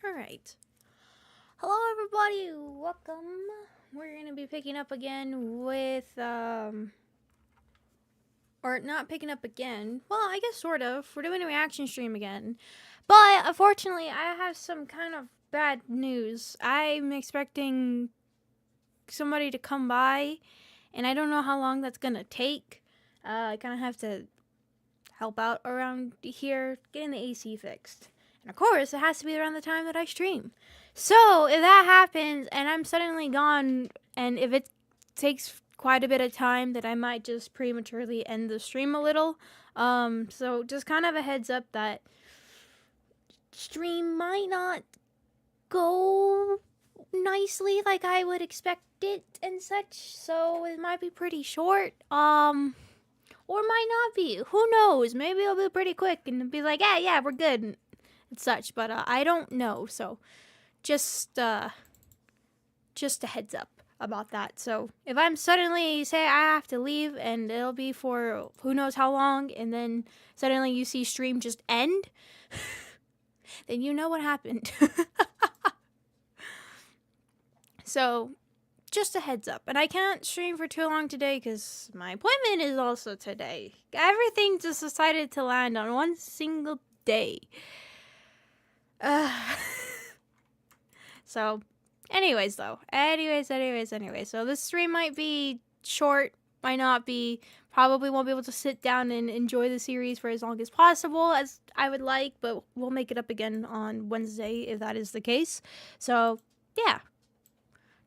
Alright. Hello everybody, welcome. We're going to be picking up again with, or not picking up again. Well, I guess sort of. We're doing a reaction stream again. But, unfortunately, I have some kind of bad news. I'm expecting somebody to come by, and I don't know how long that's going to take. I kind of have to help out around here, getting the AC fixed. And of course, it has to be around the time that I stream. So, if that happens, and I'm suddenly gone, and if it takes quite a bit of time, then I might just prematurely end the stream a little. So just kind of a heads up that stream might not go nicely like I would expect it and such. So, it might be pretty short. Or might not be. Who knows? Maybe it'll be pretty quick and be like, yeah, we're good and such. But I don't know. So just a heads up about that. So if I'm suddenly say I have to leave and it'll be for who knows how long, and then suddenly you see stream just end, then you know what happened. So just a heads up. And I can't stream for too long today because my appointment is also today. Everything just decided to land on one single day. So, anyways, though. Anyways. So, this stream might be short, might not be. Probably won't be able to sit down and enjoy the series for as long as possible as I would like, but we'll make it up again on Wednesday if that is the case. So, yeah.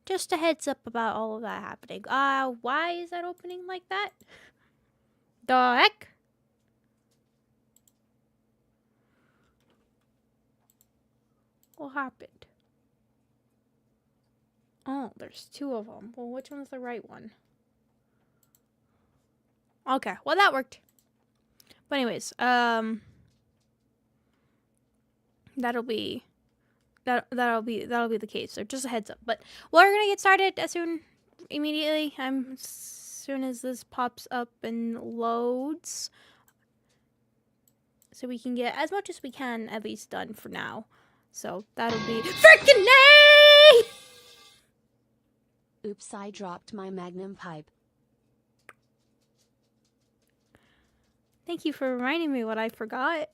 Just a heads up about all of that happening. Why is that opening like that? The heck? What happened? Oh, there's two of them. Well, which one's the right one? Okay, well that worked. But anyways, that'll be the case. So just a heads up. But we're gonna get started immediately. As soon as this pops up and loads, so we can get as much as we can at least done for now. So that'll be freaking nay! Oops, I dropped my magnum pipe. Thank you for reminding me what I forgot.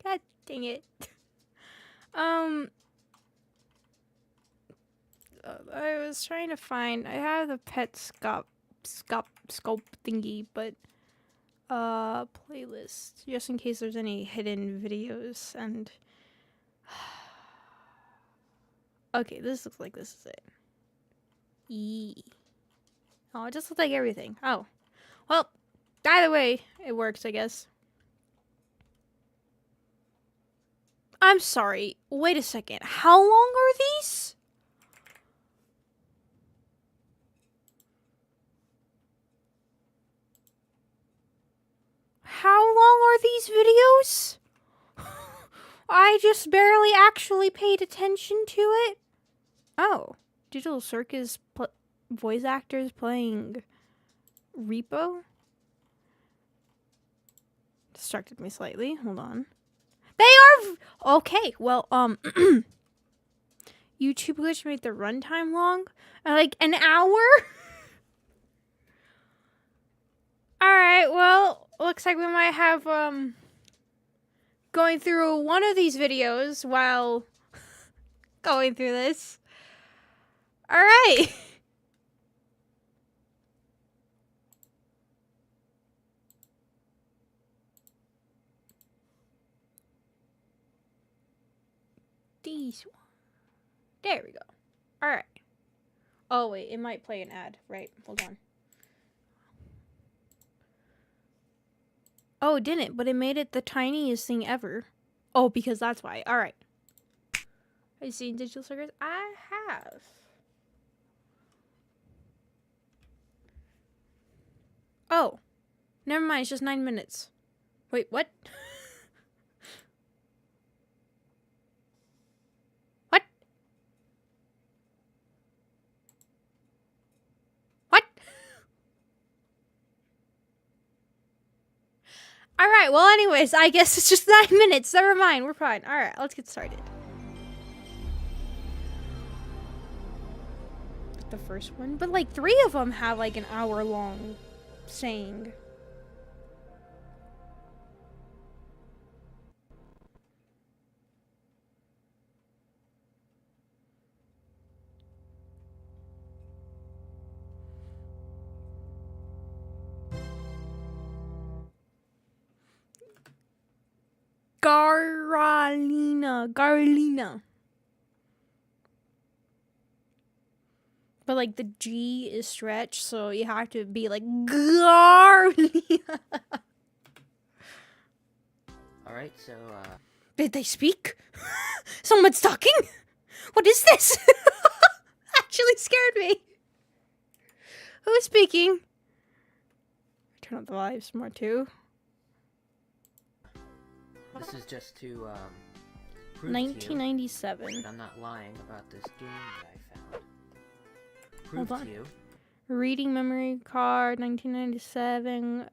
God dang it. I was trying to find, I have the Petscop scope thingy, but playlist, just in case there's any hidden videos. And okay, this looks like this is it. Oh, it just looks like everything. Oh, well, either way, it works, I guess. I'm sorry, wait a second, how long are these? How long are these videos? I just barely actually paid attention to it. Oh, Digital Circus voice actors playing Repo? Distracted me slightly. Hold on. They are okay. Well, YouTube glitch made the runtime long, like an hour. All right. Well, looks like we might have going through one of these videos while going through this. All right. These one. There we go. All right. Oh wait, it might play an ad. Right. Hold on. Oh, it didn't, but it made it the tiniest thing ever. Oh, because that's why. All right. Have you seen Digital Circus? I have. Oh, never mind. It's just 9 minutes. Wait, what? What? All right. Well, anyways, I guess it's just 9 minutes. Never mind. We're fine. All right. Let's get started. The first one, but like 3 of them have like an hour long saying. Garlina. But like the G is stretched, so you have to be like Garlina. Alright, so, Did they speak? Someone's talking? What is this? Actually scared me. Who's speaking? Turn up the lives more too. this is just to, prove to you 1997. that I'm not lying about this game that I found. Hold Prove on. to you Reading memory card, 1997.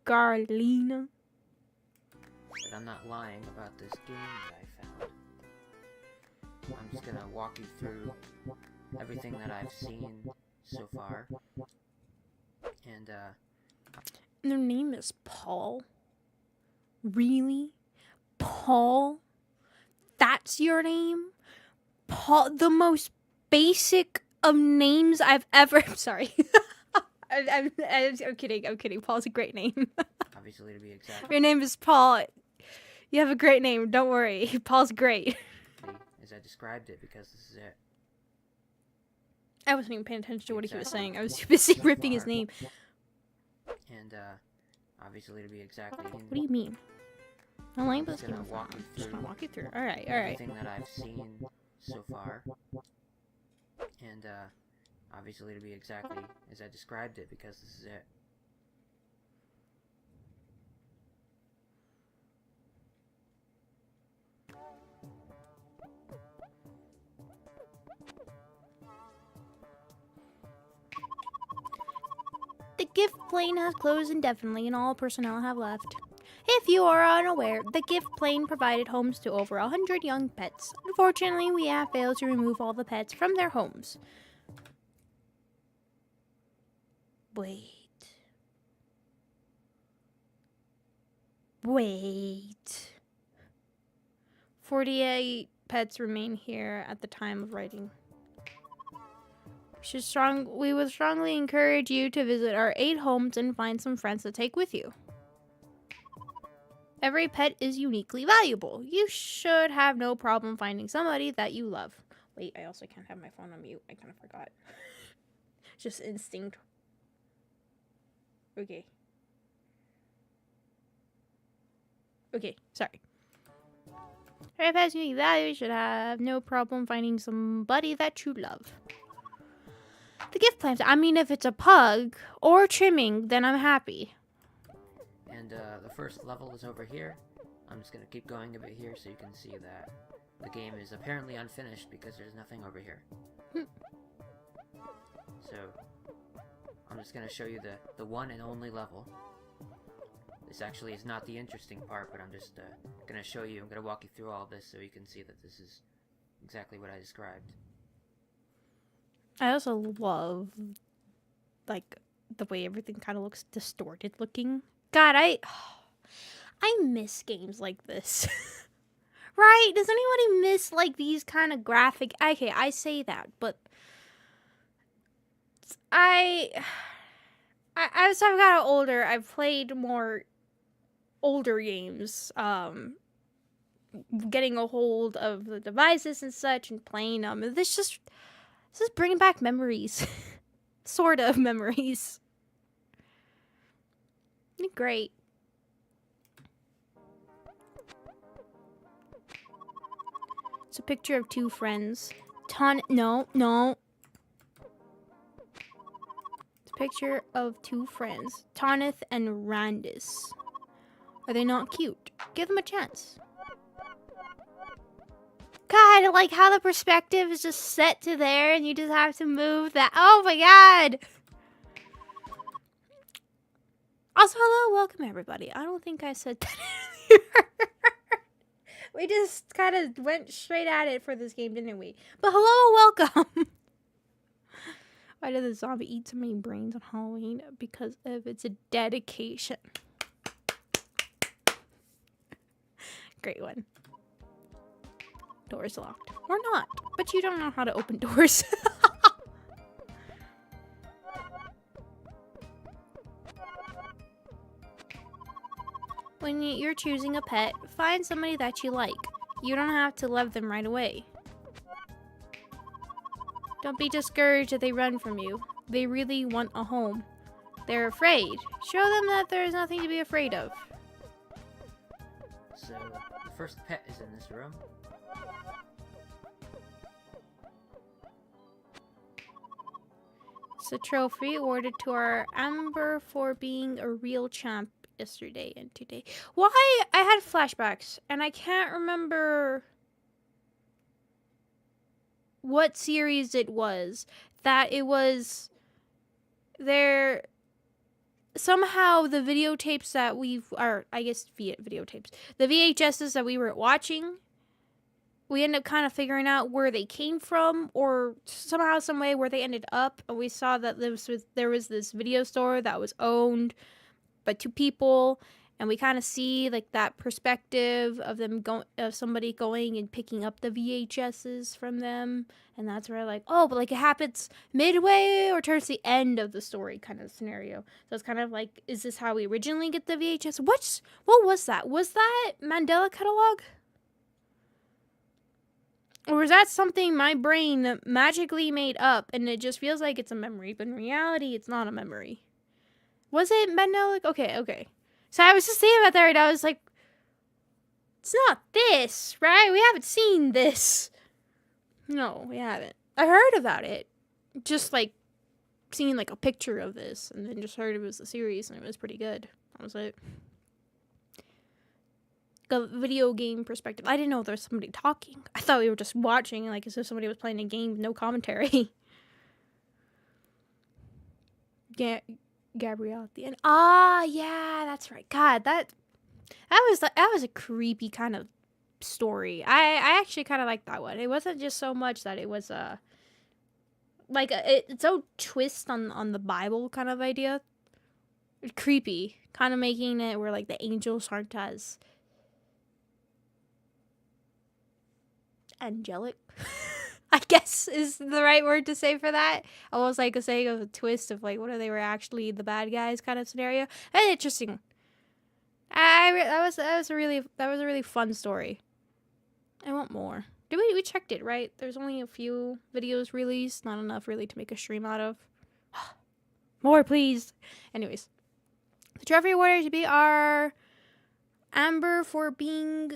Garlina. that I'm not lying about this game that I found. I'm just gonna walk you through everything that I've seen so far. And, And their name is Paul. Really? Paul? That's your name? Paul, the most basic of names I've ever... I'm sorry. I'm kidding. Paul's a great name. obviously to be exact, Your name is Paul. You have a great name. Don't worry. Paul's great. as I described it, because this is it. I wasn't even paying attention to what he was saying. I was too busy ripping his name. And, obviously to be exactly in What do you mean? I don't like I'm this just game. gonna walk you Just through gonna walk you through. Alright. everything that I've seen so far. And, obviously to be exactly as I described it, because this is it. The gift plane has closed indefinitely and all personnel have left. If you are unaware, the gift plane provided homes to over 100 young pets. Unfortunately, we have failed to remove all the pets from their homes. Wait. 48 pets remain here at the time of writing. We would strongly encourage you to visit our 8 homes and find some friends to take with you. Every pet is uniquely valuable. You should have no problem finding somebody that you love. Wait, I also can't have my phone on mute. I kind of forgot. Just instinct. Okay. Okay, sorry. Every pet is uniquely valuable. You should have no problem finding somebody that you love. The gift plans. I mean, if it's a pug or trimming, then I'm happy. And, the first level is over here. I'm just gonna keep going a bit here so you can see that the game is apparently unfinished because there's nothing over here. So, I'm just gonna show you the one and only level. This actually is not the interesting part, but I'm just, gonna show you, I'm gonna walk you through all this so you can see that this is exactly what I described. I also love, like, the way everything kind of looks distorted looking. God, I miss games like this. Right? Does anybody miss, like, these kind of graphic... Okay, I say that, but... As I've gotten older, I've played more older games. Getting a hold of the devices and such and playing them. This is bringing back memories. Sort of memories. Great. It's a picture of 2 friends. No. It's a picture of 2 friends. Tonith and Randis. Are they not cute? Give them a chance. God, I like how the perspective is just set to there and you just have to move that. Oh my god! Also, hello, welcome everybody. I don't think I said that earlier. We just kind of went straight at it for this game, didn't we? But hello, welcome. Why did the zombie eat so many brains on Halloween? Because of its dedication. Great one. Doors locked. Or not. But you don't know how to open doors. When you're choosing a pet, find somebody that you like. You don't have to love them right away. Don't be discouraged if they run from you. They really want a home. They're afraid. Show them that there is nothing to be afraid of. So, the first pet is in this room. It's a trophy awarded to our Amber for being a real champ yesterday and today. Why? I had flashbacks and I can't remember what series it was. That it was there. Somehow the videotapes that I guess videotapes, the VHSs that we were watching, we ended up kind of figuring out where they came from, or somehow, some way where they ended up. And we saw that there was this video store that was owned by two people, and we kind of see like that perspective of somebody going and picking up the VHSs from them, and that's where like, oh, but like it happens midway or towards the end of the story kind of scenario. So it's kind of like, is this how we originally get the VHS? What was that? Was that Mandela catalog? Or was that something my brain magically made up and it just feels like it's a memory, but in reality, it's not a memory? Was it Mandela? Okay. So I was just thinking about that, and I was like, it's not this, right? We haven't seen this. No, we haven't. I heard about it. Just like seeing like a picture of this, and then just heard it was a series, and it was pretty good. That was it. A video game perspective. I didn't know there was somebody talking. I thought we were just watching, like as if somebody was playing a game with no commentary. Gabrielle at the end. Ah, yeah, that's right. God, that was a creepy kind of story. I actually kind of liked that one. It wasn't just so much that it was it's so twist on the Bible kind of idea. Creepy, kind of making it where like the angels aren't as angelic. I guess is the right word to say for that. Almost like saying of a twist of like what if they were actually the bad guys kind of scenario. Very interesting. That was a really fun story. I want more. We checked it, right? There's only a few videos released, not enough really to make a stream out of. More, please. Anyways, the trophy awarded to be our Amber for being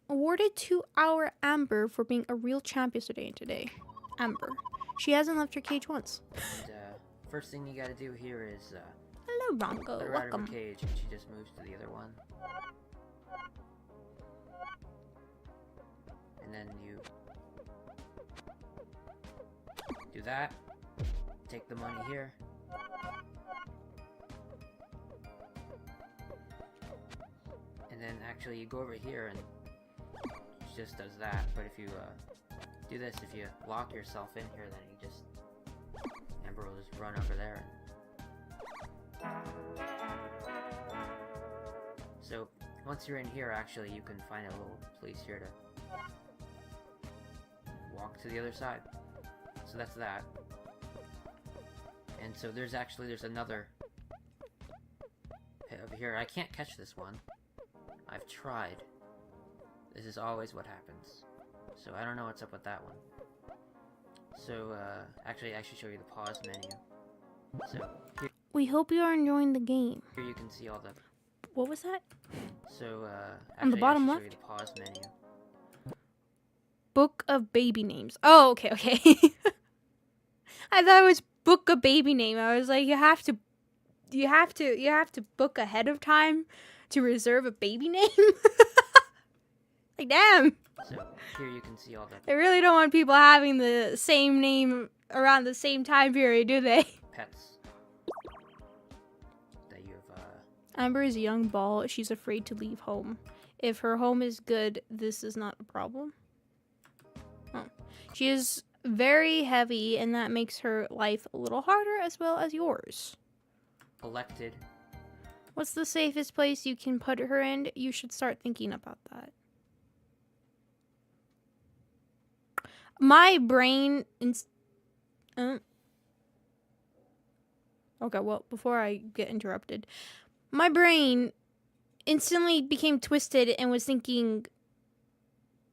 awarded to our Amber for being a real champ yesterday and today. Amber. She hasn't left her cage once. And first thing you gotta do here is Hello, Rongo. let her out of Welcome. her cage, and she just moves to the other one. And then you do that. Take the money here. And then actually you go over here and she just does that. But if you do this, if you lock yourself in here, then you just Amber will just run over there. So once you're in here, actually you can find a little place here to walk to the other side. So that's that. And so there's another pit over here. I can't catch this one. I've tried. This is always what happens. So I don't know what's up with that one. So, actually, I should show you the pause menu. So, here We hope you are enjoying the game. you can see all the... What was that? So, On the actually, bottom I should show left? you the pause menu. Book of baby names. Oh, okay. I thought it was book a baby name. I was like, you have to book ahead of time to reserve a baby name. Like, damn. So, here you can see all the They really don't want people having the same name around the same time period, do they? pets that you've Amber is a young ball. She's afraid to leave home. If her home is good, this is not a problem. Oh. She is very heavy, and that makes her life a little harder as well as yours. Elected. What's the safest place you can put her in? You should start thinking about that. My brain... Okay, well, before I get interrupted. My brain instantly became twisted and was thinking,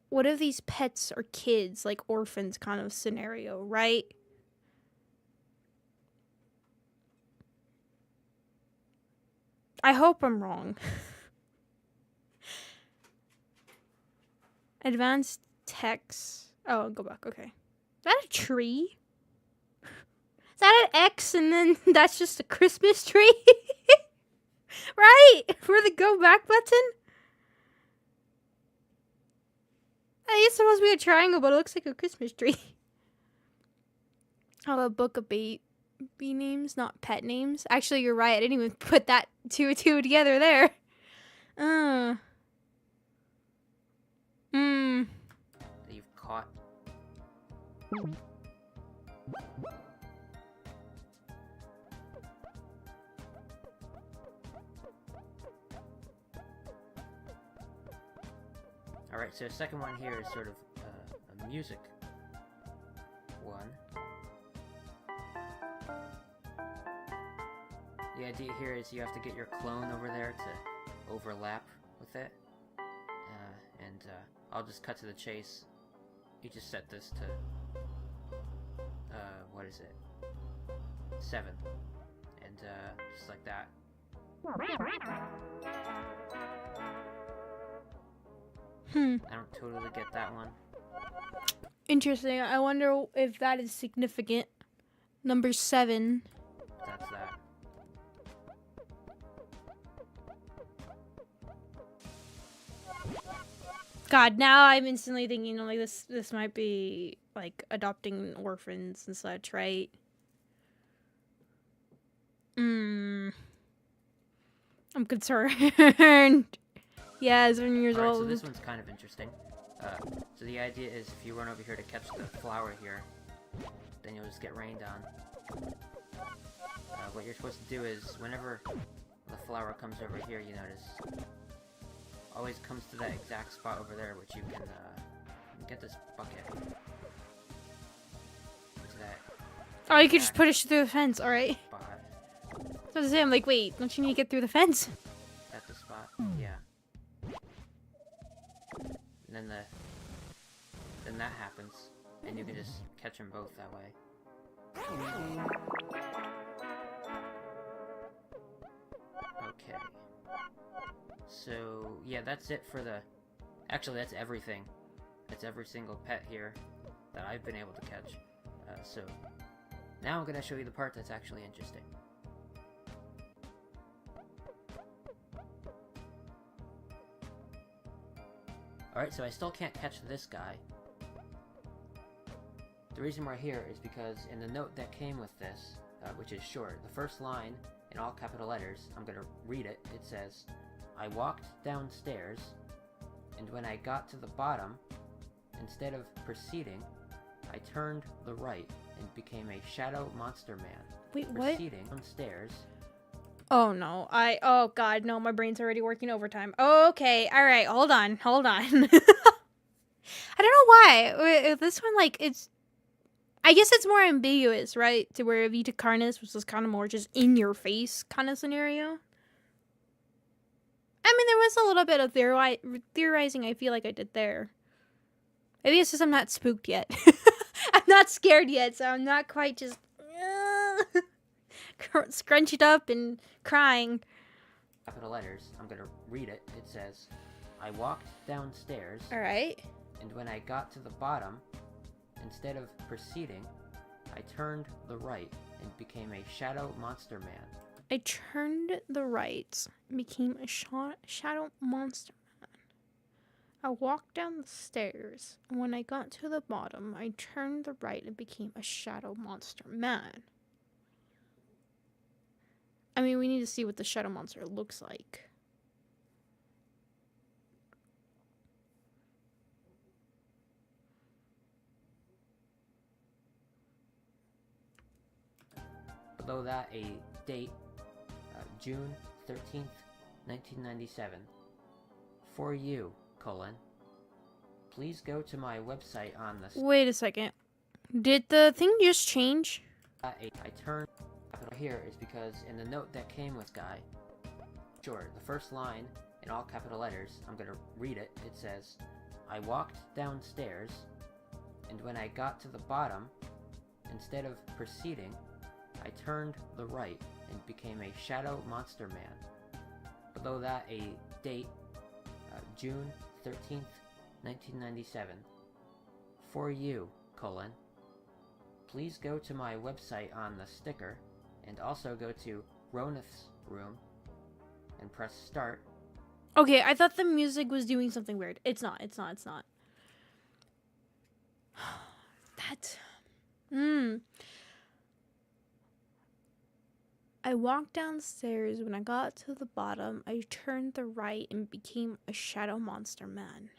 what if these pets are kids, like orphans kind of scenario, right? I hope I'm wrong. Advanced text. Oh, go back. Okay. Is that a tree? Is that an X and then that's just a Christmas tree? Right? For the go back button? I think it's supposed to be a triangle, but it looks like a Christmas tree. I have a book of baby names, not pet names. Actually, you're right. I didn't even put that two and two together there. That you've caught. Alright, so the second one here is sort of a music one. The idea here is you have to get your clone over there to overlap with it. I'll just cut to the chase. You just set this to, what is it? 7. And, just like that. I don't totally get that one. Interesting. I wonder if that is significant. Number 7. That's that. God, now I'm instantly thinking like this might be like adopting orphans and such, right? I'm concerned. Yeah, 7 years Alright, old. so this one's kind of interesting. So the idea is if you run over here to catch the flower here, then you'll just get rained on. What you're supposed to do is, whenever the flower comes over here, you notice, always comes to that exact spot over there, which you can get this bucket. Into that. Oh, you could just push through the fence, alright. Spot. So I was saying, I'm like, wait, don't you need to get through the fence? At the spot, yeah. And then that happens, and you can just catch them both that way. Okay. So, yeah, that's it for the... Actually, that's everything. That's every single pet here that I've been able to catch. So, now I'm going to show you the part that's actually interesting. Alright, so I still can't catch this guy. The reason we're here is because in the note that came with this, which is short, the first line, in all capital letters, I'm going to read it. It says, I walked downstairs, and when I got to the bottom, instead of proceeding, I turned the right and became a shadow monster man. Wait, what? Proceeding downstairs. Oh no, oh god, no, my brain's already working overtime. Okay, alright, hold on. I don't know why. This one, like, I guess it's more ambiguous, right? To where Vita Carnis was just kind of more just in your face kind of scenario. I mean, there was a little bit of theorizing I feel like I did there. Maybe it's just I'm not spooked yet. I'm not scared yet, so I'm not quite just scrunched up and crying. Capital letters. I'm gonna read it. It says, I walked downstairs. Alright. And when I got to the bottom, instead of proceeding, I turned the right and became a shadow monster man. I turned the right, became a shadow monster man. I walked down the stairs, and when I got to the bottom, I turned the right and became a shadow monster man. I mean, we need to see what the shadow monster looks like. Below that, a date, June 13th, 1997. For you, please go to my website on the... Wait a second. Did the thing just change? I turned here is because in the note that came with Guy, sure, the first line in all capital letters, I'm gonna read it. It says, I walked downstairs, and when I got to the bottom, instead of proceeding, I turned the right and became a shadow monster man. Below that, a date, June 13th, 1997. For you, please go to my website on the sticker, and also go to Ronith's room, and press start. Okay, I thought the music was doing something weird. It's not. That... I walked downstairs. When I got to the bottom, I turned the right and became a shadow monster man.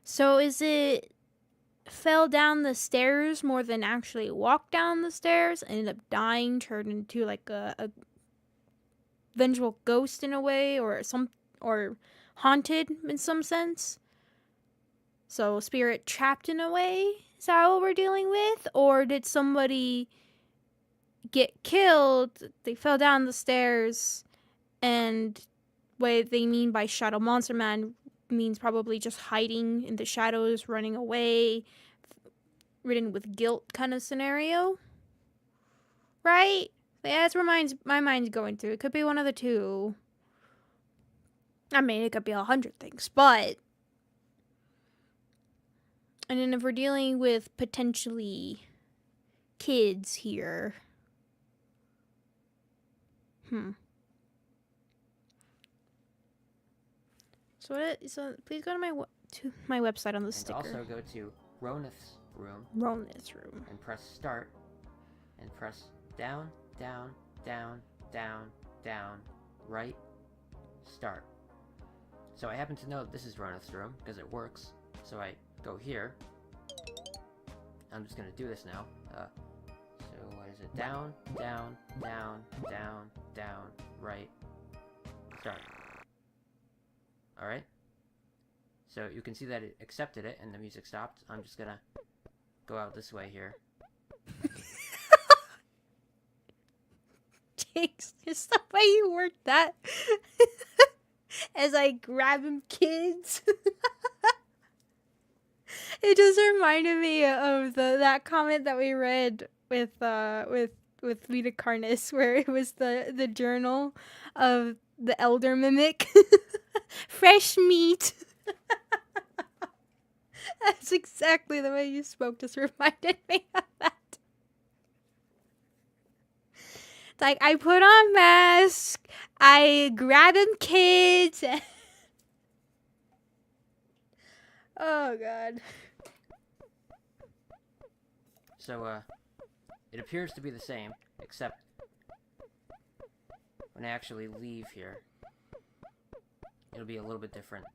So is it fell down the stairs more than actually walked down the stairs, ended up dying, turned into like a vengeful ghost in a way, or haunted in some sense? So spirit trapped in a way? Is that what we're dealing with? Or did somebody get killed, they fell down the stairs, and what they mean by shadow monster man means probably just hiding in the shadows, running away, ridden with guilt kind of scenario? Right? Yeah, that's where my mind's going to. It could be one of the two. I mean, it could be 100 things, but... And then if we're dealing with potentially kids here... So please go to my website on the sticker. And also go to Ronith's room. Ronith's room. And press start. And press down, down, down, down, down, right, start. So I happen to know that this is Ronith's room because it works. So I go here. I'm just gonna do this now. So what is it? Down, down, down, down, down, right, start. Alright? So you can see that it accepted it and the music stopped. I'm just gonna go out this way here. Jinx, just the way you worked that. As I grab him, kids. It just reminded me of that comment that we read with Vita Carnis, where it was the journal of the elder mimic. Fresh meat. That's exactly the way you spoke. Just reminded me of that. It's like, I put on mask, I grab him, kids. Oh god. So it appears to be the same, except when I actually leave here, it'll be a little bit different.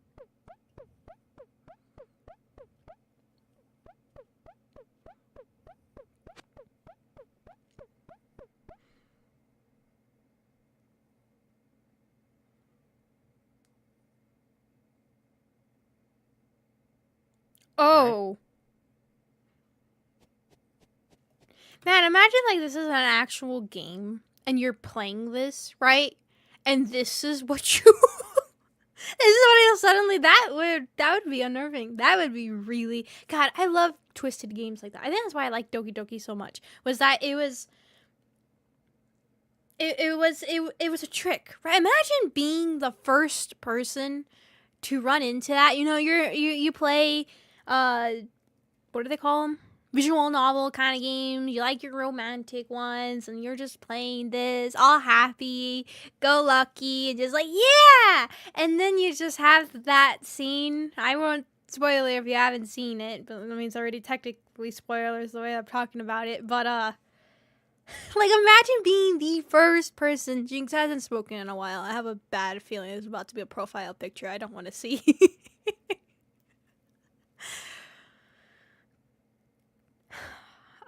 Oh. Right. Man, imagine like this is an actual game and you're playing this, right? And this is what you this is what suddenly that would be unnerving. That would be really... God, I love twisted games like that. I think that's why I like Doki Doki so much. Was that it was a trick, right? Imagine being the first person to run into that. You know, you play what do they call them? Visual novel kind of games. You like your romantic ones, and you're just playing this all happy, go lucky, and just like, yeah! And then you just have that scene. I won't spoiler if you haven't seen it, but I mean, it's already technically spoilers the way I'm talking about it. But, like, imagine being the first person. Jinx hasn't spoken in a while. I have a bad feeling it's about to be a profile picture I don't want to see.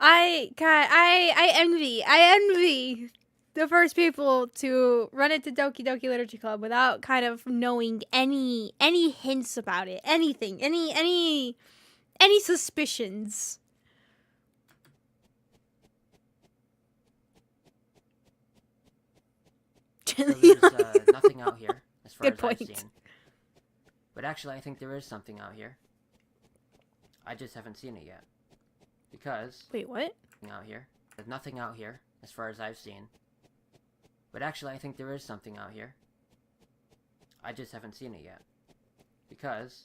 I envy the first people to run into Doki Doki Literature Club without kind of knowing any hints about it, anything, any suspicions. So there's nothing out here, as far Good as point. I've seen. But actually, I think there is something out here. I just haven't seen it yet. Because... Wait, what? out here. There's nothing out here, as far as I've seen. But actually, I think there is something out here. I just haven't seen it yet. Because...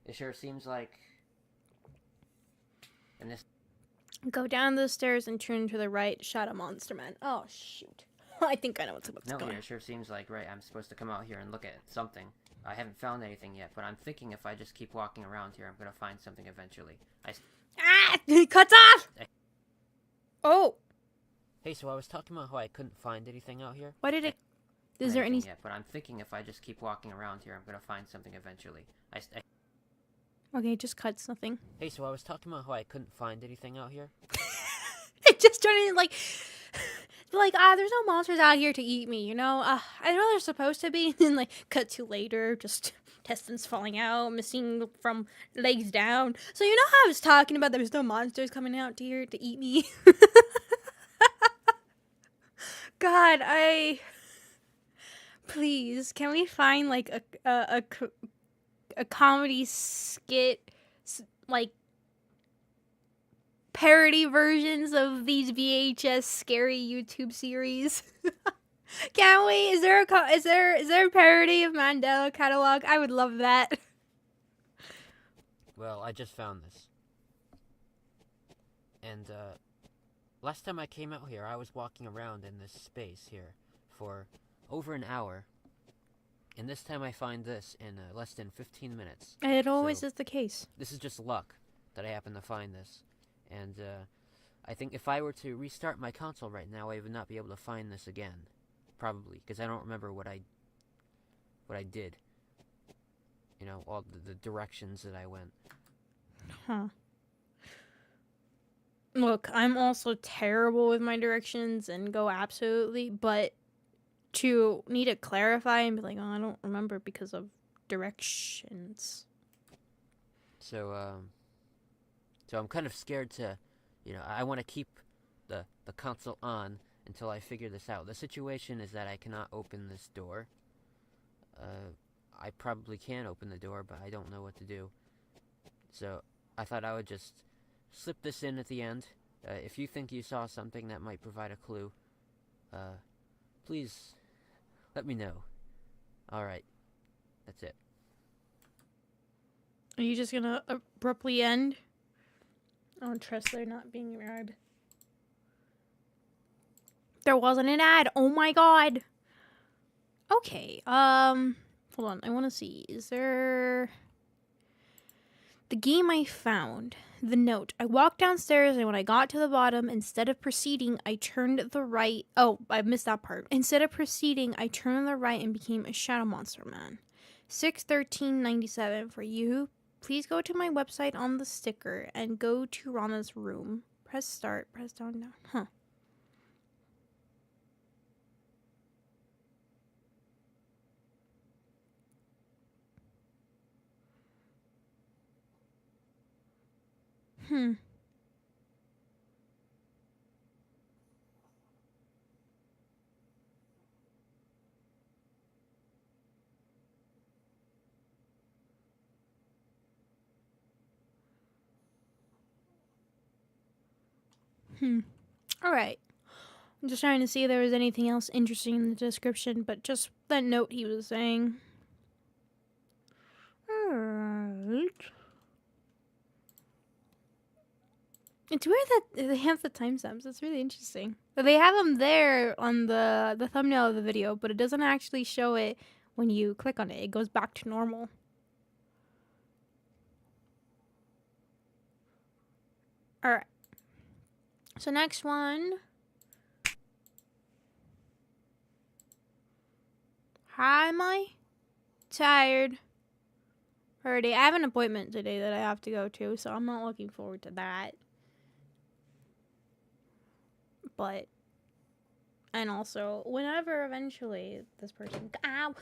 it sure seems like... and this... Go down the stairs and turn to the right. Shot a monster man. Oh, shoot. I think I know what's about to no, go on. here, it sure seems like, right, I'm supposed to come out here and look at something. I haven't found anything yet, but I'm thinking if I just keep walking around here, I'm gonna find something eventually. Ah! He cuts off! Oh! Hey, so I was talking about how I couldn't find anything out here. Why did it... Is there any... yet, but I'm thinking if I just keep walking around here, I'm gonna find something eventually. Okay, just cuts nothing. Hey, so I was talking about how I couldn't find anything out here. It just turned into like, there's no monsters out here to eat me, you know? I know there's supposed to be, and then, like, cut to later, just intestines falling out, missing from legs down. So you know how I was talking about there's no monsters coming out here to eat me? God, please, can we find, like, a comedy skit, like, parody versions of these VHS scary YouTube series? Can't we? Is there a parody of Mandela Catalog? I would love that. Well, I just found this. And, last time I came out here, I was walking around in this space here for over an hour. And this time I find this in less than 15 minutes. It always is the case. This is just luck that I happen to find this. And, I think if I were to restart my console right now, I would not be able to find this again. Probably, because I don't remember what I did. You know, all the directions that I went. Huh. Look, I'm also terrible with my directions and go absolutely, but to need to clarify and be like, oh, I don't remember because of directions. So I'm kind of scared to, you know, I want to keep the console on until I figure this out. The situation is that I cannot open this door. I probably can open the door, but I don't know what to do. So I thought I would just slip this in at the end. If you think you saw something that might provide a clue, please let me know. Alright, that's it. Are you just gonna abruptly end? I don't trust there not being an ad. There wasn't an ad. Oh my god. Okay. Hold on. I want to see. Is there the game I found? The note. I walked downstairs, and when I got to the bottom, instead of proceeding, I turned the right. Oh, I missed that part. Instead of proceeding, I turned the right and became a shadow monster man. 61397 for you. Please go to my website on the sticker and go to Rana's room. Press start. Press down. Huh. Hmm. All right. I'm just trying to see if there was anything else interesting in the description, but just that note he was saying. Alright. It's weird that they have the timestamps. It's really interesting. They have them there on the thumbnail of the video, but it doesn't actually show it when you click on it. It goes back to normal. Alright. So next one. How am I? Tired. Already. I have an appointment today that I have to go to, so I'm not looking forward to that. But, and also, whenever eventually this person comes,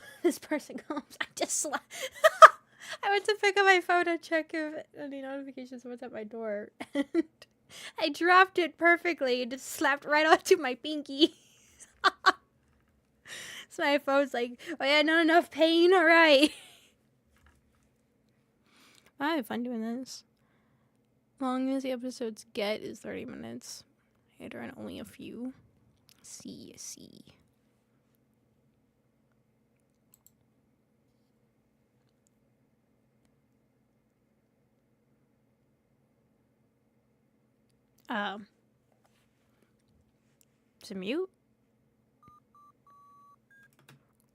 I just I went to pick up my phone to check if any notifications was at my door, and I dropped it perfectly and just slapped right onto my pinky. So my phone's like, oh yeah, not enough pain, alright. I have fun doing this. Long as the episodes get is 30 minutes. I had run only a few. See. To mute?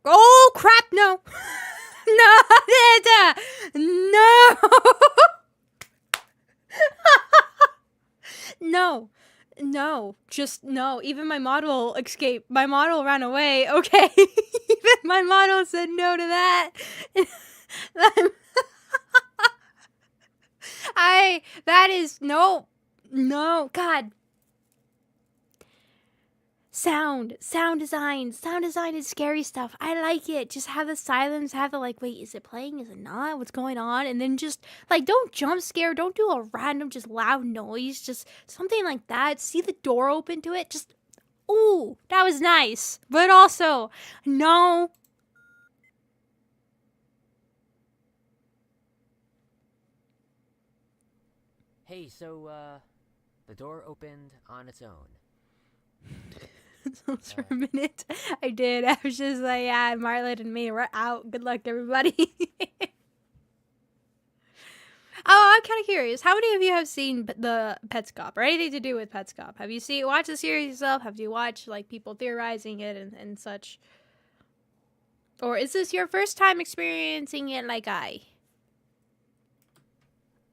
Oh crap! No, no, no, no, just no. Even my model escaped. My model ran away. Okay, even my model said no to that. That is no, God. Sound design is scary stuff. I like it. Just have the silence, have the like, wait, is it playing? Is it not? What's going on? And then just like, don't jump scare. Don't do a random, just loud noise. Just something like that. See the door open to it. Just, ooh, that was nice. But also, no. Hey, so, the door opened on its own. For a minute, I did. I was just like, yeah, Marlon and me, we're out. Good luck, everybody. Oh, I'm kind of curious. How many of you have seen the Petscop or anything to do with Petscop? Have you watched the series yourself? Have you watched like people theorizing it and such? Or is this your first time experiencing it like I?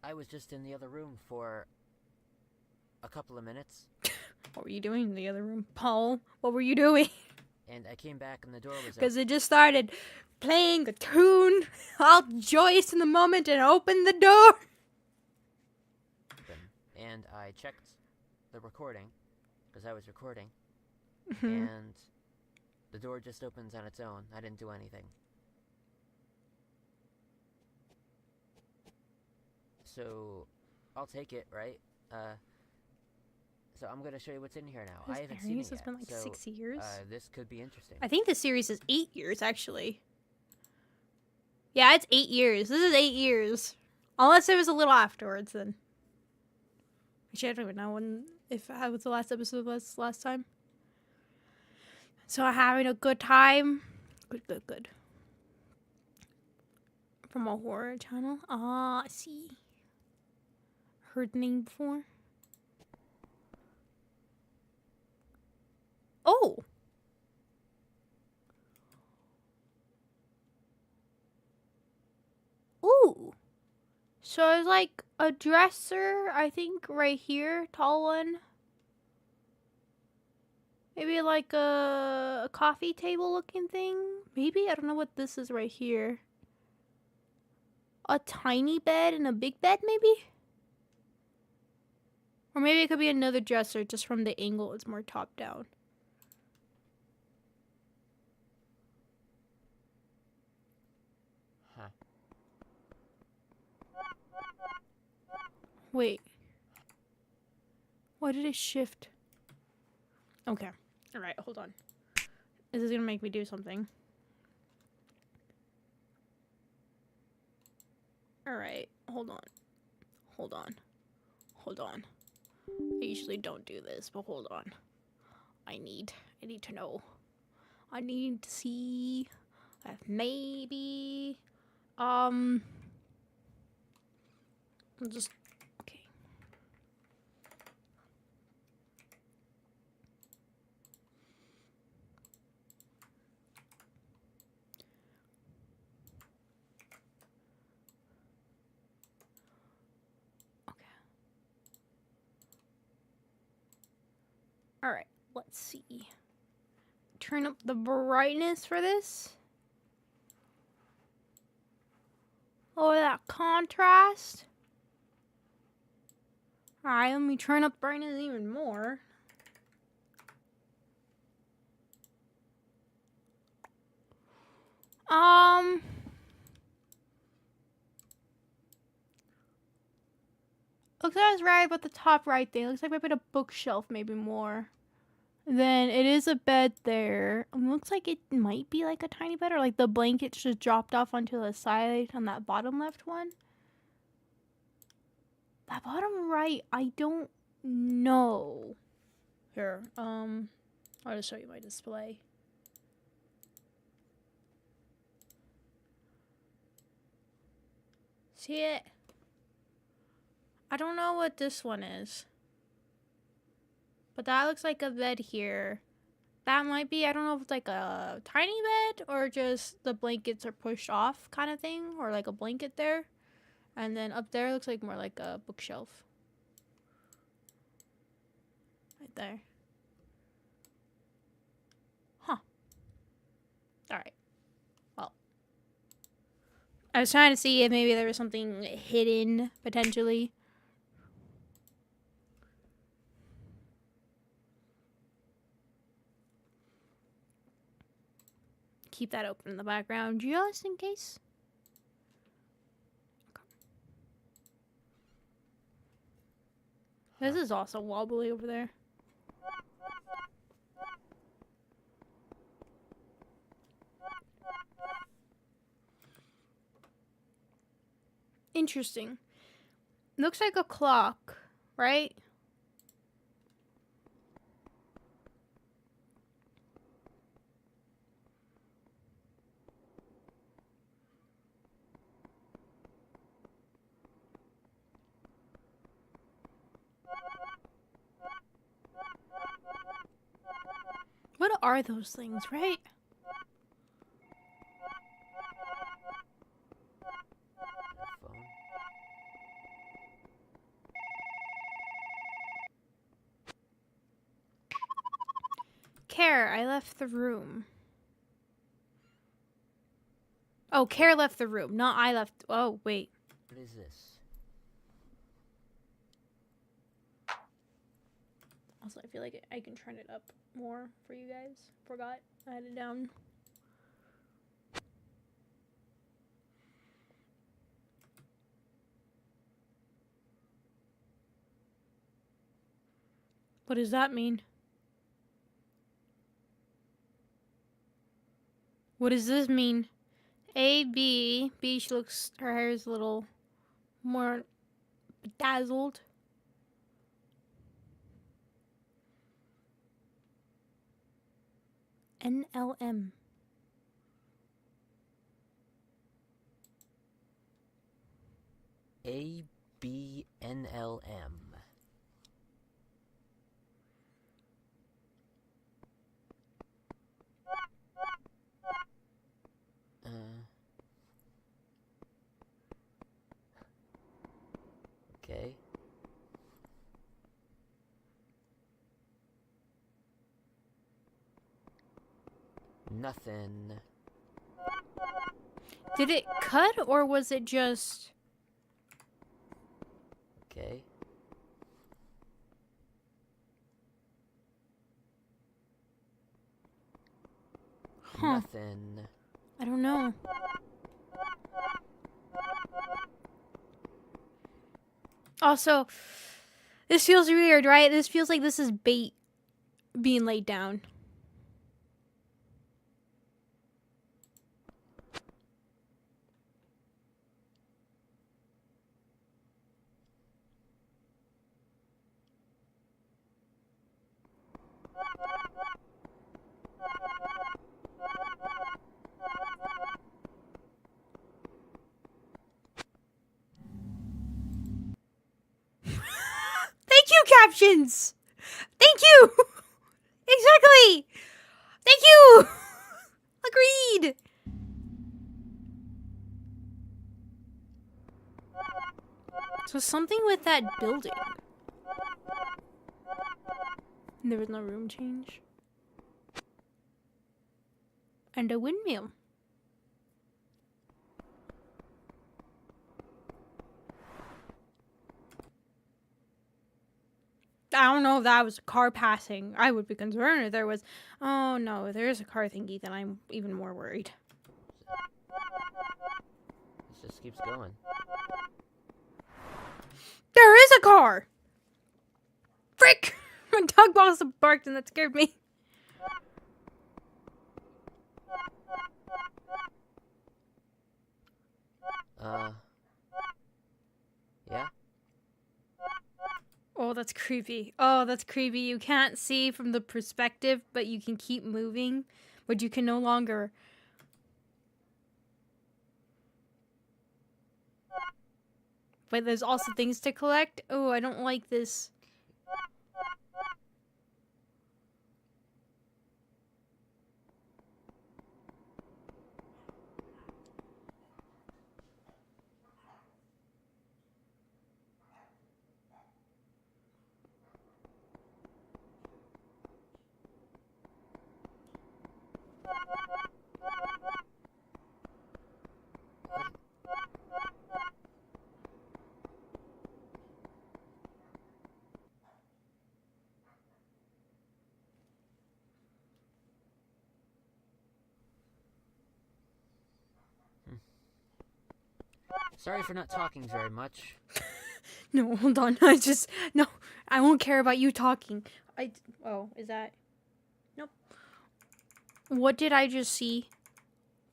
I was just in the other room for a couple of minutes. What were you doing in the other room, Paul? What were you doing? And I came back and the door was Because it just started playing a tune, all joyous in the moment, and opened the door. open. And I checked the recording, because I was recording, Mm-hmm. and the door just opens on its own. I didn't do anything. So, I'll take it, right? So I'm gonna show you what's in here now. I haven't seen it yet. It's been like 6 years. This could be interesting. I think the series is 8 years, actually. Yeah, it's 8 years. This is 8 years. Unless it was a little afterwards, then. Actually, I don't even know if was the last episode was last time. So having a good time. Good. From a horror channel. Ah, I see. Heard the name before. Oh. Ooh. So it's like a dresser, I think, right here. Tall one. Maybe like a coffee table looking thing. Maybe? I don't know what this is right here. A tiny bed and a big bed, maybe? Or maybe it could be another dresser, just from the angle it's more top down. Huh. Wait. Why did it shift? Okay. Alright, hold on. This is gonna make me do something. Alright, hold on. I usually don't do this, but hold on. I need to know. I need to see if maybe I'll just okay. let's see. Turn up the brightness for this. Oh, that contrast. Alright, let me turn up brightness even more. Looks like I was right about the top right thing. Looks like I put a bookshelf maybe more. Then it is a bed there. Looks like it might be like a tiny bed, or like the blankets just dropped off onto the side on that bottom left one. That bottom right, I don't know. Here, I'll just show you my display. See it? I don't know what this one is. But that looks like a bed here. That might be, I don't know if it's like a tiny bed or just the blankets are pushed off kind of thing. Or like a blanket there. And then up there looks like more like a bookshelf. Right there. Huh. Alright. Well. I was trying to see if maybe there was something hidden, potentially. Keep that open in the background just in case. Okay. This is also wobbly over there. Interesting. Looks like a clock, right? What are those things, right? Phone. Care, I left the room. Oh, Care left the room, not I left. Oh, wait. What is this? Also, I feel like I can turn it up more for you guys. Forgot I had it down. What does that mean? What does this mean? A, B. B, she looks, her hair is a little more bedazzled. NLM. ABNLM. Okay. Nothing. Did it cut or was it just... Okay. Huh. Nothing. I don't know. Also, this feels weird, right? This feels like this is bait being laid down. Thank you, captions! Thank you! Exactly! Thank you! Agreed! So something with that building. There was no room change. And a windmill. I don't know if that was a car passing. I would be concerned if there was. Oh no, if there is a car thingy, then I'm even more worried. This just keeps going. There is a car! Frick! My dog also barked and that scared me. Yeah? Oh, that's creepy. Oh, that's creepy. You can't see from the perspective, but you can keep moving. But you can no longer... But there's also things to collect. Oh, I don't like this. Sorry for not talking very much. No, hold on. No, I won't care about you talking. Oh, is that? Nope. What did I just see?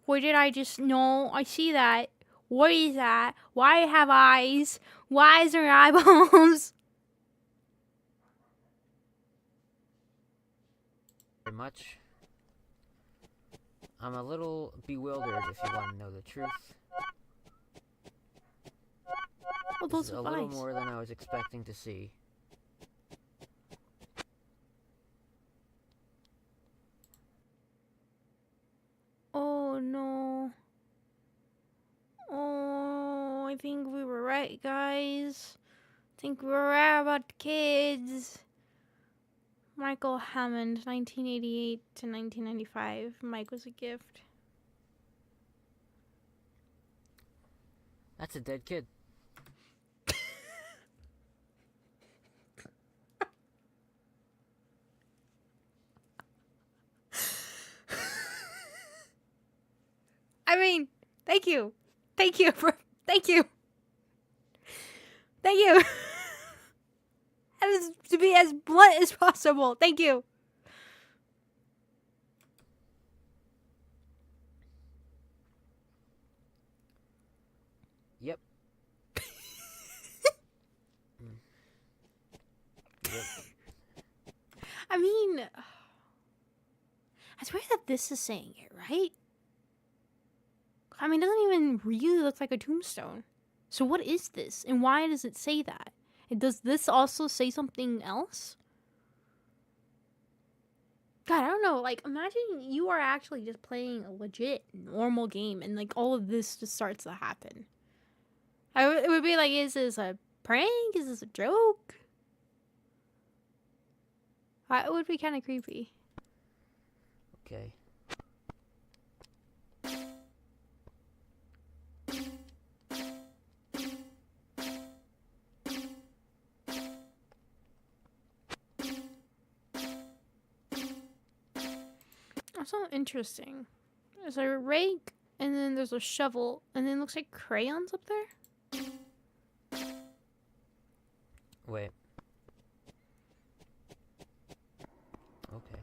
What did I just, no, I see that. What is that? Why have eyes? Why is there eyeballs? Very much. I'm a little bewildered if you want to know the truth. Oh, This those is a are little eyes. more than I was expecting to see. Oh no. Oh, I think we were right, guys. I think we were right about the kids. Michael Hammond, 1988 to 1995. Mike was a gift. That's a dead kid. I mean, thank you. Thank you. Thank you. Thank you. To be as blunt as possible. Thank you. Yep. Yep. I mean, I swear that this is saying it, right? I mean, it doesn't even really look like a tombstone. So what is this? And why does it say that? And does this also say something else? God, I don't know. Like, imagine you are actually just playing a legit normal game and, like, all of this just starts to happen. It would be like, is this a prank? Is this a joke? It would be kind of creepy. Okay. That's so interesting. There's a rake, and then there's a shovel, and then it looks like crayons up there. Wait. Okay.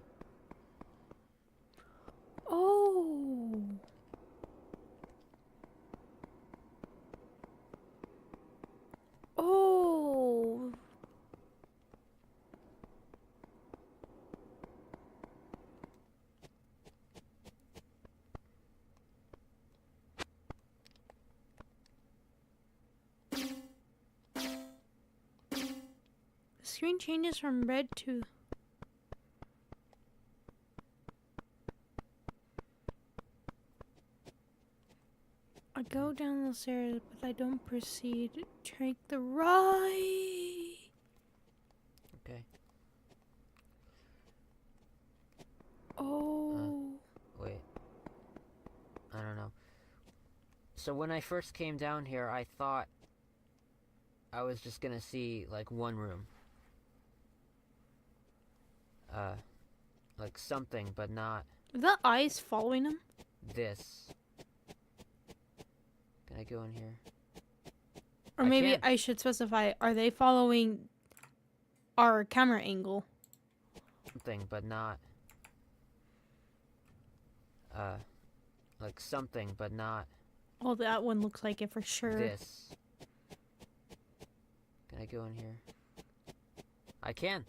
Oh. Oh. The screen changes from red to... I go down the stairs, but I don't proceed. Take the right. Okay. Oh. Wait. I don't know. So when I first came down here, I thought I was just gonna see, like, one room. Like something, but not Are the eyes following him? this. Can I go in here? Or I maybe can. I should specify, are they following our camera angle? Something, but not... like something, but not Oh, that one looks like it for sure. this. Can I go in here? I can.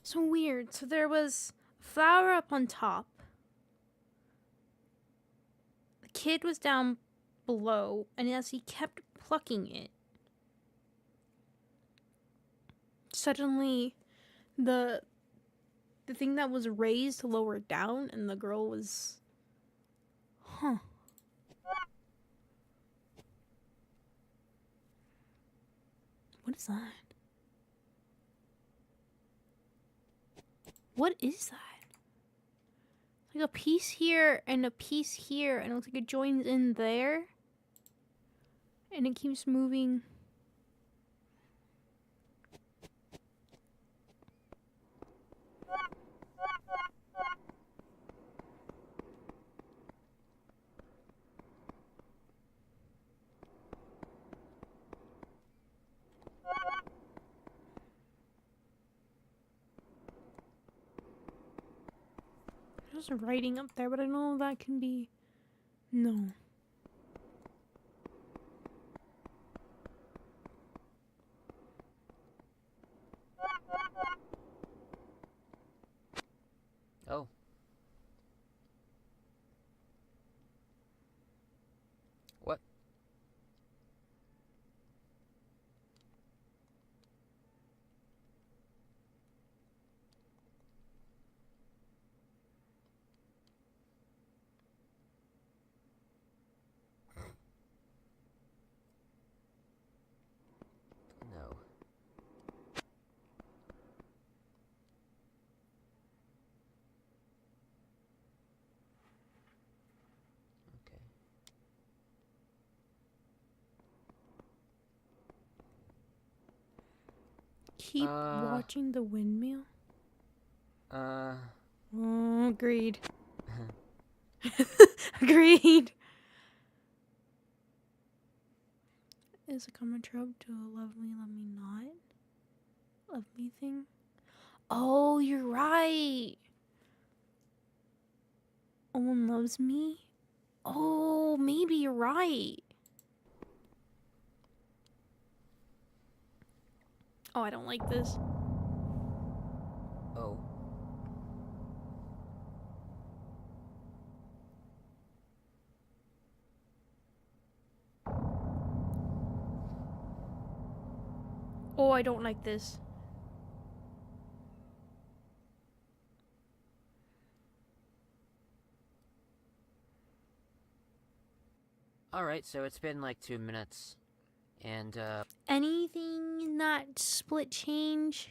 So weird. So there was a flower up on top. The kid was down below, and as he kept plucking it, suddenly the thing that was raised lowered down, and the girl was... Huh. What is that? What is that? Like a piece here and a piece here, and it looks like it joins in there. And it keeps moving. There's writing up there, but I don't know if that can be... No. Oh. What? No. Okay. Keep watching the windmill. Oh, agreed. Agreed. Is a common trope to a love me not? Love me thing? Oh, you're right. Owen loves me? Oh, maybe you're right. Oh, I don't like this. Oh. Oh, I don't like this. Alright, so it's been like 2 minutes. And, Anything in that split change?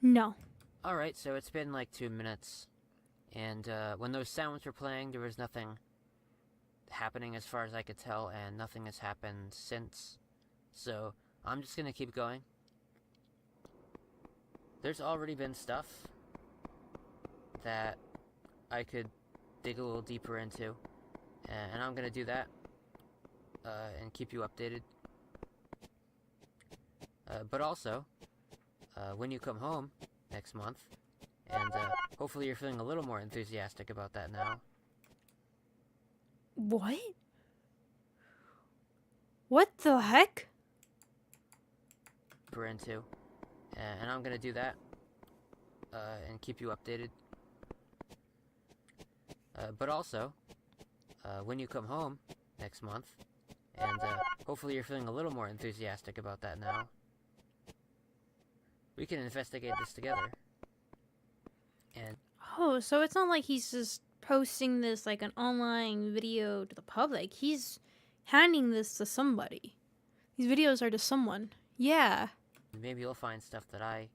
No. alright, so it's been like 2 minutes. And, when those sounds were playing, there was nothing happening as far as I could tell, and nothing has happened since. So, I'm just gonna keep going. There's already been stuff that I could dig a little deeper into, and I'm gonna do that, and keep you updated. But also, when you come home next month, and hopefully you're feeling a little more enthusiastic about that now. What? What the heck? Deeper into, and I'm gonna do that, and keep you updated. But also, when you come home next month, and hopefully you're feeling a little more enthusiastic about that now, we can investigate this together. And Oh, so it's not like he's just posting this like an online video to the public. He's handing this to somebody. These videos are to someone. Yeah, maybe you'll find stuff that I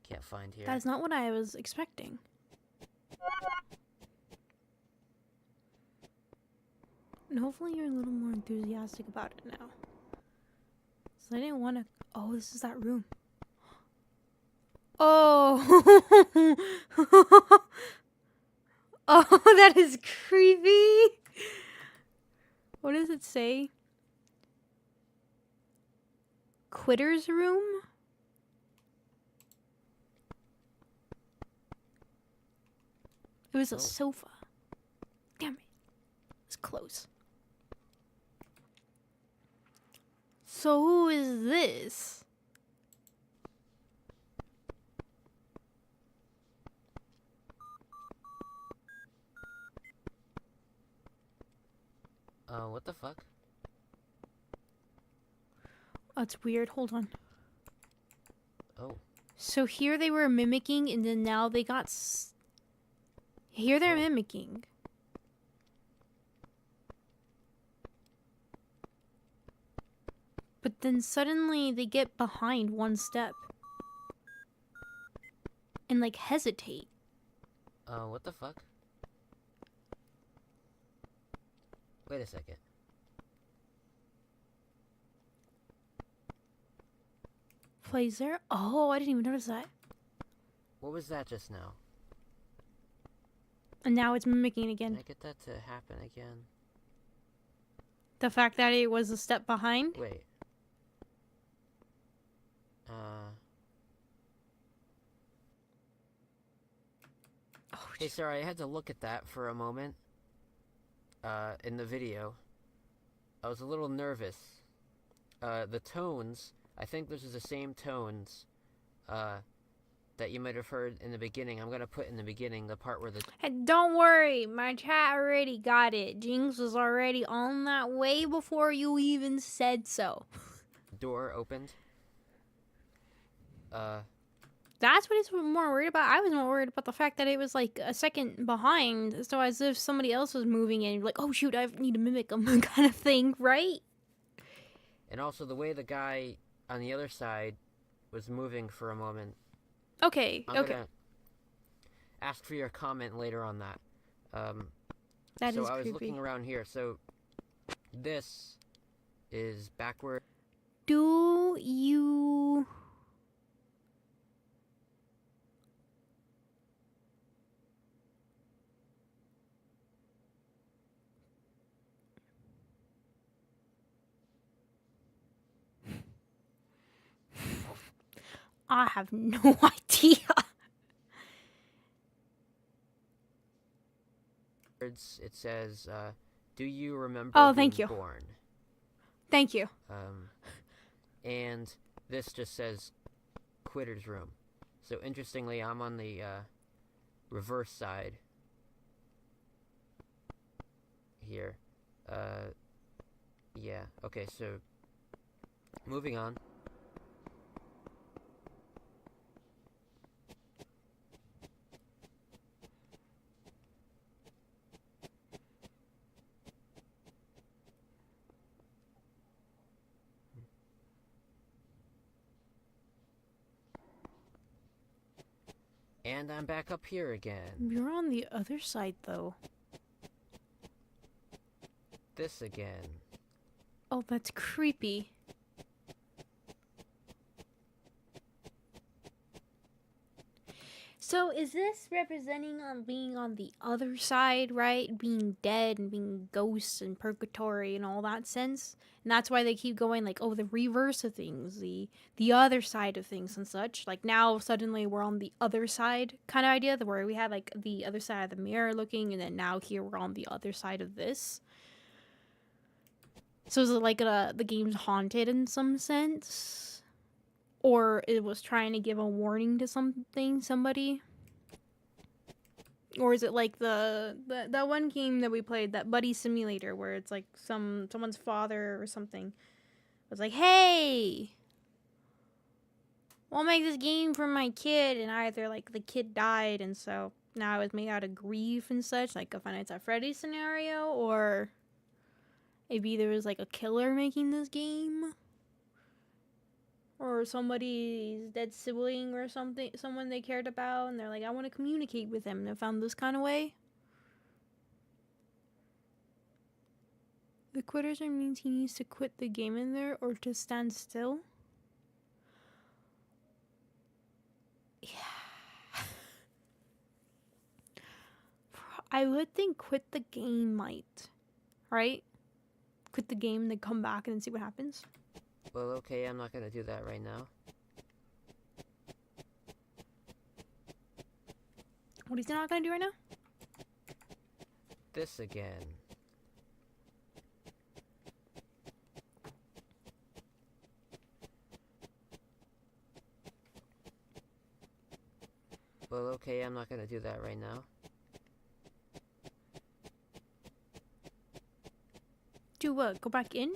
can't find here. that's not what I was expecting. And hopefully you're a little more enthusiastic about it now. So I didn't want to... Oh, this is that room. Oh. Oh, that is creepy. What does it say? Quitter's room? It was a sofa. Damn it. It's close. So who is this? What the fuck? That's weird. Hold on. Oh. So here they were mimicking, and then now they got... Here they're mimicking. But then suddenly they get behind one step. And like hesitate. What the fuck? Wait a second. Plays there? Oh, I didn't even notice that. What was that just now? And now it's mimicking Can again. I get that to happen again? The fact that it was a step behind? Wait. Oh, Hey, sorry, I had to look at that for a moment. In the video. I was a little nervous. The tones, I think this is the same tones, that you might have heard in the beginning. I'm gonna put in the beginning the part where the... Hey, don't worry, my chat already got it. Jinx was already on that way before you even said so. door opened. That's what he's more worried about. I was more worried about the fact that it was like a second behind, so as if somebody else was moving and like, oh shoot, I need to mimic them kind of thing, right? And also the way the guy on the other side was moving for a moment. Okay, I'm gonna ask for your comment later on that. That so is I was creepy. looking around here. So this is backward. Do you... I have no idea. It says, "Do you remember Oh, being thank you. born?" Thank you. And this just says "Quitter's room." So interestingly, I'm on the reverse side here. Yeah. Okay. So moving on. And I'm back up here again. You're on the other side, though. This again. Oh, that's creepy. So is this representing on being on the other side, right? Being dead and being ghosts and purgatory and all that sense? And that's why they keep going like, oh, the reverse of things, the other side of things and such. Like now suddenly we're on the other side kind of idea, where we had like the other side of the mirror looking, and then now here we're on the other side of this. So is it like the game's haunted in some sense? Or it was trying to give a warning to somebody? Or is it like that one game that we played, that buddy simulator, where it's like someone's father or something was like, hey, I'll make this game for my kid, and either like the kid died, and so now it's made out of grief and such, like a Five Nights at Freddy's scenario, or maybe there was like a killer making this game, or somebody's dead sibling or something, someone they cared about, and they're like, I want to communicate with them, and they found this kind of way. The quitter sign means he needs to quit the game in there or to stand still. Yeah. I would think quit the game might. Right? Quit the game, then come back and then see what happens. Well, okay, I'm not gonna do that right now. What is he not gonna do right now? This again. Well, okay, I'm not gonna do that right now. Do what? Go back in?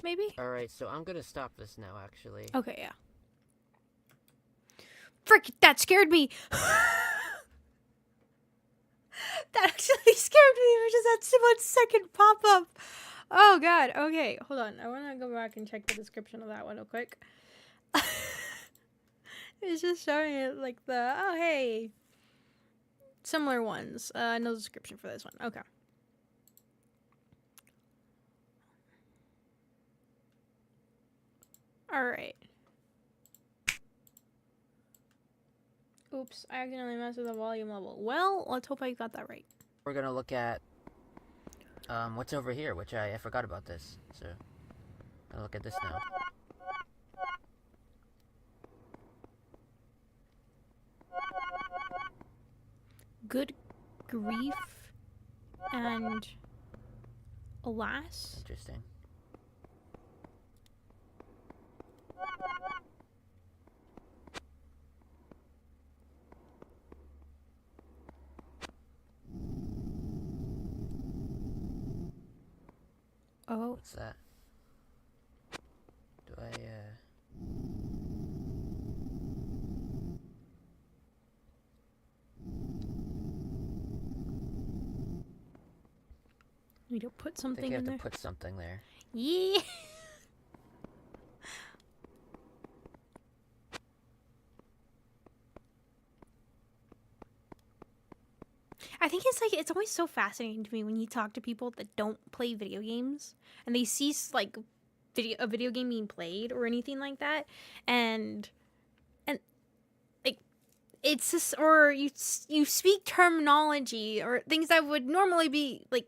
Maybe? Alright, so I'm gonna stop this now, actually. Okay, yeah. Frick, that scared me! That actually scared me for just that 1 second pop-up. Oh god, okay, hold on. I want to go back and check the description of that one real quick. It's just showing it like the, oh hey, similar ones. No description for this one. Okay. Alright. Oops, I accidentally messed with the volume level. Well, let's hope I got that right. We're gonna look at what's over here, which I forgot about this. So I'll look at this now. Good grief and alas. Interesting. Oh. What's that? Do I We don't put I something think you in have there. to put something there. Yeah. I think it's like, it's always so fascinating to me when you talk to people that don't play video games and they see like a video game being played or anything like that, and like it's just, or you speak terminology or things that would normally be like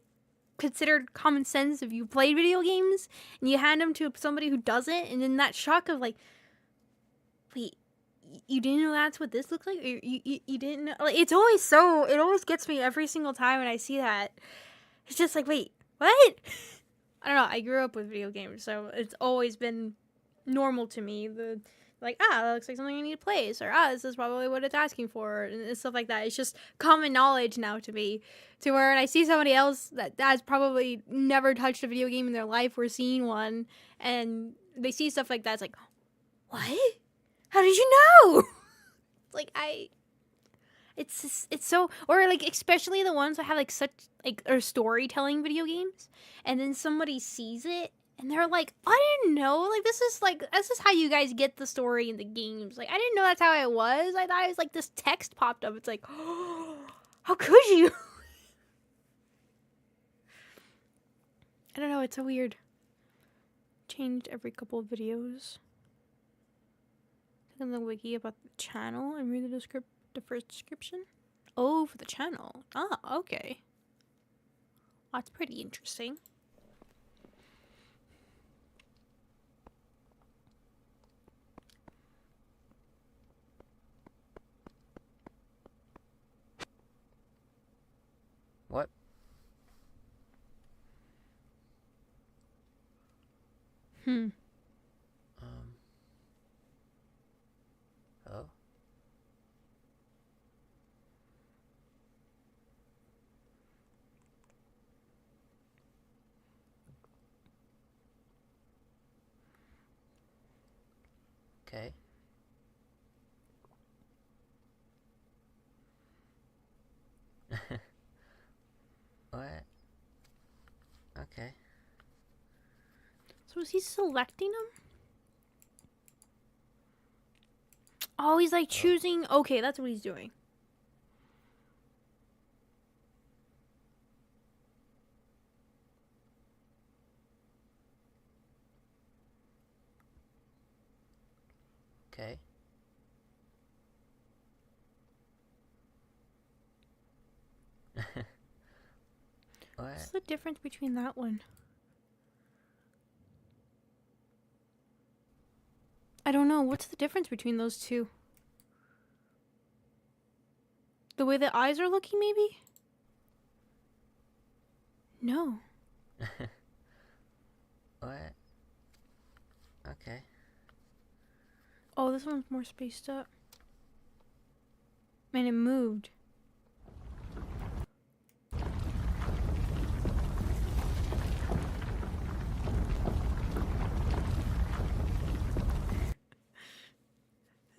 considered common sense if you played video games, and you hand them to somebody who doesn't, and then that shock of like, wait, you didn't know that's what this looks like? Or you didn't know? Like, it's always so, it always gets me every single time when I see that. It's just like, wait, what? I don't know, I grew up with video games, so it's always been normal to me. Like, that looks like something I need to play, or this is probably what it's asking for, and stuff like that. It's just common knowledge now to me, to where when I see somebody else that has probably never touched a video game in their life or seen one, and they see stuff like that, it's like, what? How did you know? Like, it's just, it's so, or like, especially the ones that have like such, like, or storytelling video games, and then somebody sees it, and they're like, I didn't know, like, this is how you guys get the story in the games. Like, I didn't know that's how it was. I thought it was like this text popped up. It's like, oh, how could you? I don't know, it's so weird. Changed every couple of videos. Click on the wiki about the channel and read the first description. Oh, for the channel. Ah, okay. That's pretty interesting. What? Hmm. Oh. Okay. So is he selecting them? Oh, he's like choosing. Okay, that's what he's doing. Okay. What's the difference between that one? I don't know. What's the difference between those two? The way the eyes are looking, maybe? No. What? Okay. Oh, this one's more spaced up. And it moved.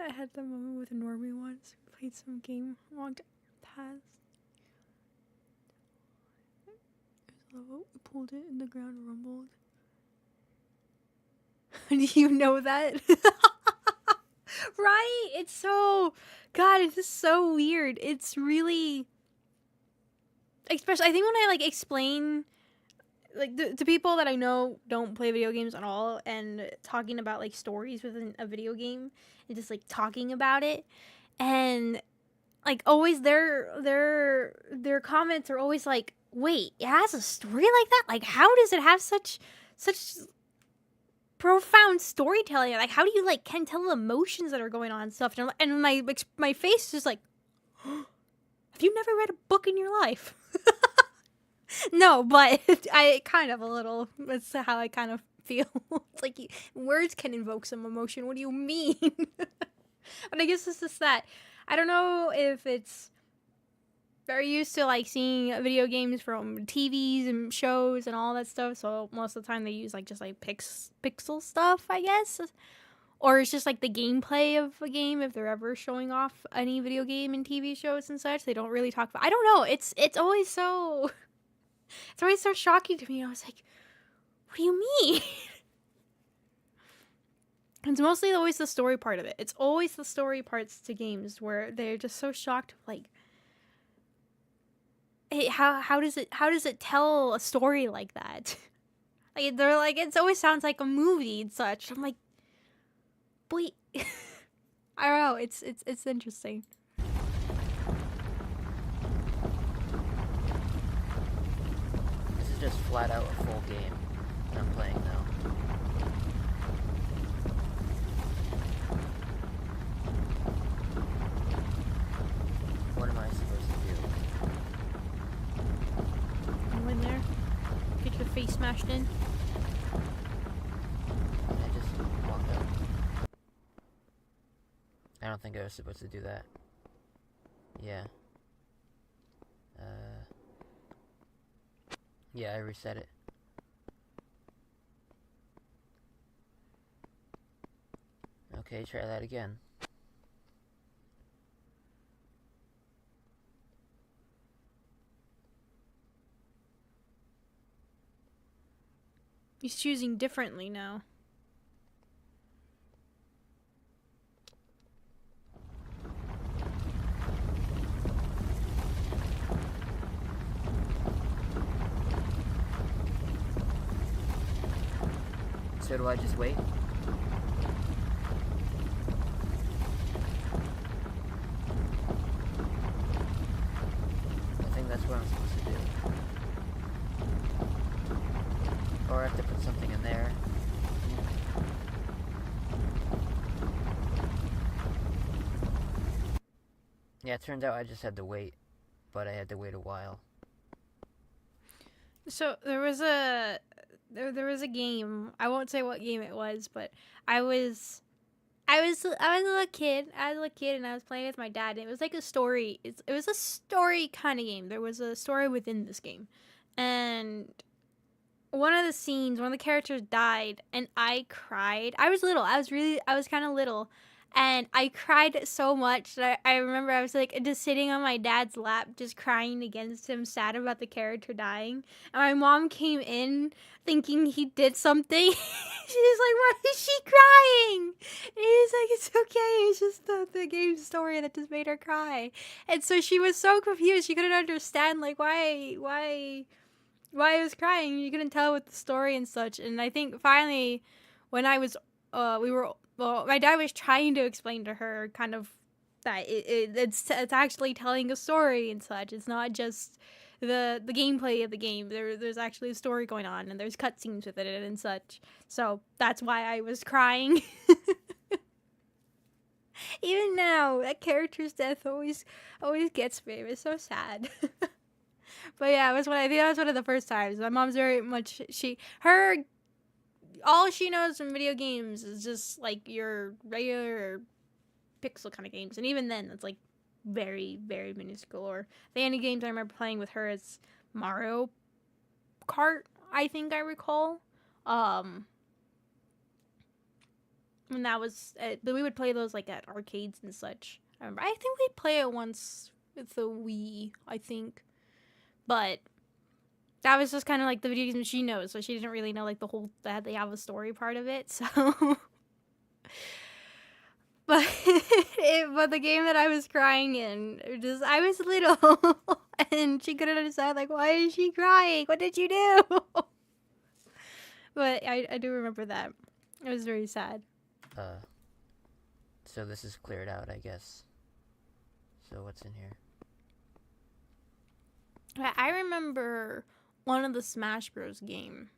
I had that moment with Normie once. We played some game, walked past. There's a level, we pulled it and the ground rumbled. Do you know that? Right? It's so... God, it's just so weird. It's really... Especially, I think when I, like, explain... Like, to people that I know don't play video games at all, and talking about, like, stories within a video game, and just, like, talking about it, and, like, always their comments are always like, wait, it has a story like that? Like, how does it have such profound storytelling? Like, how do you, like, can tell the emotions that are going on and stuff? And my face is just like, have you never read a book in your life? No, but I kind of a little. That's how I kind of feel. It's like words can invoke some emotion. What do you mean? But I guess it's just that. I don't know if it's very used to like seeing video games from TVs and shows and all that stuff. So most of the time they use like just like pixel stuff, I guess. Or it's just like the gameplay of a game if they're ever showing off any video game in TV shows and such. They don't really talk about. I don't know. It's always so. It's always so shocking to me. I was like, what do you mean? It's mostly always the story part of it. It's always the story parts to games where they're just so shocked, like, hey, how does it tell a story like that? Like they're like, it always sounds like a movie and such. I'm like, boy, I don't know. It's interesting. This is just flat out a full game that I'm playing now. What am I supposed to do? Go in there. Get your face smashed in. I just walked out. I don't think I was supposed to do that. Yeah. Yeah, I reset it. Okay, try that again. He's choosing differently now. So do I just wait? I think that's what I'm supposed to do. Or I have to put something in there. Yeah, it turned out I just had to wait. But I had to wait a while. So there was a game. I won't say what game it was, but I was a little kid. I was a little kid, and I was playing with my dad. And it was like a story. It was a story kind of game. There was a story within this game, and one of the characters died, and I cried. I was little. I was kind of little, And I cried so much that I remember I was like just sitting on my dad's lap, just crying against him, sad about the character dying. And my mom came in thinking he did something. She's like, "Why is she crying?" And he's like, "It's okay. It's just the game story that just made her cry." And so she was so confused. She couldn't understand like why I was crying. You couldn't tell with the story and such. And I think finally, when I was, my dad was trying to explain to her kind of that it's actually telling a story and such. It's not just the gameplay of the game. There's actually a story going on, and there's cutscenes with it and such. So that's why I was crying. Even now, that character's death always gets me. It was so sad. But yeah, I think that was one of the first times. My mom's very much all she knows from video games is just like your regular pixel kind of games, and even then, it's like very, very minuscule. Or the only games I remember playing with her is Mario Kart. I think I recall. When that was, but we would play those like at arcades and such. I remember. I think we'd play it once with the Wii. I think. But that was just kind of like the video games she knows, so she didn't really know like the whole that they have a story part of it. So, but but the game that I was crying in, I was little, and she couldn't understand like why is she crying? What did you do? But I do remember that. It was very sad. So this is cleared out, I guess. So what's in here? I remember one of the Smash Bros. Game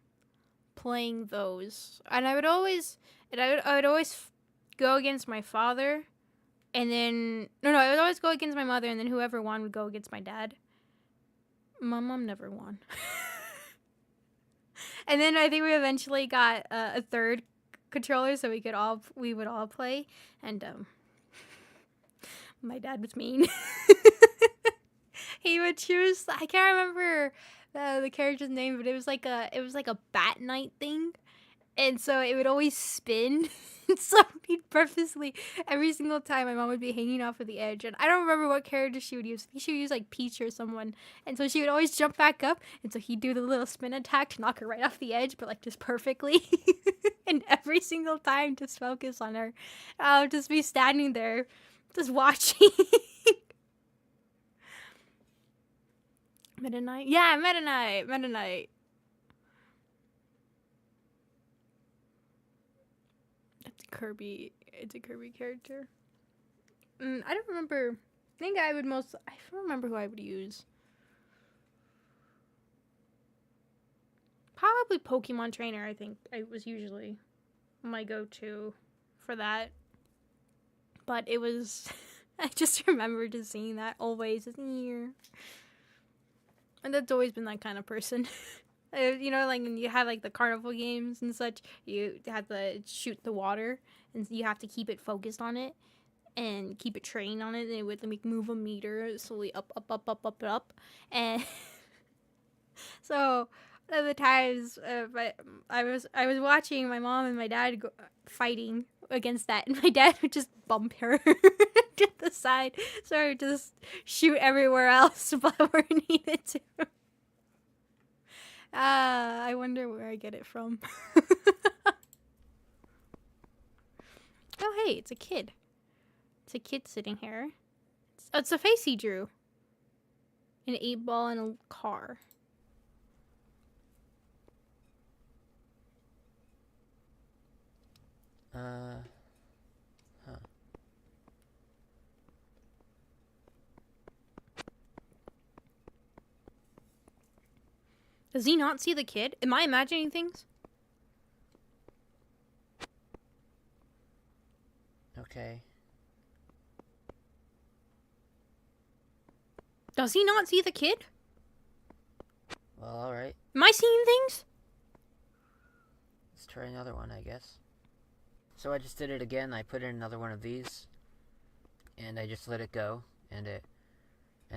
playing those, and I would always go against my father, and then I would always go against my mother, and then whoever won would go against my dad. My mom never won. And then I think we eventually got a third controller, so we would all play, and my dad was mean. He would choose. I can't remember the character's name, but it was like a bat knight thing, and so it would always spin. So he'd purposely every single time my mom would be hanging off of the edge, and I don't remember what character she would use. She would use like Peach or someone, and so she would always jump back up, and so he'd do the little spin attack to knock her right off the edge, but like just perfectly. And every single time, just focus on her. I'll just be standing there, just watching. Meta Knight? Yeah, Meta Knight. It's a Kirby character. I don't remember. I think I don't remember who I would use. Probably Pokemon Trainer, I think. I was usually my go-to for that. But it was... I just remember just seeing that always. And that's always been that kind of person. Like when you have like the carnival games and such, you have to shoot the water, and you have to keep it focused on it, and keep it trained on it, and it would move a meter slowly up, and so one of the times I was watching my mom and my dad fighting against that, and my dad would just bump her to the side, so I would just shoot everywhere else but where it needed to. I wonder where I get it from. Oh, hey, it's a kid. It's a kid sitting here. It's a face he drew. An 8-ball and a car. Huh. Does he not see the kid? Am I imagining things? Okay. Does he not see the kid? Well, alright. Am I seeing things? Let's try another one, I guess. So I just did it again. I put in another one of these, and I just let it go, and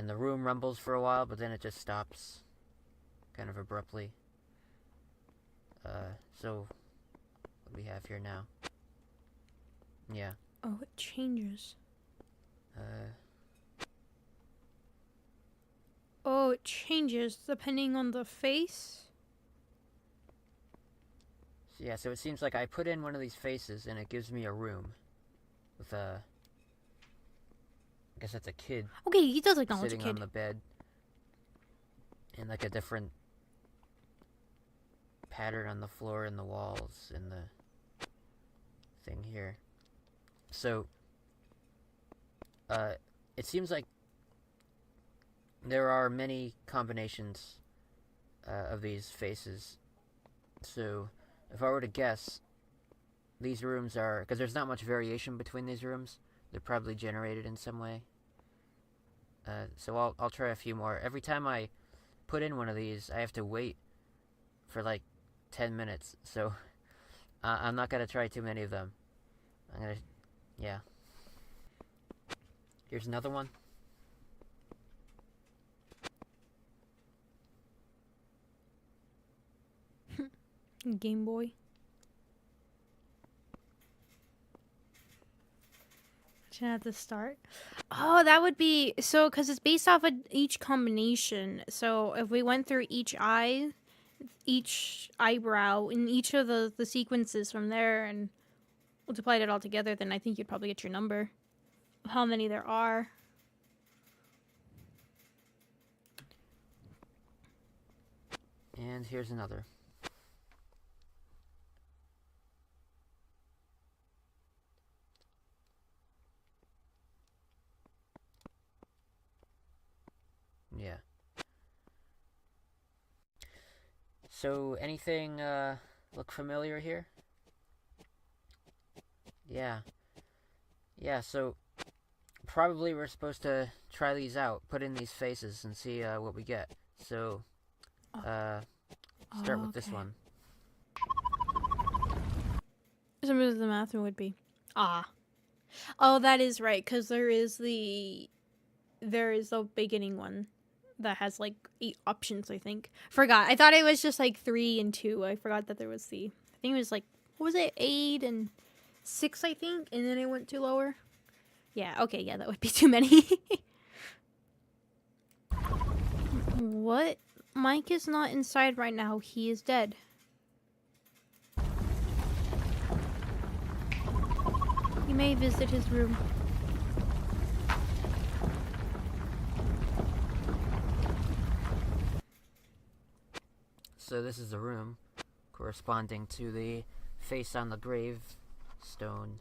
the room rumbles for a while, but then it just stops kind of abruptly. So what do we have here now? Yeah, Oh, it changes. Oh, it changes depending on the face. So yeah, so it seems like I put in one of these faces and it gives me a room with a, I guess that's a kid Okay, he does acknowledge a sitting kid. on the bed, and like a different pattern on the floor and the walls and the thing here. So it seems like there are many combinations of these faces. So if I were to guess, these rooms are, because there's not much variation between these rooms, they're probably generated in some way. So I'll try a few more. Every time I put in one of these, I have to wait for like 10 minutes. So I'm not gonna try too many of them. I'm gonna, yeah. Here's another one. Game Boy. Should I have to start? Oh, that would be so because it's based off of each combination. So if we went through each eye, each eyebrow, and each of the sequences from there and multiplied it all together, then I think you'd probably get your number. How many there are. And here's another. Yeah. So anything look familiar here? Yeah. Yeah, so probably we're supposed to try these out, put in these faces and see what we get. So start with this one. Some of the math would be oh, that is right, because there is the beginning one that has like 8 options. I think forgot. I thought it was just like 3 and 2. I forgot that there was I think it was like, what was it, 8 and 6, I think, and then it went to lower. Yeah, okay, yeah, that would be too many. What? Mike is not inside right now. He is dead. You may visit his room. So this is the room corresponding to the face on the gravestone.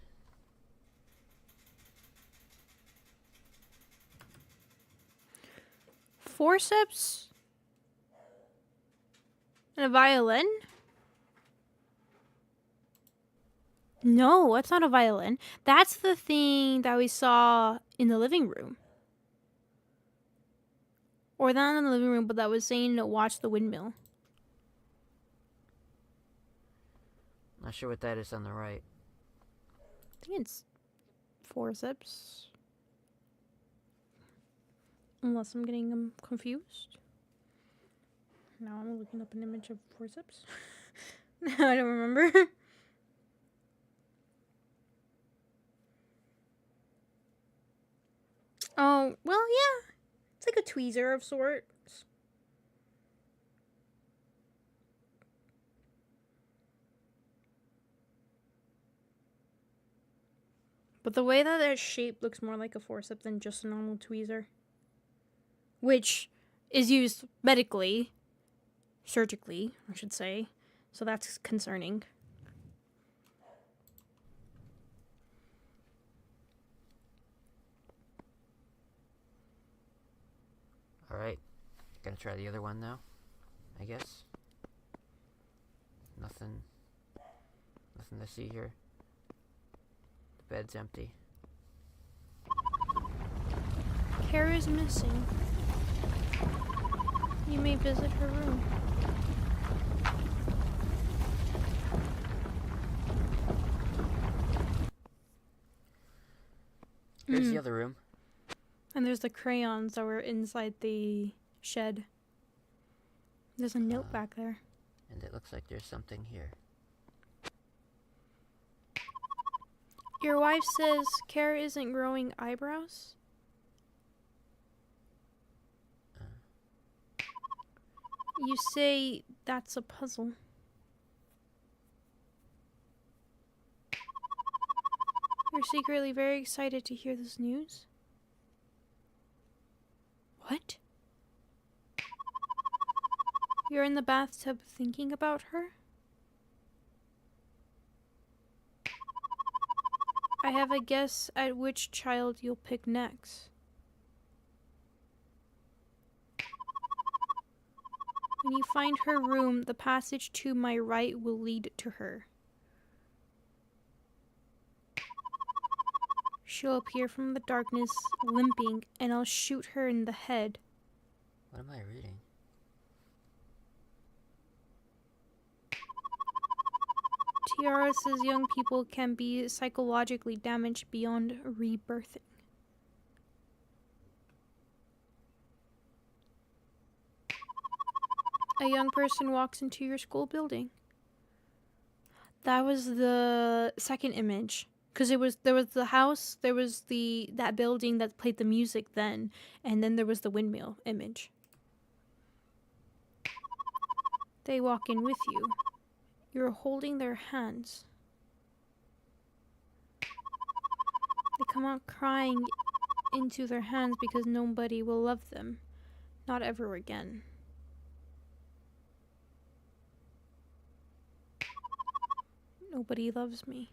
Forceps? And a violin? No, that's not a violin. That's the thing that we saw in the living room. Or not in the living room, but that was saying to watch the windmill. Not sure what that is on the right. I think it's forceps. Unless I'm getting them confused. Now I'm looking up an image of forceps. I don't remember. Oh, well, yeah. It's like a tweezer of sorts. But the way that it's shaped looks more like a forceps than just a normal tweezer. Which is used medically, surgically, I should say. So that's concerning. Alright. Gonna try the other one now, I guess. Nothing to see here. The bed's empty. Kara is missing. You may visit her room. Here's the other room. And there's the crayons that were inside the shed. There's a note back there. And it looks like there's something here. Your wife says Kara isn't growing eyebrows? You say that's a puzzle. You're secretly very excited to hear this news? What? You're in the bathtub thinking about her? I have a guess at which child you'll pick next. When you find her room, the passage to my right will lead to her. She'll appear from the darkness, limping, and I'll shoot her in the head. What am I reading? Tiara says young people can be psychologically damaged beyond rebirthing. A young person walks into your school building. That was the second image. Because there was the house, there was that building that played the music then, and then there was the windmill image. They walk in with you. You're holding their hands. They come out crying into their hands because nobody will love them. Not ever again. Nobody loves me.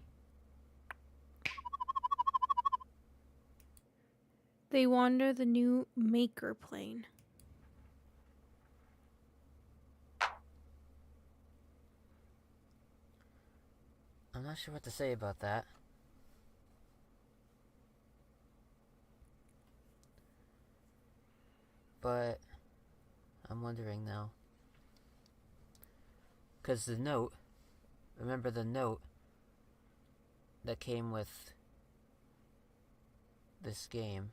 They wander the new Maker plane. I'm not sure what to say about that. But I'm wondering now. Because the note, remember the note that came with this game?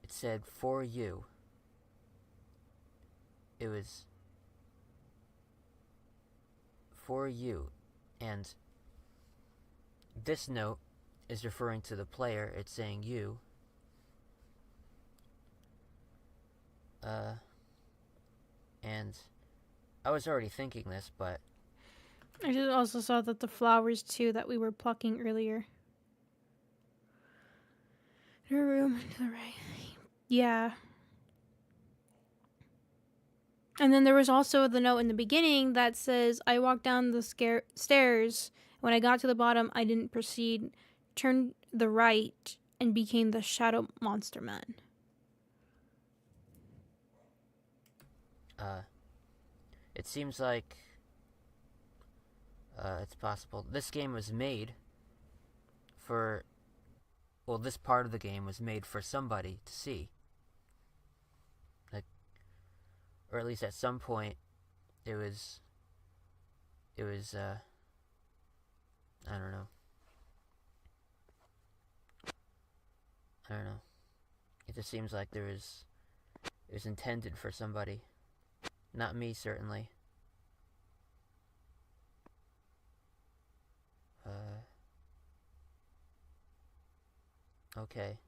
It said, for you. It was for you. And this note is referring to the player. It's saying you. And I was already thinking this, but I just also saw that the flowers too that we were plucking earlier. Her room to the right. Yeah. And then there was also the note in the beginning that says, I walked down the stairs. When I got to the bottom, I didn't proceed. Turned the right and became the Shadow Monster Man. It seems like it's possible. This game was made for... Well, this part of the game was made for somebody to see. Like, or at least at some point, it was, I don't know. It just seems like it was intended for somebody. Not me, certainly. Okay.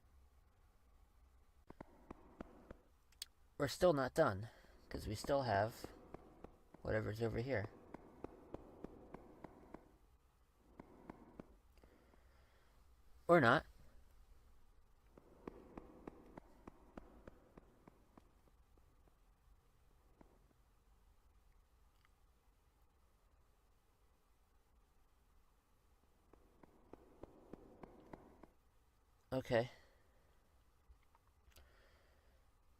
We're still not done, because we still have whatever's over here. Or not. Okay.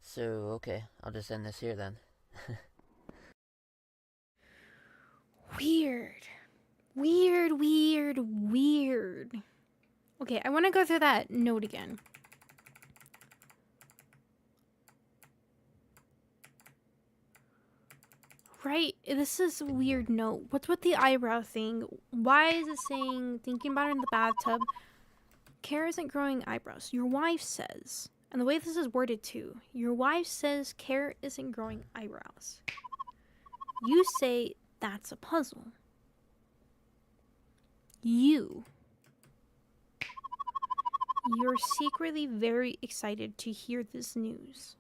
So, okay, I'll just end this here then. Weird. Okay, I want to go through that note again. Right, this is a weird note. What's with the eyebrow thing? Why is it saying, thinking about it in the bathtub, Kara isn't growing eyebrows? Your wife says, and the way this is worded too, your wife says Kara isn't growing eyebrows. You say that's a puzzle. You're secretly very excited to hear this news.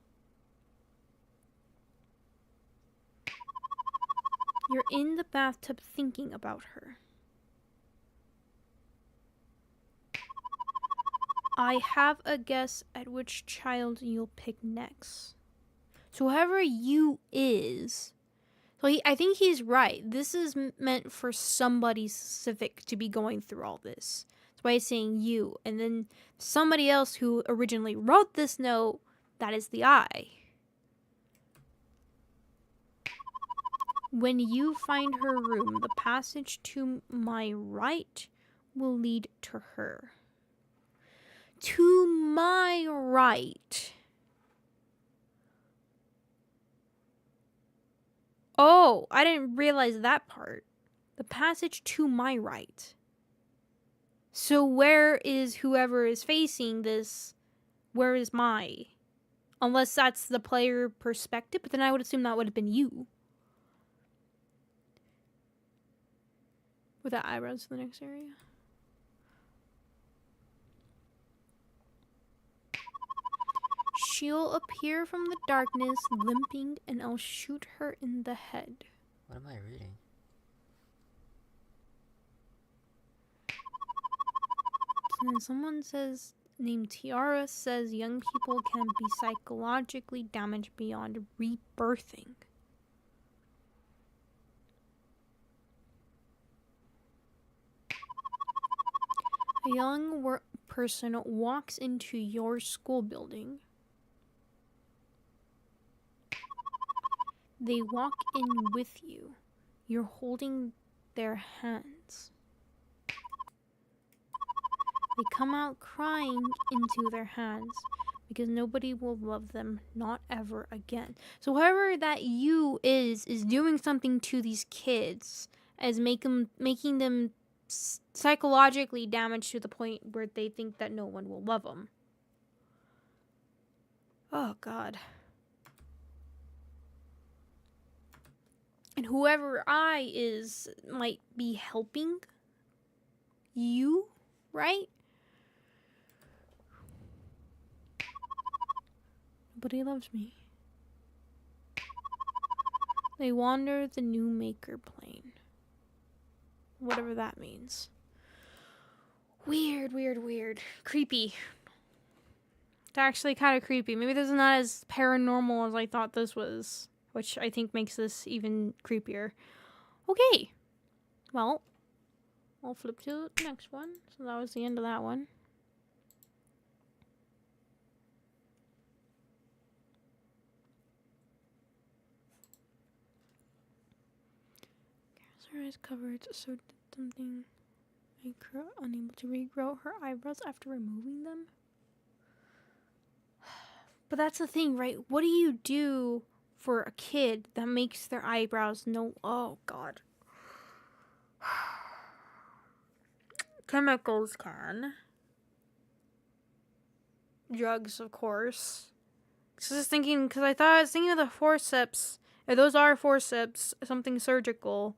You're in the bathtub thinking about her. I have a guess at which child you'll pick next. So whoever you is, I think he's right. This is meant for somebody specific to be going through all this. That's why he's saying you. And then somebody else who originally wrote this note, that is the I. When you find her room, the passage to my right will lead to her. To my right. Oh, I didn't realize that part. The passage to my right. So where is whoever is facing this? Where is my? Unless that's the player perspective, but then I would assume that would have been you. With the eyebrows to the next area. She'll appear from the darkness, limping, and I'll shoot her in the head. What am I reading? And someone says, named Tiara says young people can be psychologically damaged beyond rebirthing. A young person walks into your school building. They walk in with you. You're holding their hands. They come out crying into their hands because nobody will love them, not ever again. So whoever that you is doing something to these kids as making them psychologically damaged to the point where they think that no one will love them. Oh, God. And whoever I is might be helping you, right? Nobody loves me. They wander the new maker plane. Whatever that means. Weird, weird, weird. Creepy. It's actually kind of creepy. Maybe this is not as paranormal as I thought this was, which I think makes this even creepier. Okay. Well, I'll flip to the next one. So that was the end of that one. Her eyes covered, so did something make her unable to regrow her eyebrows after removing them? But that's the thing, right? What do you do for a kid that makes their eyebrows no... Oh, God. Chemicals can. Drugs, of course. Because I was thinking of the forceps. If those are forceps, something surgical.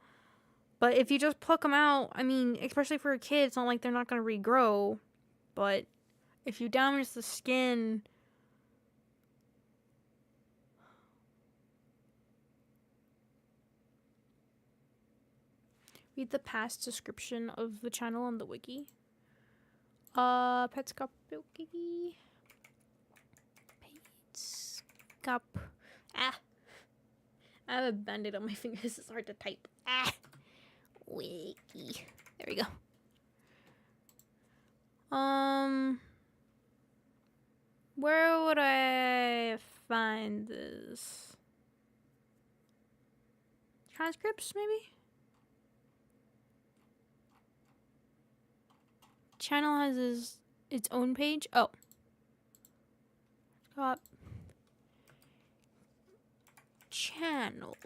But if you just pluck them out, I mean, especially for a kid, it's not like they're not going to regrow. But if you damage the skin... Read the past description of the channel on the wiki. Petscop wiki. Petscop. Ah. I have a band-aid on my fingers. It's hard to type. Ah. Wiki. There we go. Where would I find this? Transcripts, maybe? Channel has its own page. Oh. Got channel.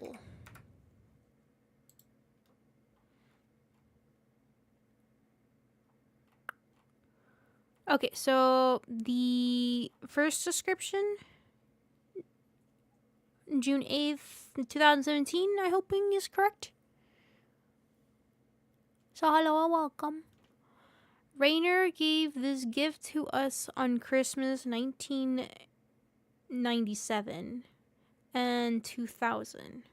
Okay, so the first description, June 8th, 2017, I'm hoping is correct. So hello and welcome. Rainer gave this gift to us on Christmas 1997 and 2000.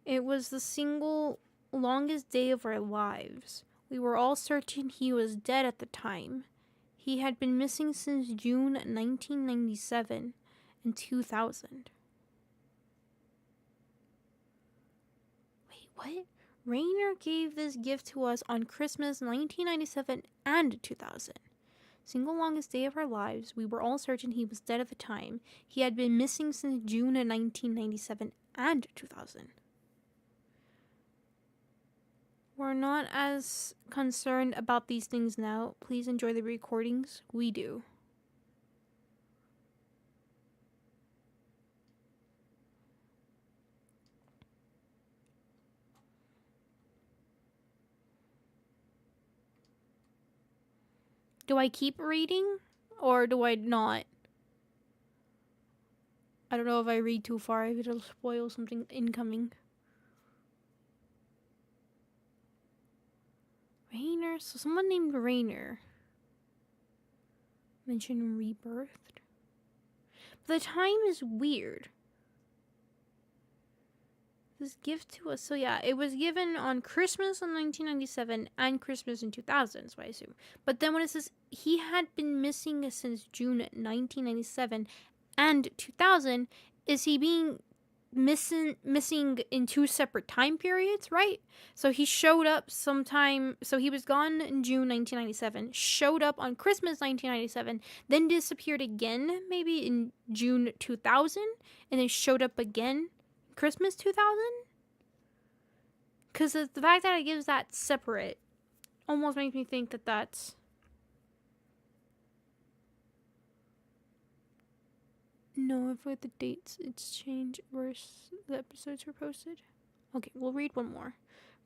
It was the single longest day of our lives. We were all certain he was dead at the time. He had been missing since June 1997 and 2000. Wait, what? Rainer gave this gift to us on Christmas 1997 and 2000. Single longest day of our lives. We were all certain he was dead at the time. He had been missing since June of 1997 and 2000. We're not as concerned about these things now. Please enjoy the recordings. We do. Do I keep reading or do I not? I don't know if I read too far, if it'll spoil something incoming. Rainer, so someone named Rainer mentioned rebirthed. The time is weird. This gift to us, so yeah, it was given on Christmas in 1997 and Christmas in 2000, so I assume. But then when it says he had been missing since June 1997 and 2000, is he being missing in two separate time periods, right? So he showed up sometime, so he was gone in June 1997, showed up on Christmas 1997, then disappeared again maybe in June 2000, and then showed up again Christmas 2000? Because the fact that it gives that separate almost makes me think that that's... No, I've read the dates. It's changed versus the episodes were posted. Okay, we'll read one more.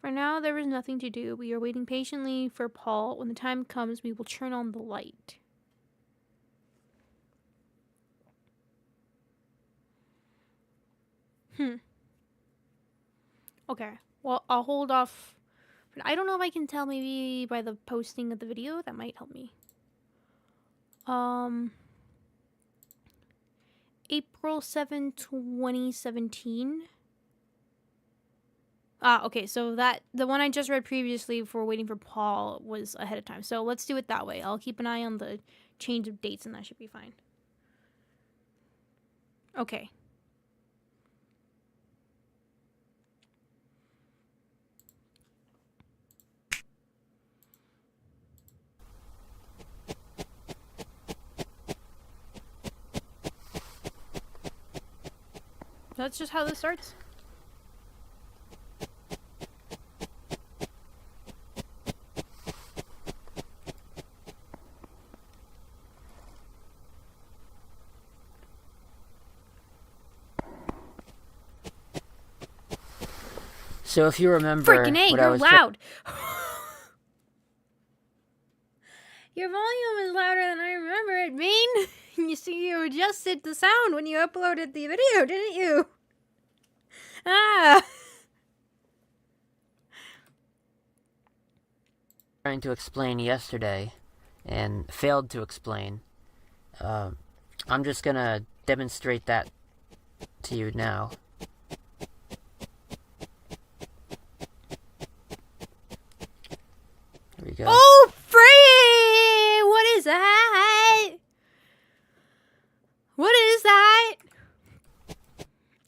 For now, there is nothing to do. We are waiting patiently for Paul. When the time comes, we will turn on the light. Okay, well, I'll hold off. But I don't know if I can tell maybe by the posting of the video. That might help me. April 7, 2017. Okay, so that the one I just read previously for waiting for Paul was ahead of time. So let's do it that way. I'll keep an eye on the change of dates and that should be fine. Okay. That's just how this starts. So if you remember, Freaking A, you're loud. Your volume is louder than I remember it being. You see, you adjusted the sound when you uploaded the video, didn't you? Trying to explain yesterday and failed to explain. I'm just gonna demonstrate that to you now. Here we go. Oh, free! What is that? What is that?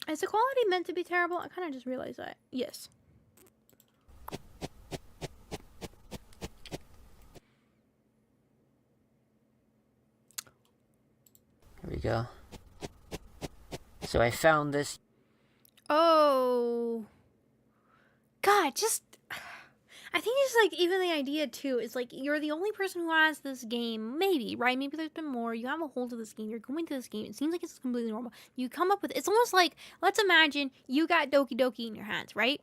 Is the quality meant to be terrible? I kind of just realized that. Yes. Here we go. So I found this. Oh. God, just... I think it's like, even the idea too, is like, you're the only person who has this game, maybe, right? Maybe there's been more. You have a hold of this game. You're going to this game. It seems like it's completely normal. You come up with, it's almost like, let's imagine you got Doki Doki in your hands, right?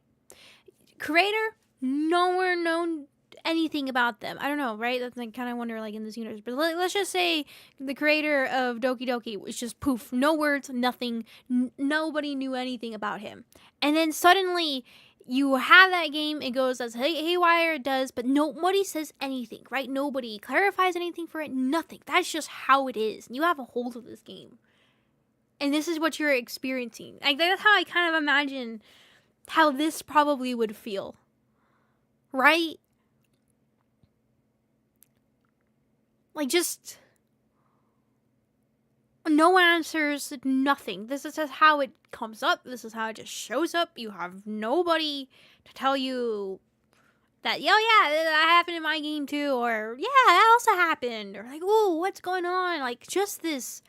Creator, nowhere known anything about them. I don't know, right? That's like, kind of wonder, like, in this universe. But let's just say the creator of Doki Doki was just poof, no words, nothing. Nobody knew anything about him. And then suddenly you have that game, it goes as haywire it does, but nobody says anything, right? Nobody clarifies anything for it, nothing. That's just how it is. You have a hold of this game. And this is what you're experiencing. Like, that's how I kind of imagine how this probably would feel. Right? Like, just... no answers, nothing. This is just how it comes up. This is how it just shows up. You have nobody to tell you that, yeah, that happened in my game too. Or, yeah, that also happened. Or, like, ooh, what's going on? Like, just this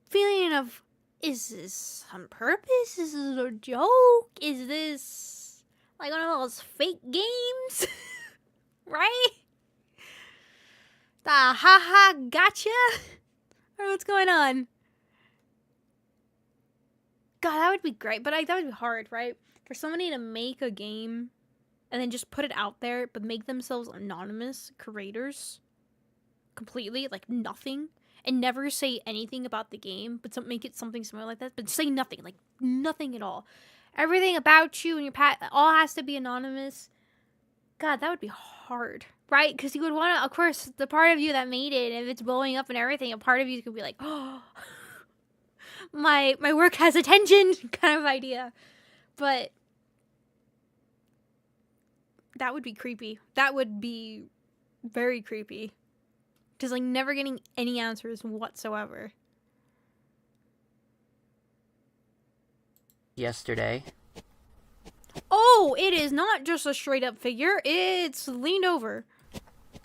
feeling of, is this on purpose? Is this a joke? Is this like one of those fake games? Right? The haha gotcha? Or what's going on? God, that would be great, but that would be hard, right? For somebody to make a game and then just put it out there, but make themselves anonymous creators completely, like nothing, and never say anything about the game, but make it something similar like that, but say nothing, like nothing at all. Everything about you and your all has to be anonymous. God, that would be hard, right? Because you would want to, of course, the part of you that made it, if it's blowing up and everything, a part of you could be like, oh, my work has attention, kind of idea. But that would be creepy. That would be very creepy. Just like never getting any answers whatsoever. Yesterday. Oh, it is not just a straight up figure. It's leaned over.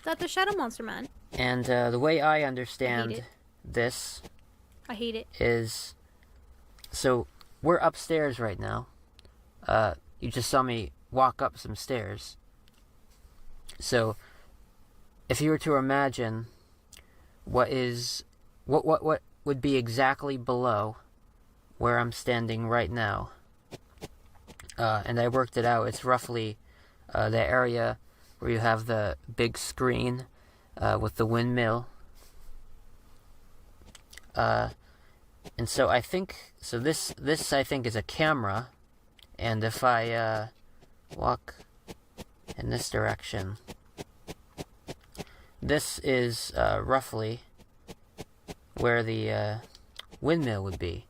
That's the Shadow Monster Man. And the way I understand this... I hate it. ...is... So, we're upstairs right now. You just saw me walk up some stairs. So, if you were to imagine what would be exactly below where I'm standing right now, and I worked it out, it's roughly the area where you have the big screen with the windmill. And so I think, so this I think is a camera, and if I walk in this direction, this is roughly where the windmill would be.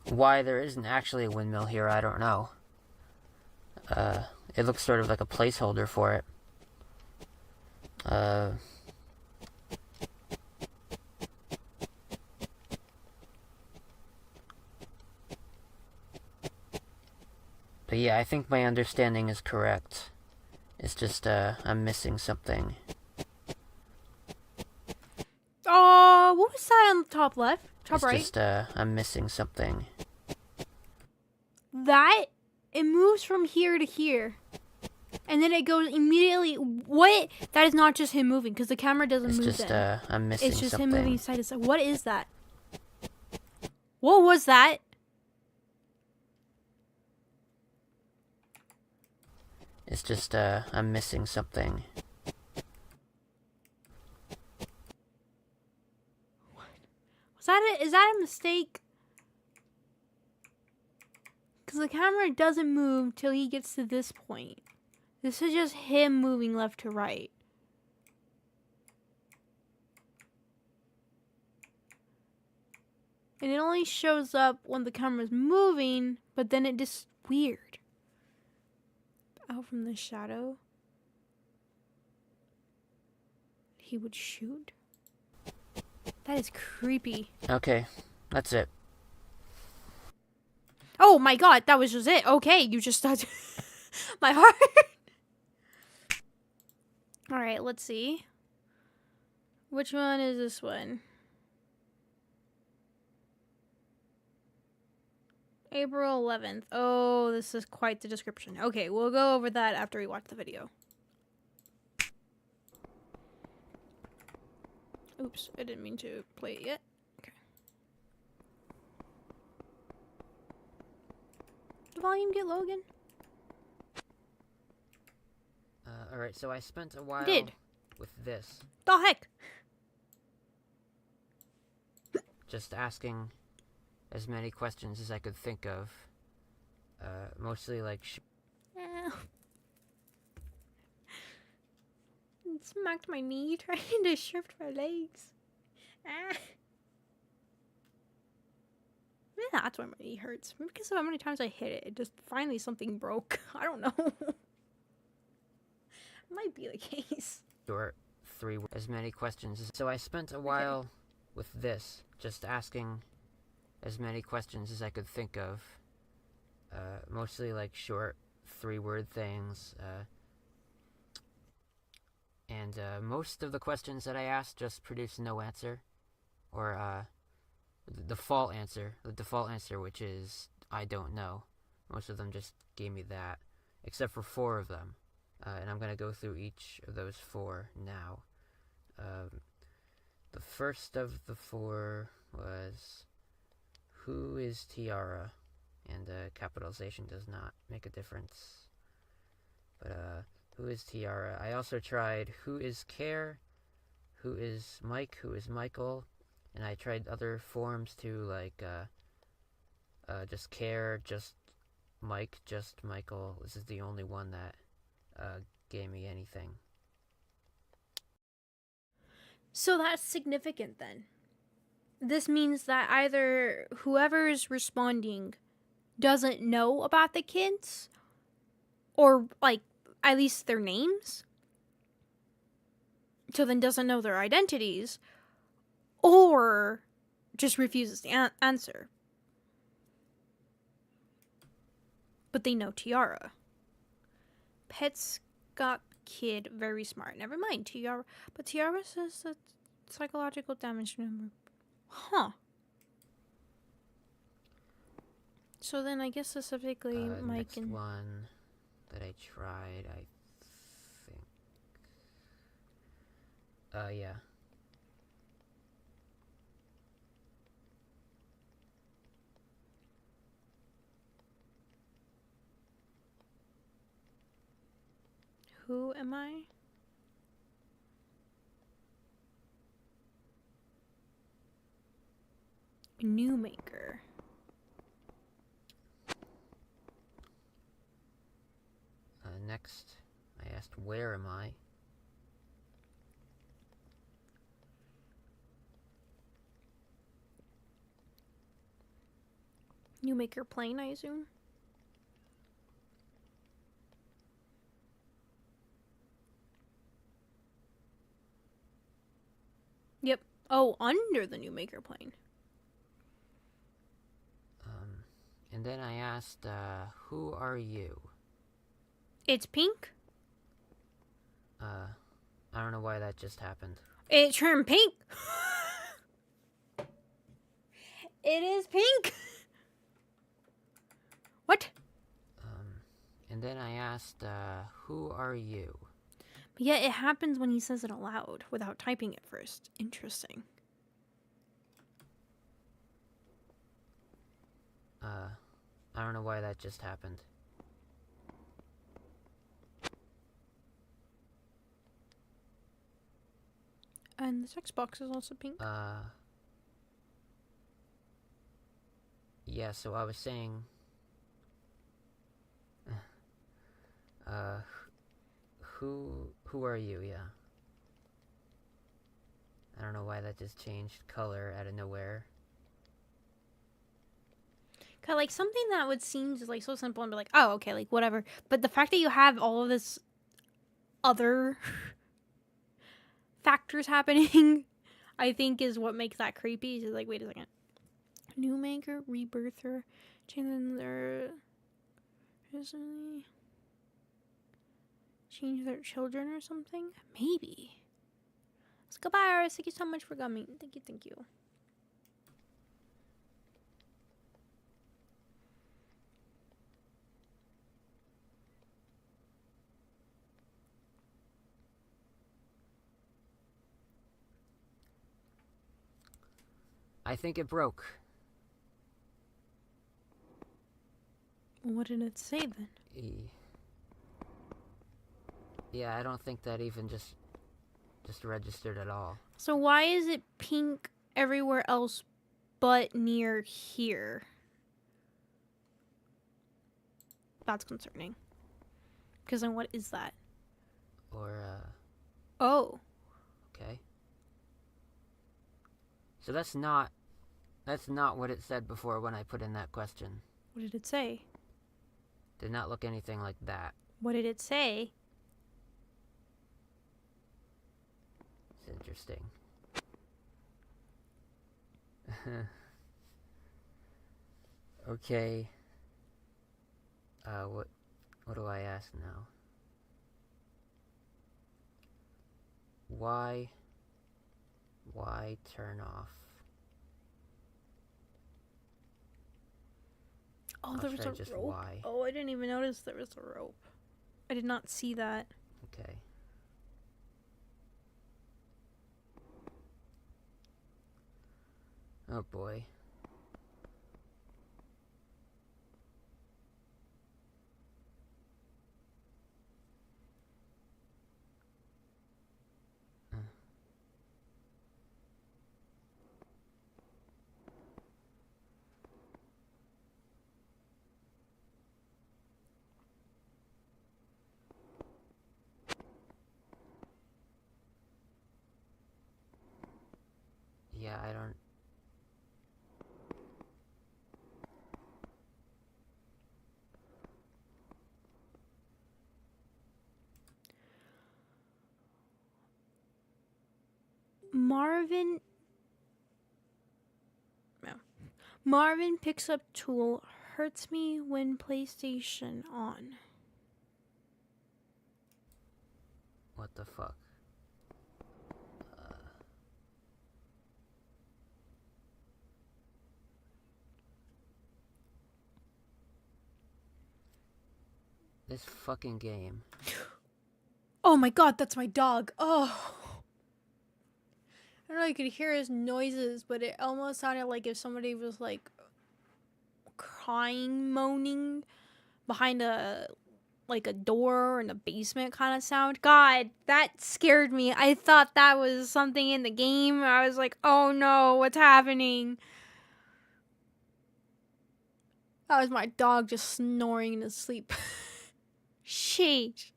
Why there isn't actually a windmill here, I don't know. It looks sort of like a placeholder for it. But yeah, I think my understanding is correct. It's just, I'm missing something. Oh, what was that on the top left? Top right? It's just, I'm missing something. That, it moves from here to here. And then it goes immediately, what? That is not just him moving, because the camera doesn't move It's just, then. I'm missing something. It's just him moving side to side. What is that? What was that? It's just, I'm missing something. Is that a mistake? Because the camera doesn't move till he gets to this point. This is just him moving left to right. And it only shows up when the camera's moving, but then it just weird. Out from the shadow. He would shoot. That is creepy. Okay, that's it. Oh my god, that was just it. Okay, you just touched my heart. Alright, let's see. Which one is this one? April 11th. Oh, this is quite the description. Okay, we'll go over that after we watch the video. Oops, I didn't mean to play it yet. Okay. Did the volume get low again? Alright, so I spent a while with this. The heck? Just asking as many questions as I could think of Mostly like Ow. It smacked my knee trying to shift my legs. Ah. Maybe that's why my knee hurts. Maybe because of how many times I hit it. It just finally something broke. I don't know. Might be the case. short 3 as many questions as so I spent a while with this, just asking as many questions as I could think of. Mostly like short 3-word things, and most of the questions that I asked just produced no answer, or the default answer, which is I don't know. Most of them just gave me that, except for 4 of them, and I'm gonna go through each of those 4 now. The first of the 4 was, who is Tiara? And capitalization does not make a difference. But who is Tiara? I also tried who is Care, who is Mike, who is Michael, and I tried other forms too, like just Care, just Mike, just Michael. This is the only one that gave me anything. So that's significant then. This means that either whoever is responding doesn't know about the kids, or like at least their names, so then doesn't know their identities, or just refuses to answer. But they know Tiara. Petscop kid, very smart. Never mind, Tiara. But Tiara says that psychological damage number. Huh. So then I guess specifically Mike next and... one that I tried, I think... yeah. Who am I? New maker. Next, I asked, where am I? New maker plane, I assume. Yep. Oh, under the new maker plane. And then I asked, who are you? It's pink. I don't know why that just happened. It turned pink. It is pink. What? And then I asked, who are you? But yet it happens when he says it aloud without typing it first. Interesting. I don't know why that just happened. And the text box is also pink. Yeah, so I was saying, who are you? Yeah. I don't know why that just changed color out of nowhere. Cause like something that would seem just like so simple and be like, oh, okay, like whatever. But the fact that you have all of this other factors happening, I think is what makes that creepy. It's like, wait a second. New maker, rebirther, change their change their children or something? Maybe. Let's go bye, Iris. Thank you so much for coming. Thank you, thank you. I think it broke. What did it say then? Yeah, I don't think that even just registered at all. So why is it pink everywhere else but near here? That's concerning. Because then what is that? Or, Oh. okay. So that's not what it said before when I put in that question. What did it say? Did not look anything like that. What did it say? It's interesting. Okay. What do I ask now? Why turn off? Oh, I'll there was try a just rope. why. Oh, I didn't even notice there was a rope. I did not see that. Okay. Oh boy. Yeah, I don't... Marvin picks up tool, hurts me when PlayStation on. What the fuck? This fucking game. Oh my god, that's my dog. Oh. I don't know, you could hear his noises, but it almost sounded like if somebody was like crying, moaning behind a door in the basement kind of sound. God, that scared me. I thought that was something in the game. I was like, oh no, what's happening? That was my dog just snoring in his sleep. Sheesh.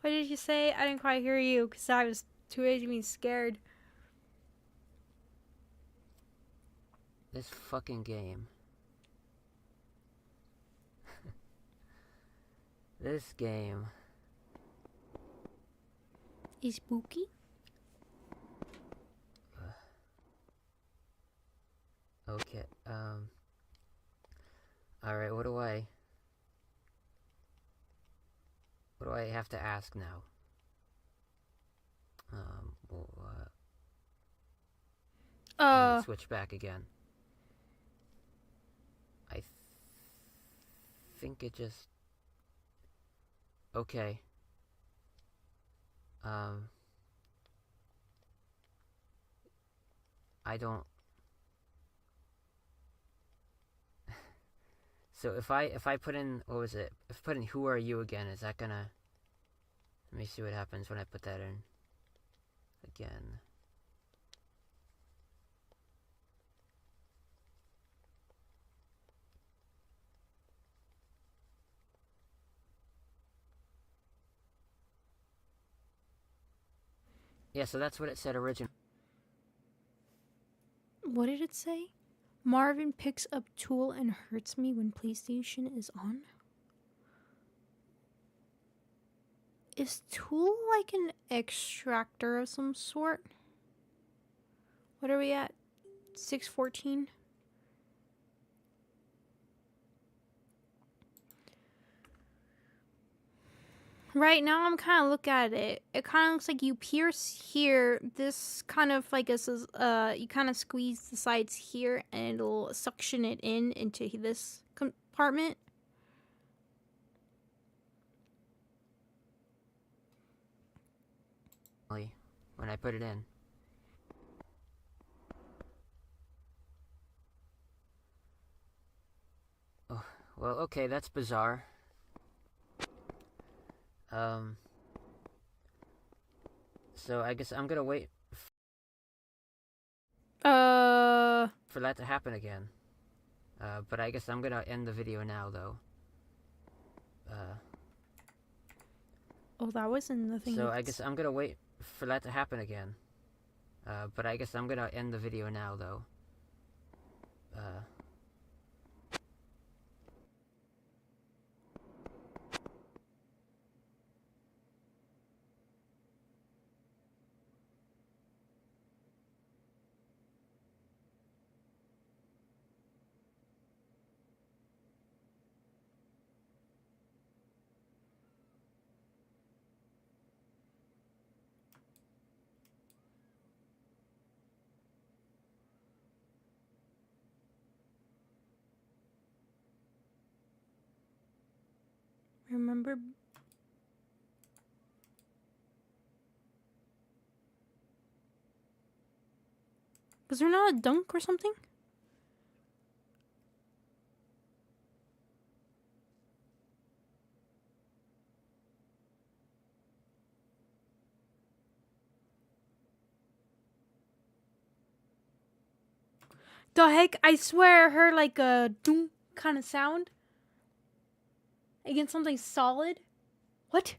What did you say? I didn't quite hear you because I was too busy being scared. This fucking game. This game. Is spooky? Okay, alright, what do I have to ask now? Let me switch back again. I think it just... Okay. I don't... So if I put in, what was it? If I put in who are you again, is that gonna... Let me see what happens when I put that in. Again. Yeah, so that's what it said originally. What did it say? Marvin picks up tool and hurts me when PlayStation is on? Is tool like an extractor of some sort? What are we at? 6:14? Right now, I'm kind of looking at it. It kind of looks like you pierce here. This kind of like this is you kind of squeeze the sides here, and it'll suction it into this compartment. When I put it in. Oh, well, okay, that's bizarre. So I guess I'm gonna wait for that to happen again. But I guess I'm gonna end the video now, though. Oh, that wasn't the thing. So I guess I'm gonna wait for that to happen again. But I guess I'm gonna end the video now, though. Remember. Was there not a dunk or something? The heck? I swear I heard like a doom kind of sound against something solid. What?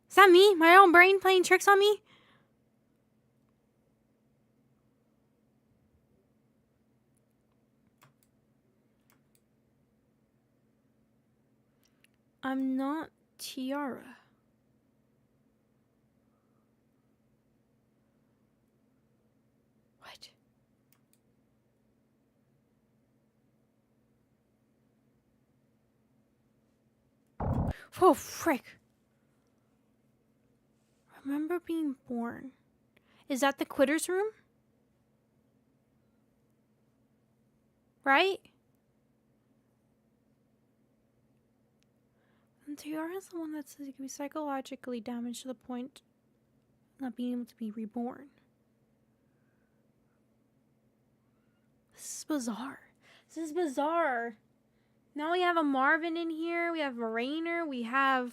Is that me? My own brain playing tricks on me? I'm not Tiara. What? Oh, frick. Remember being born. Is that the quitter's room? Right? And Tiara is the one that says you can be psychologically damaged to the point of not being able to be reborn. This is bizarre. This is bizarre. Now we have a Marvin in here. We have a Rainer. We have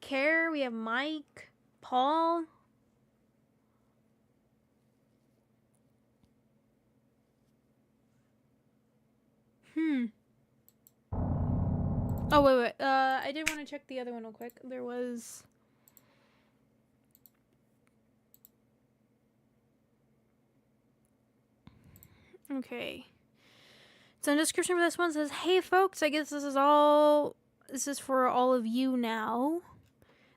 Care. We have Mike. Paul. Oh, wait. I did want to check the other one real quick. There was... Okay. So the description for this one says, "Hey folks, I guess this is for all of you now.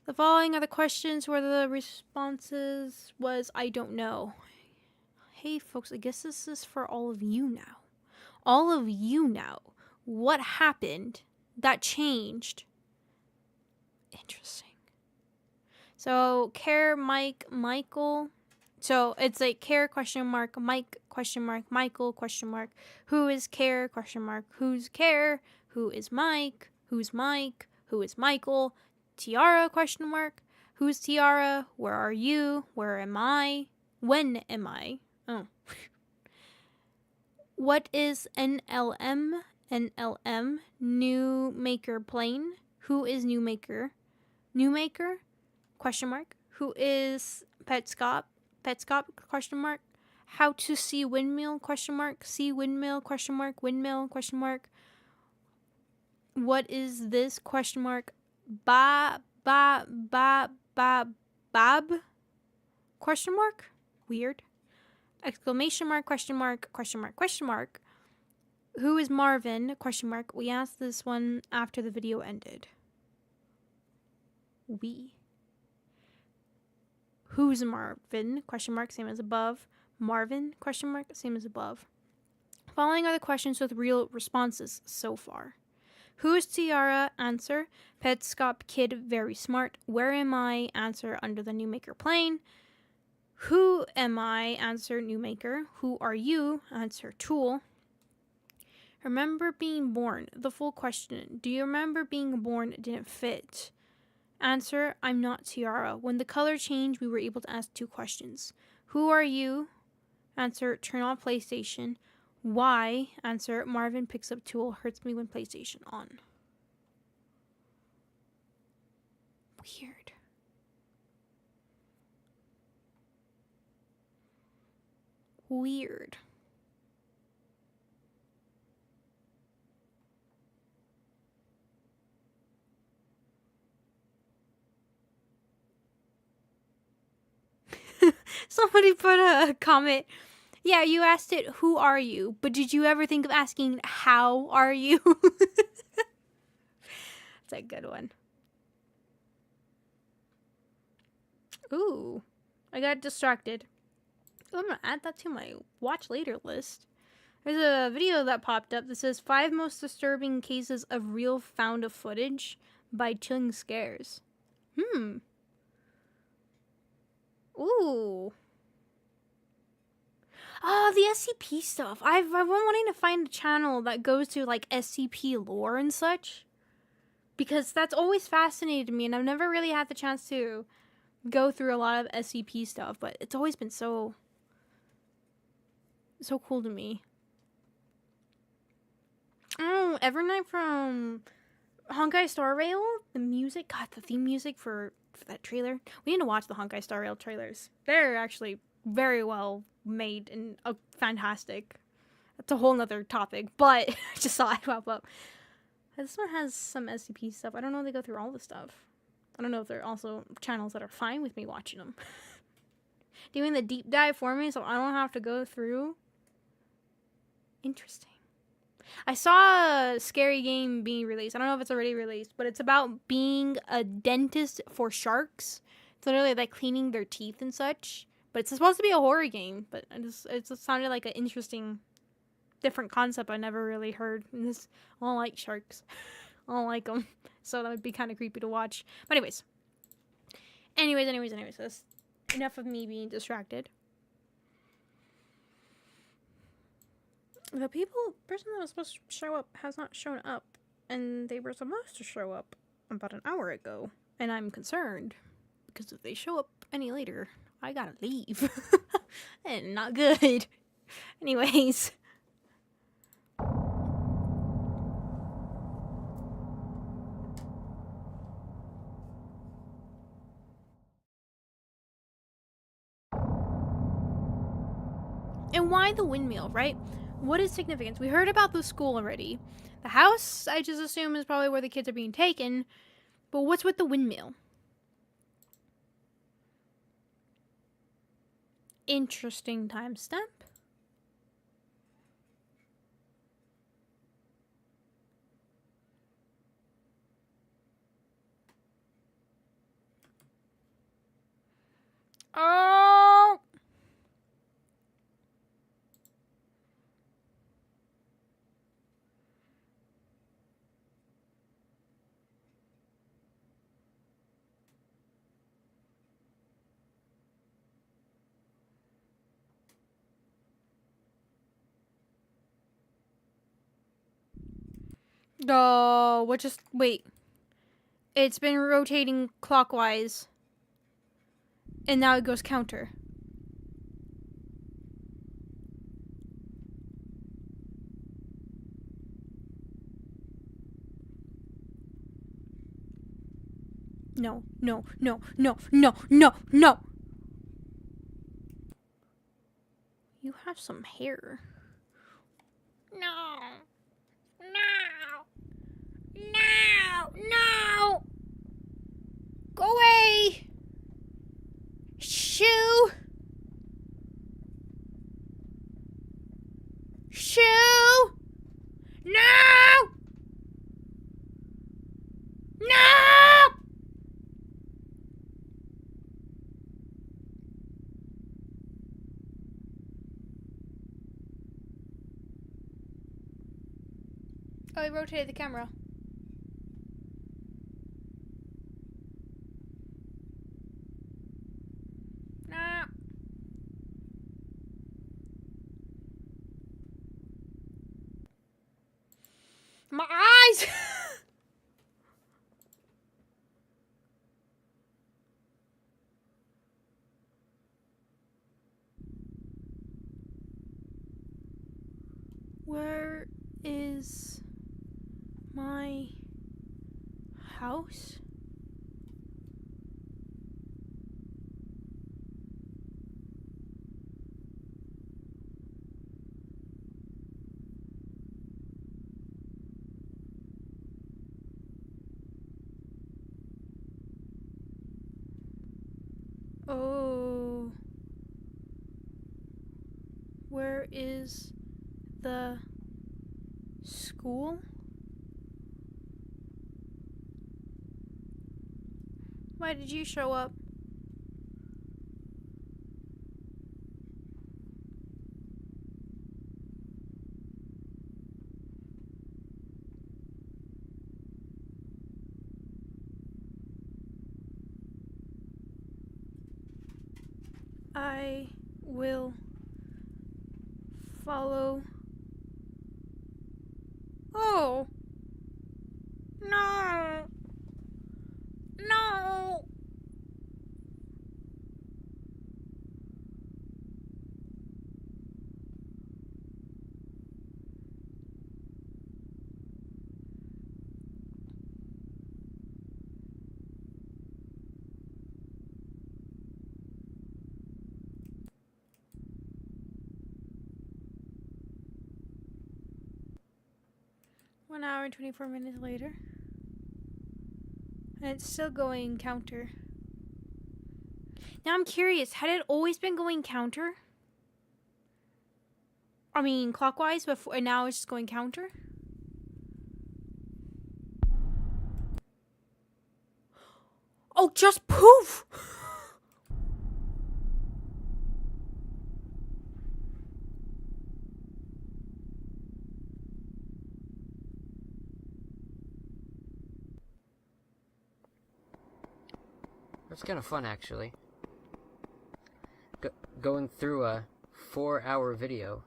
The following are the questions where the responses was, I don't know. Hey folks, I guess this is for all of you now. All of you now. What happened? That changed. Interesting. So, Care, Mike, Michael. So, it's like Care, question mark, Mike, question mark, Michael, question mark. Who is Care, question mark, who's Care? Who is Mike? Who's Mike? Who is Michael? Tiara, question mark. Who's Tiara? Where are you? Where am I? When am I? Oh. What is NLM? NLM, new maker plane. Who is new maker? New maker? Question mark. Who is Petscop? Petscop? Question mark. How to see windmill? Question mark. See windmill? Question mark. Windmill? Question mark. What is this? Question mark. Bab? Question mark. Weird. Exclamation mark? Question mark? Question mark? Question mark. Who is Marvin? Question mark. We asked this one after the video ended. Who's Marvin? Question mark. Same as above. Marvin? Question mark. Same as above. Following are the questions with real responses so far. Who is Tiara? Answer. Petscop kid, very smart. Where am I? Answer. Under the new maker plane. Who am I? Answer. New maker. Who are you? Answer. Tool. Remember being born. The full question. Do you remember being born? It didn't fit. Answer. I'm not Tiara. When the color changed, we were able to ask 2 questions. Who are you? Answer. Turn off PlayStation. Why? Answer. Marvin picks up tool. Hurts me when PlayStation on. Weird. Weird. Somebody put a comment. Yeah, you asked it, who are you? But did you ever think of asking, how are you? It's a good one. Ooh, I got distracted. Ooh, I'm gonna add that to my watch later list. There's a video that popped up that says 5 most disturbing cases of real found footage by Chilling Scares. Ooh. Oh, the SCP stuff. I've been wanting to find a channel that goes to like SCP lore and such, because that's always fascinated me, and I've never really had the chance to go through a lot of SCP stuff, but it's always been so cool to me. Oh, Evernight from Honkai Star Rail, the music, God, the theme music for that trailer. We need to watch the Honkai Star Rail trailers. They're actually very well made and fantastic. That's a whole nother topic, but I just saw it pop up. This one has some SCP stuff. I don't know if they go through all the stuff. I don't know if there are also channels that are fine with me watching them. Doing the deep dive for me so I don't have to go through. Interesting. I saw a scary game being released. I don't know if it's already released, but it's about being a dentist for sharks. It's literally like cleaning their teeth and such. But it's supposed to be a horror game, but it just sounded like an interesting, different concept I never really heard. And this, I don't like sharks. I don't like them. So that would be kind of creepy to watch. But anyways. That's enough of me being distracted. The person that was supposed to show up has not shown up, and they were supposed to show up about an hour ago, and I'm concerned, because if they show up any later, I gotta leave. And not good. Anyways. And why the windmill, right? What is significance? We heard about the school already. The house, I just assume, is probably where the kids are being taken. But what's with the windmill? Interesting timestamp. Oh! Oh, what just... Wait. It's been rotating clockwise. And now it goes counter. No. You have some hair. No. Go away. Shoo. No. Oh, he rotated the camera. No. My eyes! Where is my house? Oh. is the school? Why did you show up? I will follow. Oh! No! No! One hour and 24 minutes later. And it's still going counter. Now I'm curious, had it always been going counter? I mean clockwise before, and now it's just going counter? Oh, just poof! It's kind of fun, actually. Going through a 4-hour video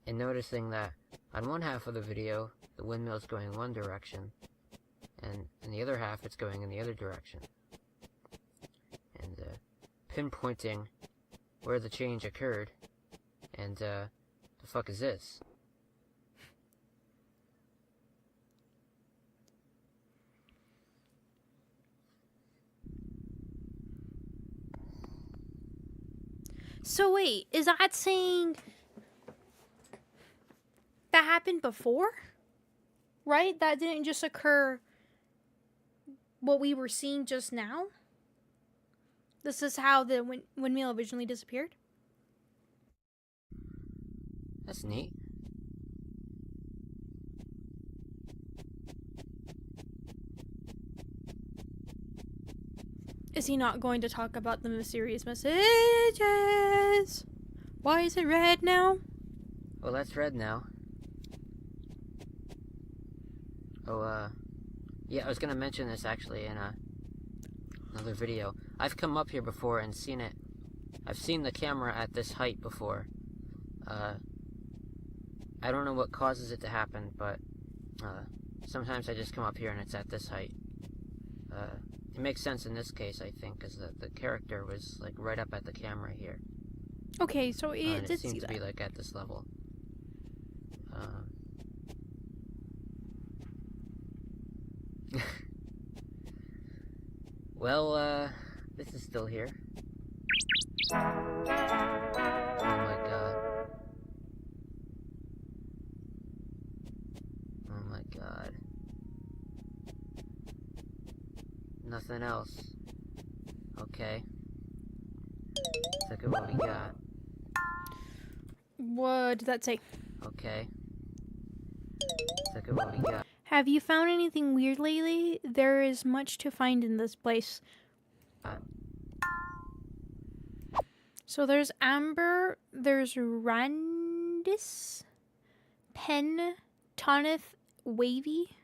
and noticing that on one half of the video, the windmill's going in one direction, and in the other half, it's going in the other direction. And pinpointing where the change occurred, and the fuck is this? So wait, is that saying that happened before? Right? That didn't just occur what we were seeing just now? This is how the windmill originally disappeared? That's neat. Is he not going to talk about the mysterious messages? Why is it red now? Well, that's red now. Oh, yeah, I was gonna mention this actually in another video. I've come up here before and seen it. I've seen the camera at this height before. I don't know what causes it to happen, but sometimes I just come up here and it's at this height. It makes sense in this case, I think, because the character was like right up at the camera here. Okay, so And it it seems see to that. be like at this level. Well, this is still here. Oh my god. Oh my god. Nothing else. Okay. Let's look at what we got. What did that say? Okay. Let's look at what we got. Have you found anything weird lately? There is much to find in this place. So there's Amber, there's Randis, Pen, Tonith, Wavy.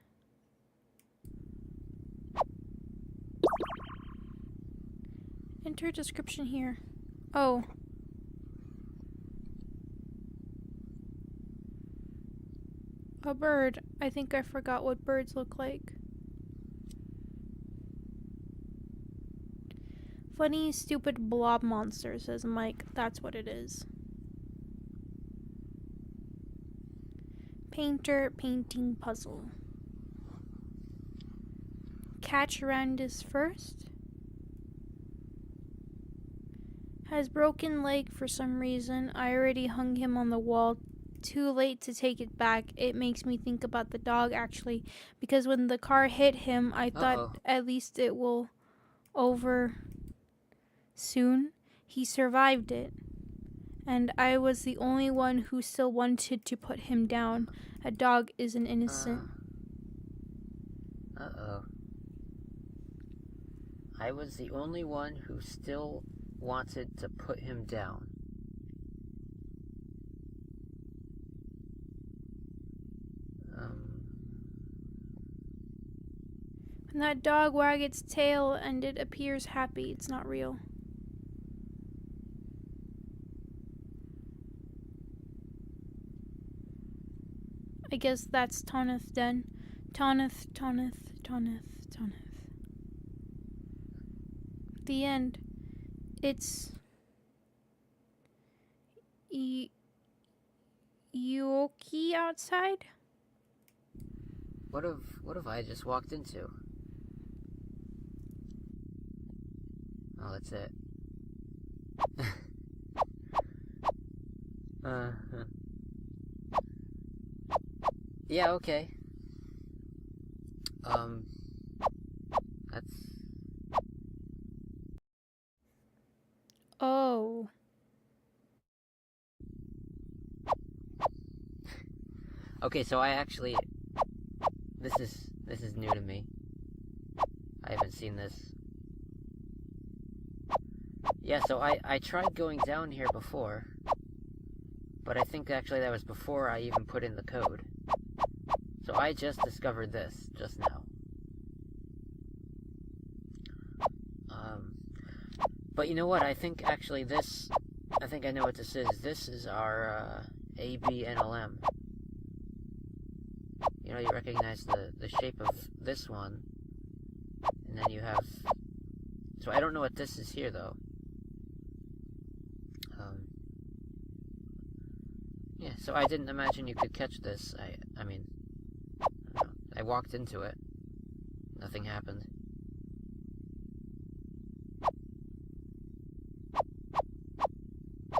Enter description here. Oh. A bird. I think I forgot what birds look like. Funny, stupid blob monster, says Mike. That's what it is. Painter, painting puzzle. Catch Randis first. Has broken leg for some reason. I already hung him on the wall. Too late to take it back. It makes me think about the dog, actually, because when the car hit him, I thought at least it will over soon. He survived it. and I was the only one who still wanted to put him down. A dog isn't innocent. Uh-oh. I was the only one who still wanted to put him down. When that dog wags its tail and it appears happy, it's not real. I guess that's Toneth then. Toneth. The end. It's Yoki outside? What have I just walked into? Oh, that's it. Yeah, okay. That's... Oh. Okay, so I actually... This is new to me. I haven't seen this. Yeah, so I tried going down here before, but I think actually that was before I even put in the code. So I just discovered this just now. But you know what? I think actually this... I think I know what this is. This is our ABNLM. You know, you recognize the shape of this one, and then you have... So I don't know what this is here, though. Yeah, so I didn't imagine you could catch this. I mean, I don't know. I walked into it. Nothing happened.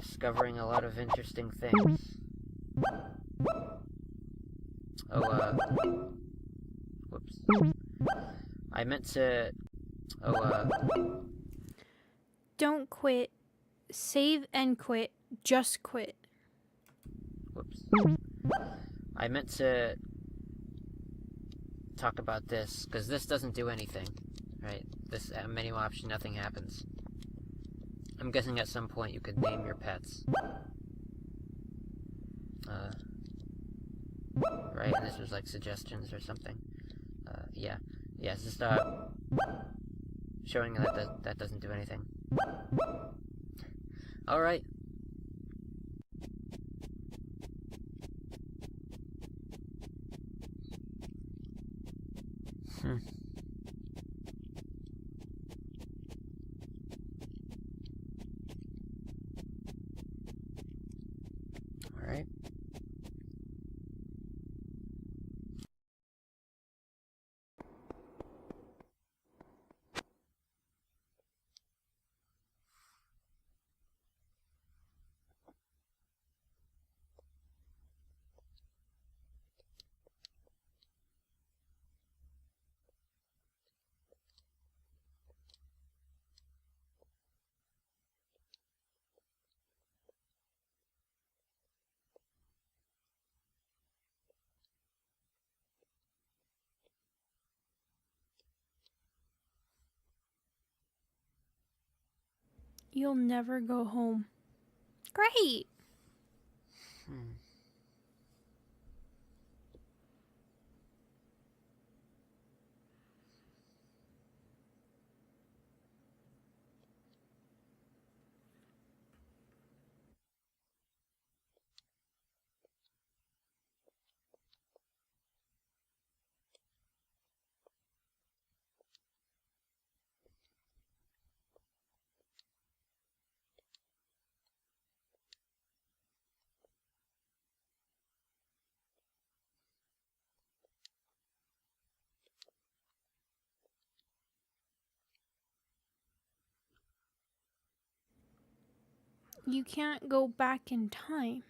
Discovering a lot of interesting things. Oh, whoops. I meant to... Don't quit. Save and quit. Just quit. Whoops. I meant to talk about this, because this doesn't do anything, right? This menu option, nothing happens. I'm guessing at some point you could name your pets. Right? And this was like suggestions or something. Yeah. Yeah, it's just, showing that that doesn't do anything. Alright. Alright. You'll never go home. Great! You can't go back in time.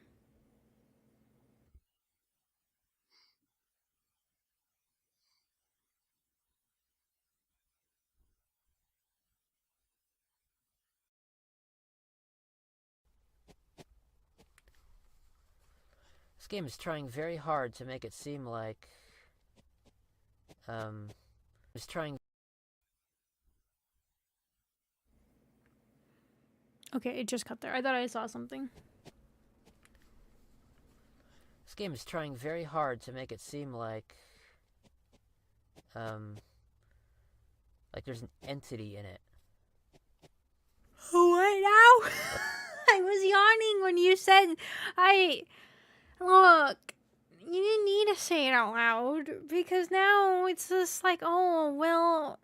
This game is trying very hard to make it seem like, it's trying... Okay, it just cut there. I thought I saw something. This game is trying very hard to make it seem like there's an entity in it. What now? I was yawning when you said look, you didn't need to say it out loud because now it's just like, oh, well,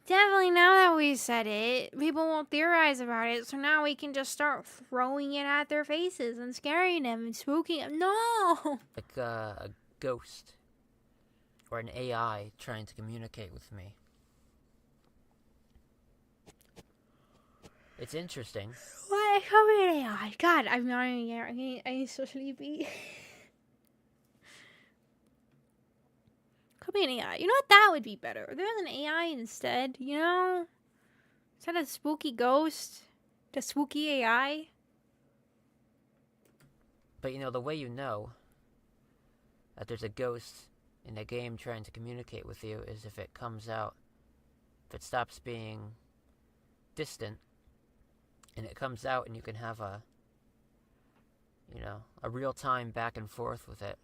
definitely now that we said it, people won't theorize about it, so now we can just start throwing it at their faces and scaring them and spooking them. No! Like a ghost or an AI trying to communicate with me. It's interesting. What? Come here, AI. God, I'm not even here. I'm so sleepy. Come here, AI. You know what? That would be better. There's an AI instead, you know? Instead of spooky ghost, the spooky AI. But you know, the way you know that there's a ghost in a game trying to communicate with you is if it comes out, if it stops being distant, and it comes out and you can have a, you know, a real-time back and forth with it.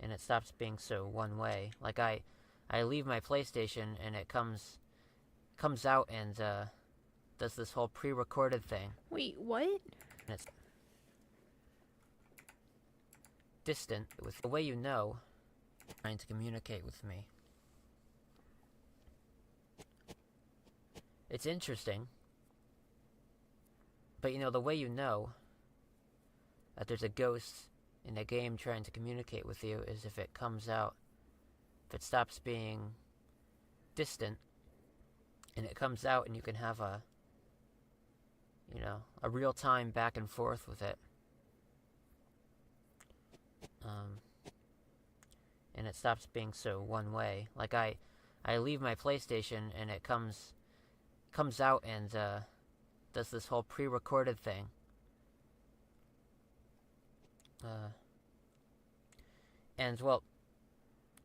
And it stops being so one-way. Like I leave my PlayStation and it comes out and does this whole pre-recorded thing. Wait, what? And it's distant with the way you know, trying to communicate with me. It's interesting, but you know, the way you know that there's a ghost in a game trying to communicate with you is if it comes out, if it stops being distant, and it comes out and you can have a, you know, a real-time back and forth with it. And it stops being so one-way. Like I leave my PlayStation and it comes out and does this whole pre-recorded thing. And well,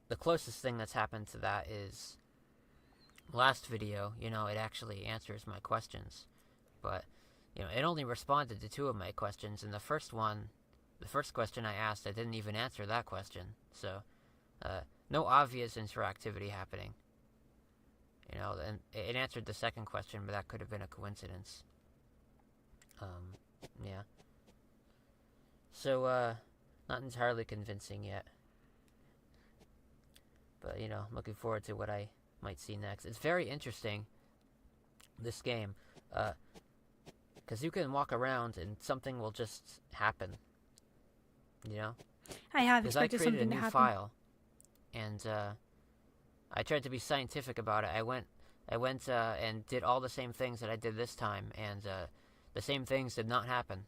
the closest thing that's happened to that is last video. You know, it actually answers my questions, but you know, it only responded to 2 of my questions, and the first question I asked, I didn't even answer that question. So no obvious interactivity happening. You know, and it answered the second question, but that could have been a coincidence. Yeah. So, not entirely convincing yet. But, you know, I'm looking forward to what I might see next. It's very interesting, this game, because you can walk around and something will just happen. You know? I have Because I expected created a something to new happen. file, and I tried to be scientific about it. I went and did all the same things that I did this time, and the same things did not happen.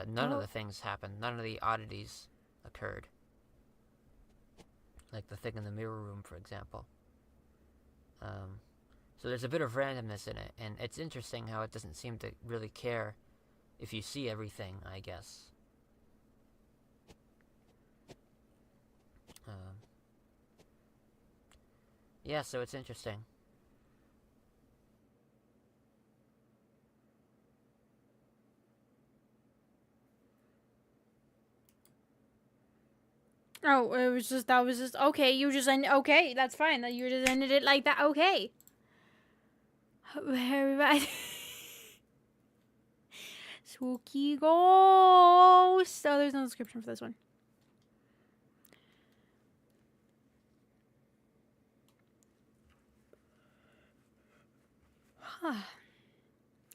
None of the things happened. None of the oddities occurred. Like the thing in the mirror room, for example. So there's a bit of randomness in it, and it's interesting how it doesn't seem to really care if you see everything, I guess. Yeah, so it's interesting. Oh, that was just, okay, you just okay, that's fine, that you just ended it like that, okay. Very bad. Spooky ghost. Oh, there's no description for this one. Huh.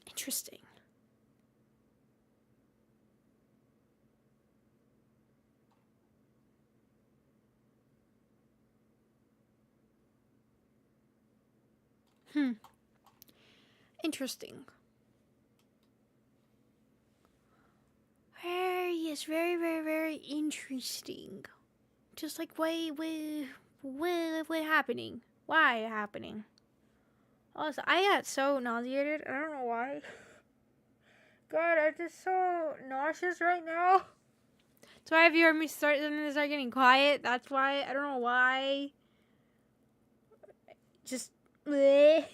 Interesting. Interesting. Yes, very, very, very interesting. Just like, what happening? Why happening? Also, I got so nauseated. I don't know why. God, I'm just so nauseous right now. That's why if you heard me start getting quiet, that's why. I don't know why. Just bleh.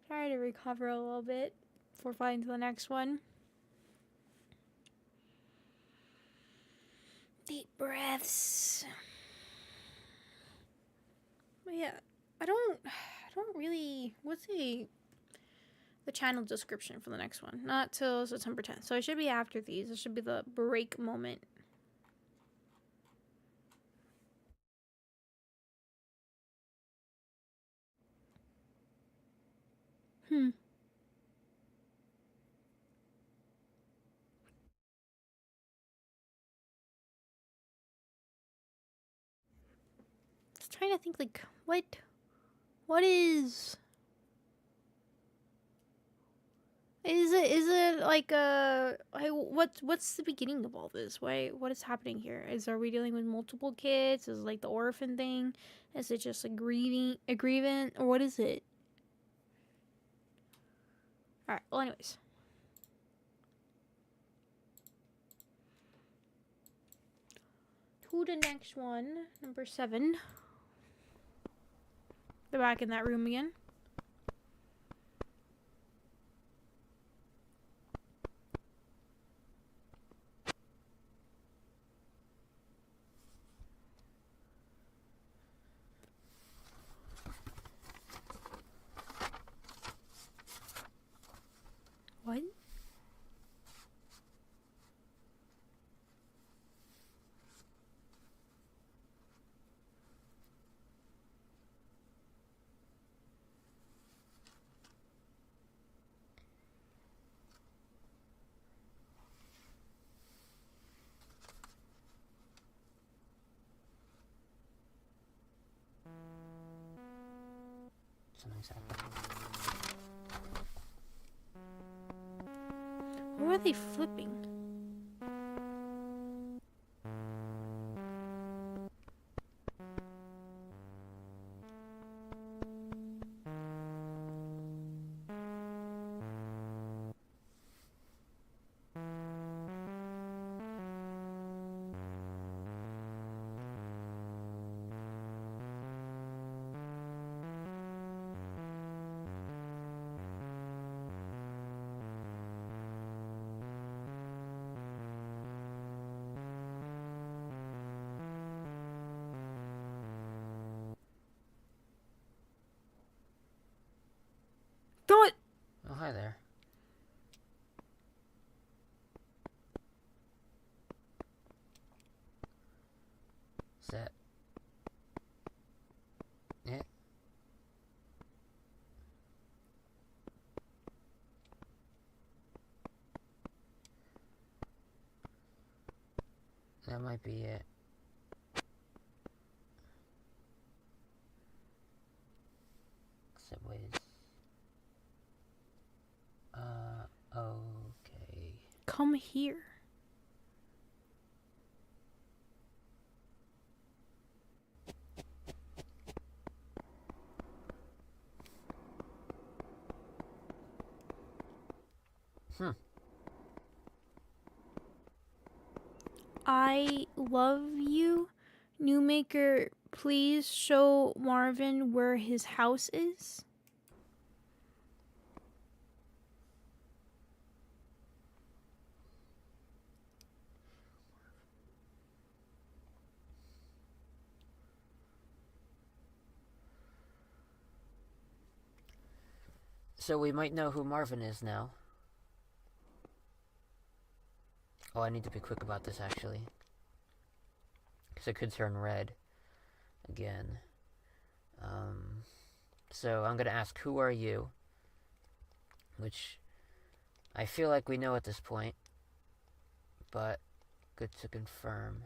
Try to recover a little bit before fighting to the next one. Deep breaths. But yeah, I don't really. What's the channel description for the next one? Not till September 10th, so it should be after these. It should be the break moment. Just trying to think, like, what is it like what's the beginning of all this? What is happening here? Are we dealing with multiple kids? Is it like the orphan thing? Is it just a grievance, or what is it? All right. Well, anyways. To the next one, number 7. They're back in that room again. What? Something's happening. What were they flipping? Don't. Oh, hi there. Is that it? That might be it. Except wait. Okay. Come here. I love you. New maker, please show Marvin where his house is. So we might know who Marvin is now. Oh, I need to be quick about this, actually. Because it could turn red. Again. So I'm going to ask, who are you? Which I feel like we know at this point. But good to confirm.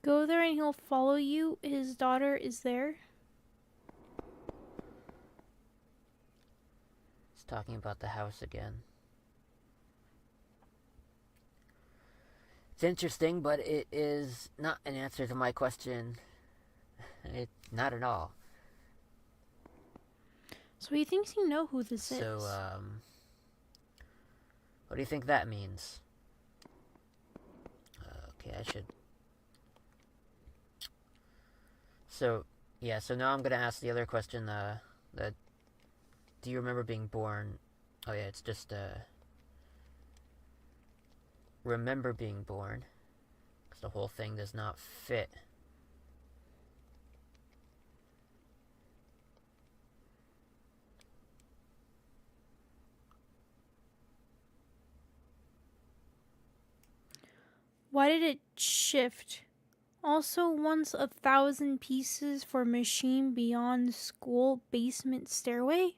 Go there and he'll follow you. His daughter is there. It's talking about the house again. It's interesting, but it is not an answer to my question. Not at all. So he thinks you know who this is. So, what do you think that means? Okay, I should... So, yeah, so now I'm gonna ask the other question, that... Do you remember being born? Oh yeah, it's just, remember being born. Because the whole thing does not fit. Why did it shift? Also, once 1,000 pieces for machine beyond school basement stairway?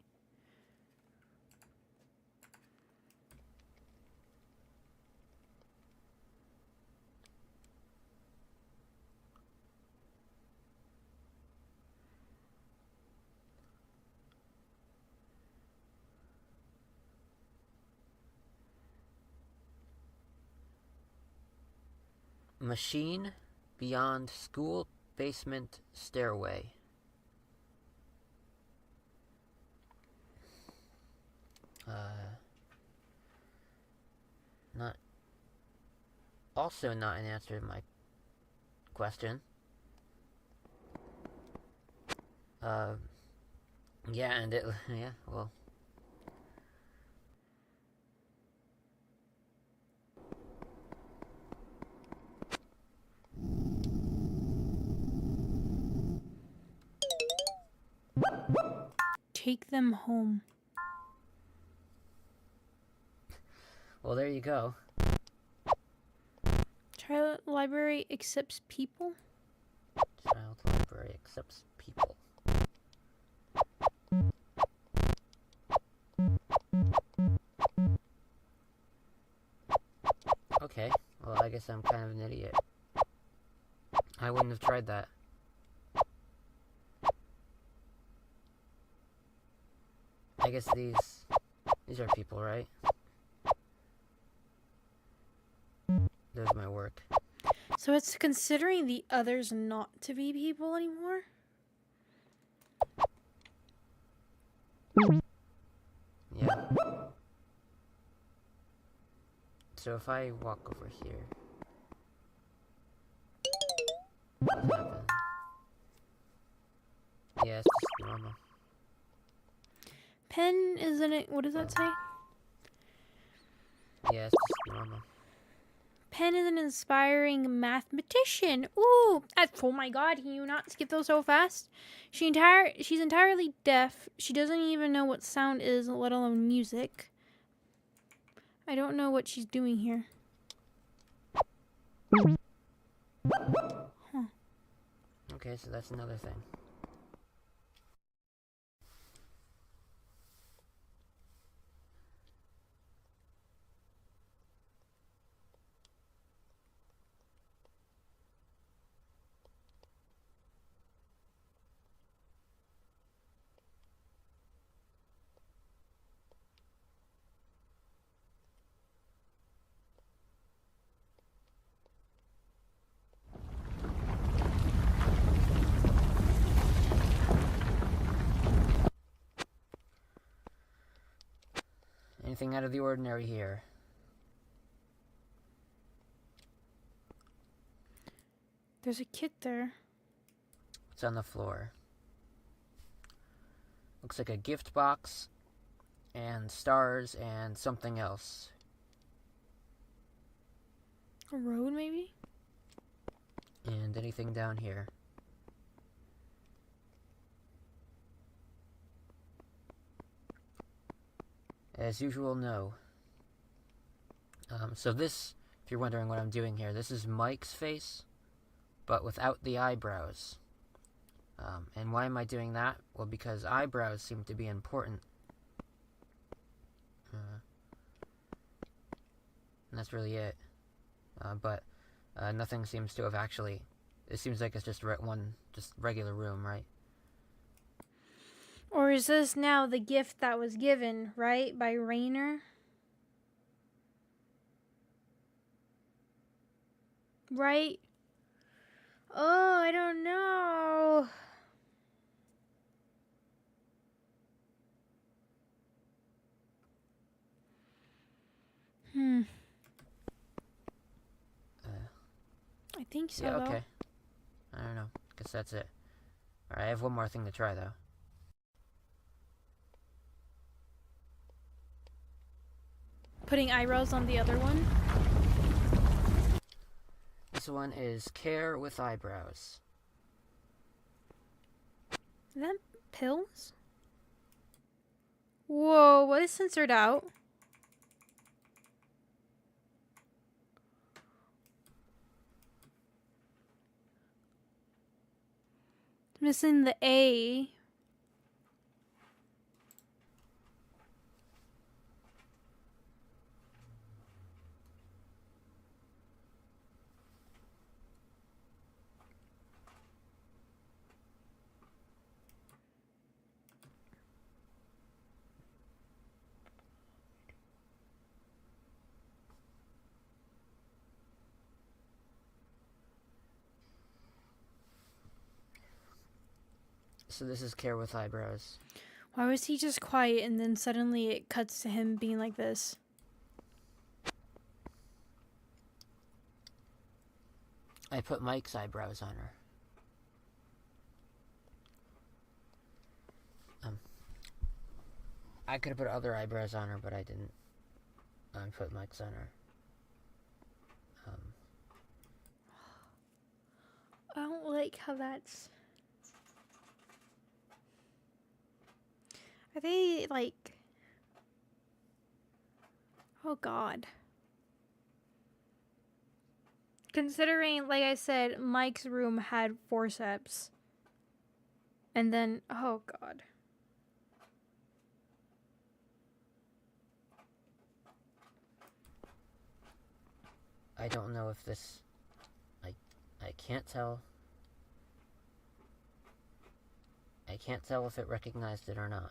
Machine beyond school basement stairway. Not... Also not an answer to my question. Yeah, and it... Yeah, well... Take them home. Well, there you go. Child library accepts people? Child library accepts people. Okay, well, I guess I'm kind of an idiot. I wouldn't have tried that. I guess these are people, right? There's my work. So it's considering the others not to be people anymore? Yeah. So if I walk over here... What happens? Yeah, it's just normal. Pen, isn't it? What does that say? Yeah, it's just normal. Pen is an inspiring mathematician. Ooh, oh my god, can you not skip those so fast? She's entirely deaf. She doesn't even know what sound is, let alone music. I don't know what she's doing here. Huh. Okay, so that's another thing. Anything out of the ordinary here? There's a kid there. It's on the floor. Looks like a gift box, and stars, and something else. A road, maybe? And anything down here? As usual, no. So this, if you're wondering what I'm doing here, this is Mike's face, but without the eyebrows. And why am I doing that? Well, because eyebrows seem to be important. And that's really it. But nothing seems to have actually... It seems like it's just one regular room, right? Or is this now the gift that was given, right, by Rainer? Right? Oh, I don't know. I think so, Yeah, though. okay. I don't know. Guess that's it. Alright, I have one more thing to try, though. Putting eyebrows on the other one. This one is Care with Eyebrows. Is that pills? Whoa, what is censored out? Missing the A. So this is Care with Eyebrows. Why was he just quiet and then suddenly it cuts to him being like this? I put Mike's eyebrows on her. I could have put other eyebrows on her, but I didn't. I put Mike's on her. I don't like how that's... Are they like... Oh god. Considering, like I said, Mike's room had forceps. And then, oh god. I don't know if this... I can't tell. I can't tell if it recognized it or not.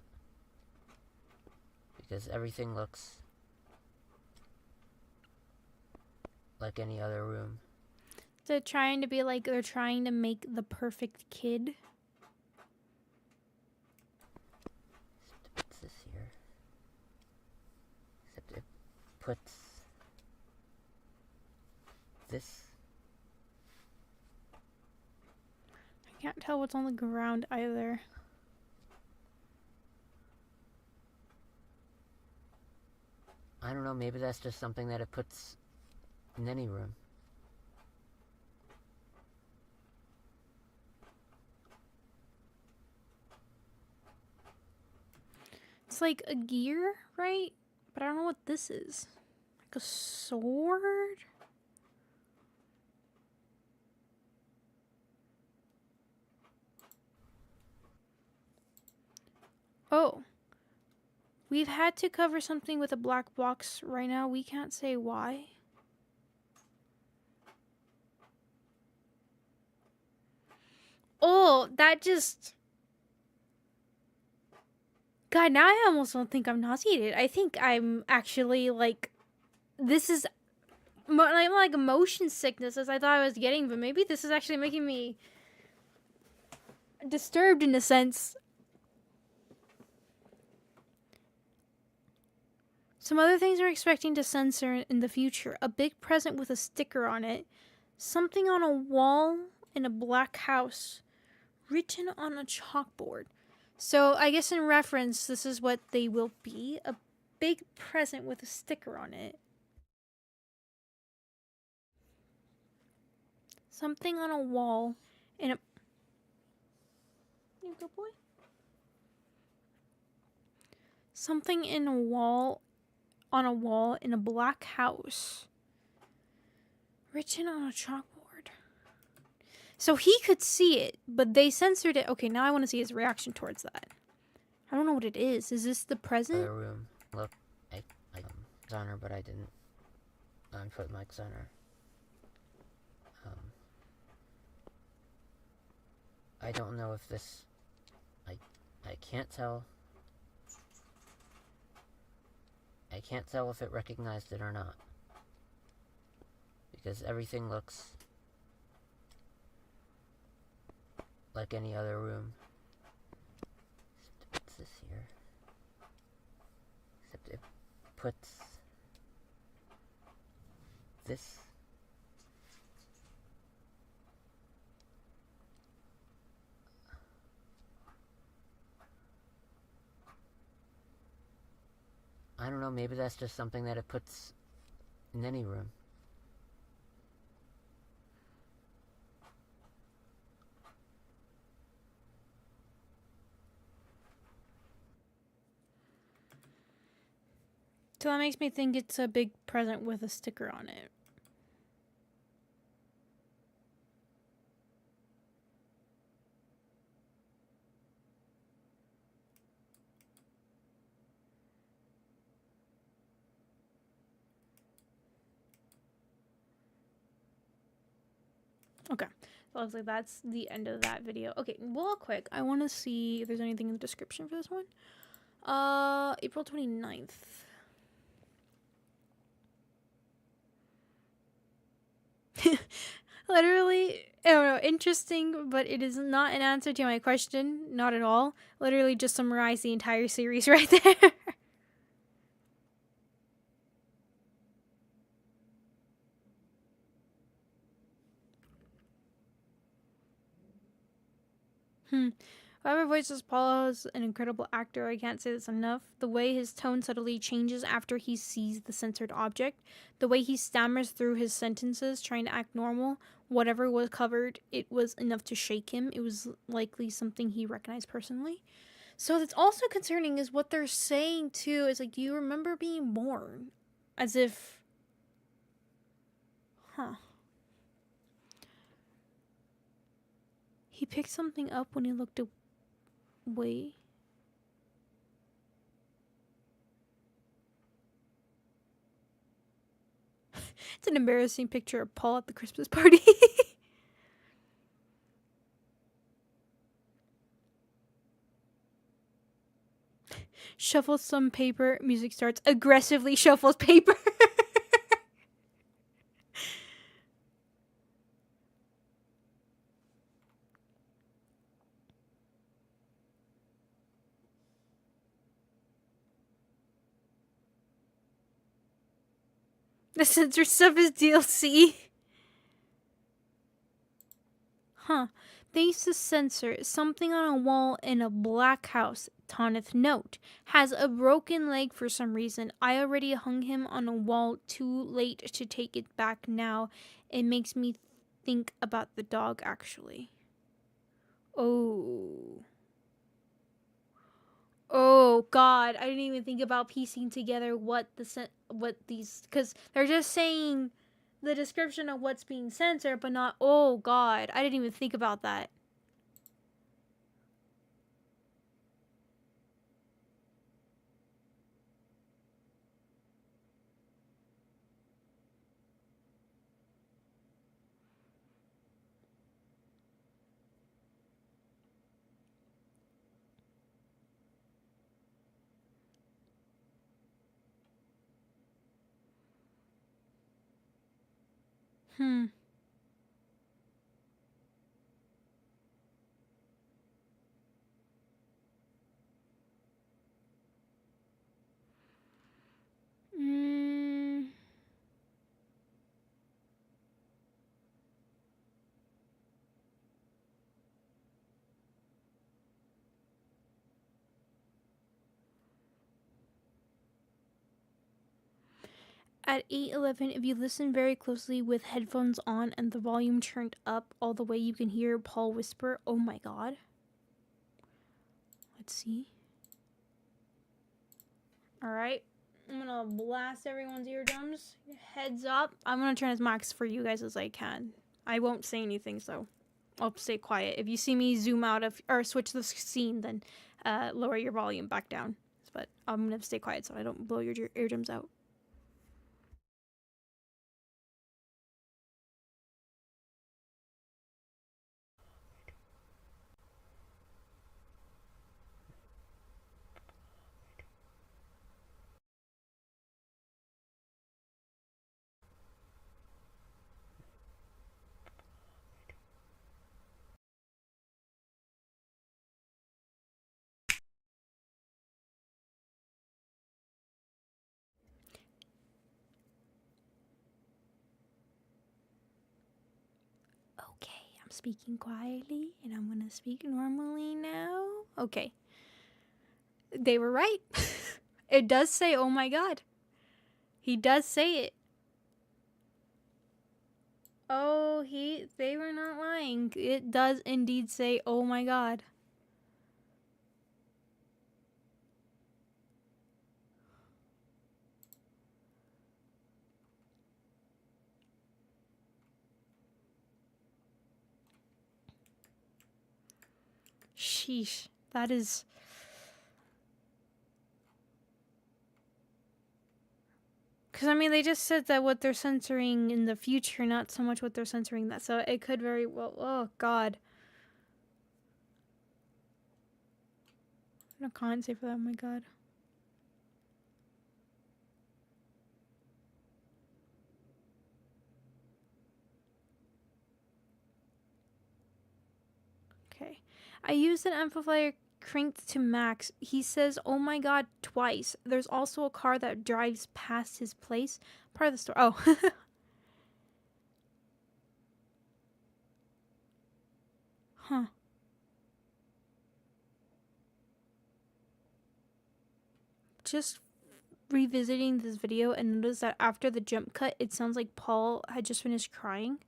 Because everything looks like any other room. They're trying to be like, they're trying to make the perfect kid. What's this here? Except it puts this. I can't tell what's on the ground either. I don't know, maybe that's just something that it puts in any room. It's like a gear, right? But I don't know what this is. Like a sword? Oh. We've had to cover something with a black box right now. We can't say why. Oh, that just... God, now I almost don't think I'm nauseated. I think I'm actually like... This is like motion sickness as I thought I was getting, but maybe this is actually making me disturbed in a sense. Some other things we're expecting to censor in the future. A big present with a sticker on it. Something on a wall in a black house. Written on a chalkboard. So I guess in reference, this is what they will be. A big present with a sticker on it. Something on a wall in a... You good boy? Something in a wall... on a wall in a black house. Written on a chalkboard. So he could see it, but they censored it. Okay, now I want to see his reaction towards that. I don't know what it is. Is this the present? Other room. Look, I was on her, but I didn't. I put Mike's on her. I don't know if this... I can't tell. I can't tell if it recognized it or not. Because everything looks like any other room. Except it puts this here. Except it puts this. I don't know, maybe that's just something that it puts in any room. So that makes me think it's a big present with a sticker on it. Okay, so looks like that's the end of that video. Okay, real quick, I want to see if there's anything in the description for this one. April 29th. Literally, I don't know, interesting, but it is not an answer to my question. Not at all. Literally just summarize the entire series right there. Whoever voices Paul is an incredible actor. I can't say this enough. The way his tone subtly changes after he sees the censored object, the way he stammers through his sentences, trying to act normal, whatever was covered, it was enough to shake him. It was likely something he recognized personally. So that's also concerning is what they're saying too. Is like, do you remember being born? As if, huh. He picked something up when he looked away. It's an embarrassing picture of Paul at the Christmas party. Shuffles some paper. Music starts. Aggressively shuffles paper. The censored stuff is DLC. Huh. They used to censor something on a wall in a black house. Toneth note. Has a broken leg for some reason. I already hung him on a wall. Too late to take it back now. It makes me think about the dog, actually. Oh. Oh God, I didn't even think about piecing together what these, because they're just saying the description of what's being censored, but not. Oh God, I didn't even think about that. Hmm. Mm. At 8:11, if you listen very closely with headphones on and the volume turned up all the way, you can hear Paul whisper, "Oh my God." Let's see. All right. I'm gonna blast everyone's eardrums. Heads up. I'm gonna turn as max for you guys as I can. I won't say anything, so I'll stay quiet. If you see me zoom out of or switch the scene, then lower your volume back down. But I'm gonna stay quiet so I don't blow your eardrums out. speaking quietly, and I'm gonna speak normally now. Okay. They were right. It does say, oh my god. He does say it. Oh, they were not lying. It does indeed say, oh my god. Sheesh. That is... Because, I mean, they just said that what they're censoring in the future, not so much what they're censoring that. So it could very well... Oh, God. I can't say for that. Oh, my God. Okay. I used an amplifier cranked to max. He says, oh, my God, twice. There's also a car that drives past his place. Part of the story. Oh. Huh. Just revisiting this video and notice that after the jump cut, it sounds like Paul had just finished crying.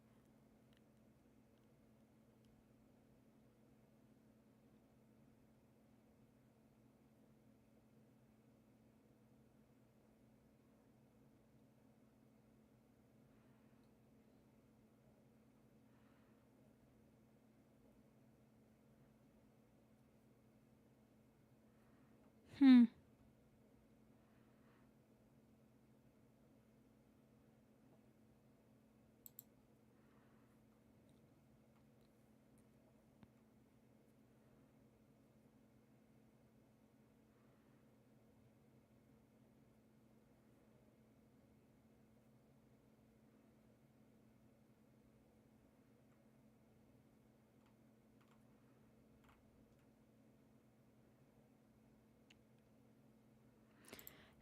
Hmm.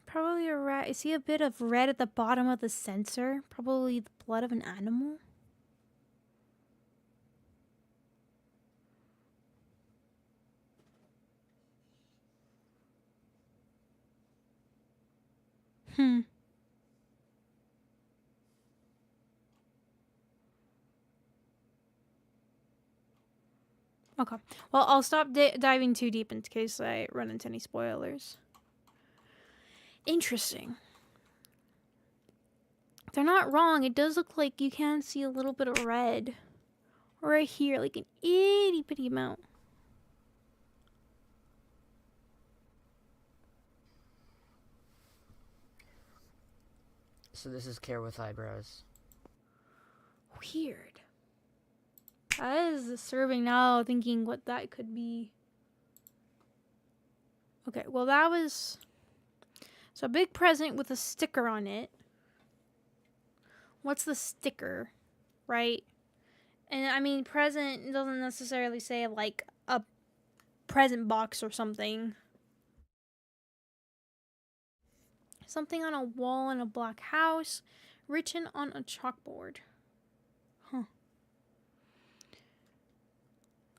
Probably a rat. I see a bit of red at the bottom of the sensor. Probably the blood of an animal. Hmm. Okay. Well, I'll stop diving too deep in case I run into any spoilers. Interesting. They're not wrong. It does look like you can see a little bit of red. Right here, like an itty bitty amount. So this is Care with Eyebrows. Weird. That is disturbing now, thinking what that could be. Okay, well that was... So a big present with a sticker on it. What's the sticker, right? And I mean, present doesn't necessarily say like a present box or something. Something on a wall in a black house, written on a chalkboard. Huh.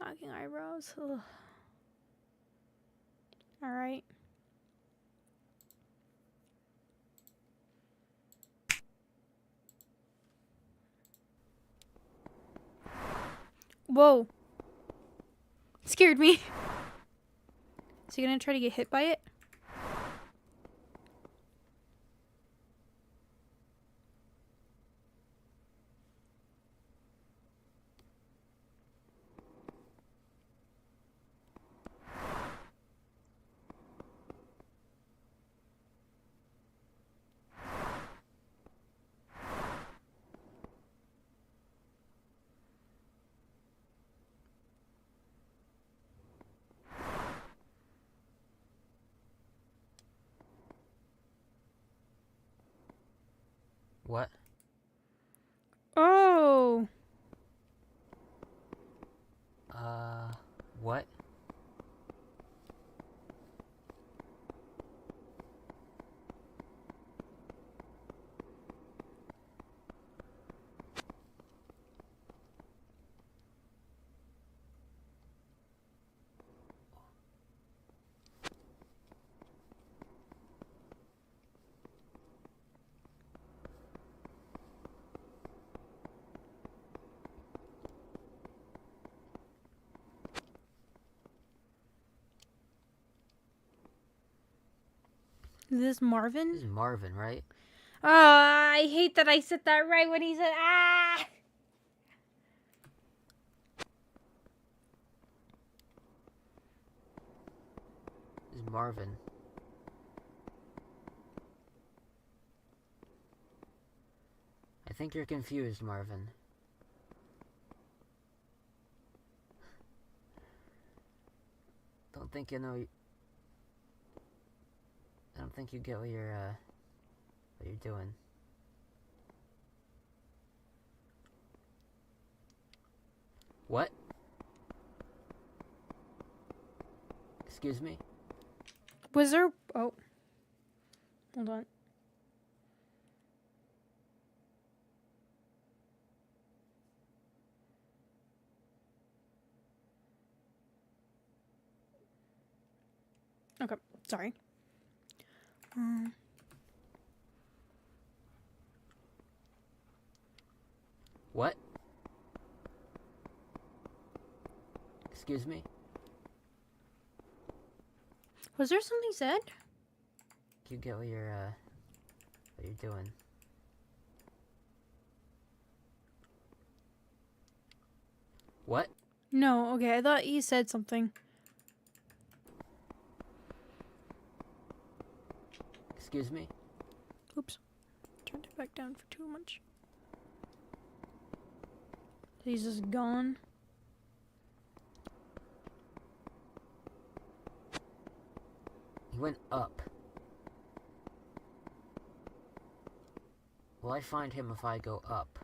Knocking eyebrows. Ugh. All right. Whoa. Scared me. Is he gonna try to get hit by it? What? Oh. What? Is this Marvin? This is Marvin, right? Oh, I hate that I said that right when he said, ah! This is Marvin. I think you're confused, Marvin. Don't think you know. I don't think you get what you're doing. What? Excuse me? Was there... Oh. Hold on. Okay, sorry. What? Excuse me? Was there something said? You get what you're doing. What? No, okay, I thought he said something. Excuse me? Oops. Turned it back down for too much. He's just gone. He went up. Will I find him if I go up?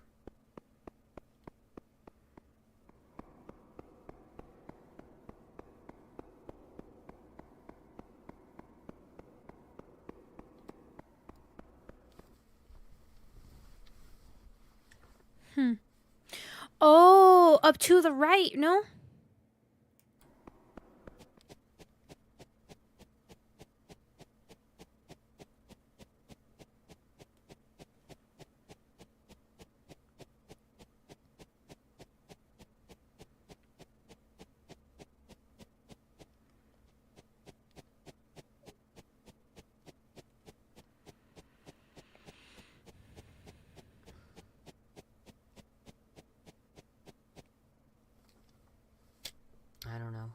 Oh, up to the right, no? I don't know.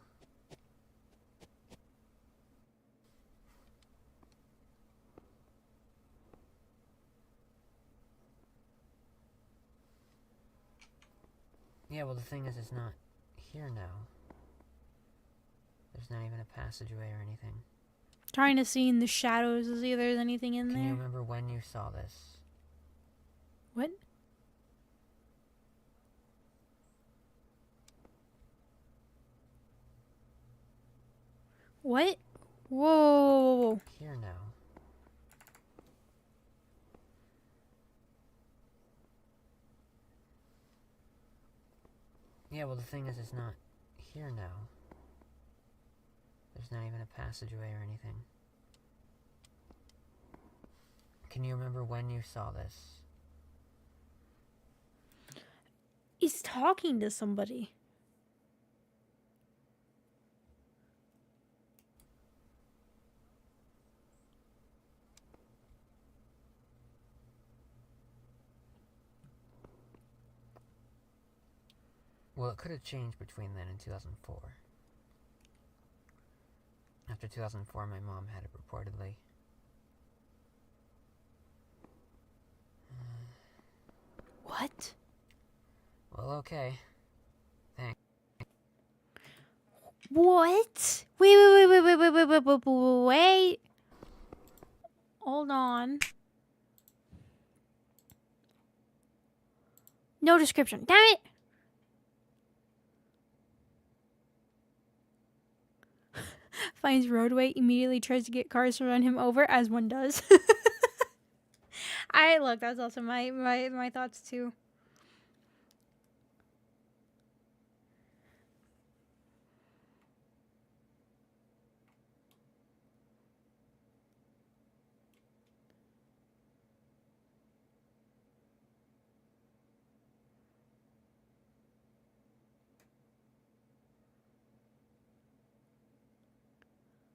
Yeah, well the thing is, it's not here now. There's not even a passageway or anything. Trying to see in the shadows to see if there's anything in Can there. you remember when you saw this? What? What? Whoa. Here now. Yeah, well the thing is, it's not here now. There's not even a passageway or anything. Can you remember when you saw this? He's talking to somebody. Well, it could have changed between then and 2004. After 2004, my mom had it reportedly. What? Well, okay. Thanks. What? Wait. Hold on. No description. Damn it. Finds roadway, immediately tries to get cars to run him over, as one does. Look, that's also my thoughts too.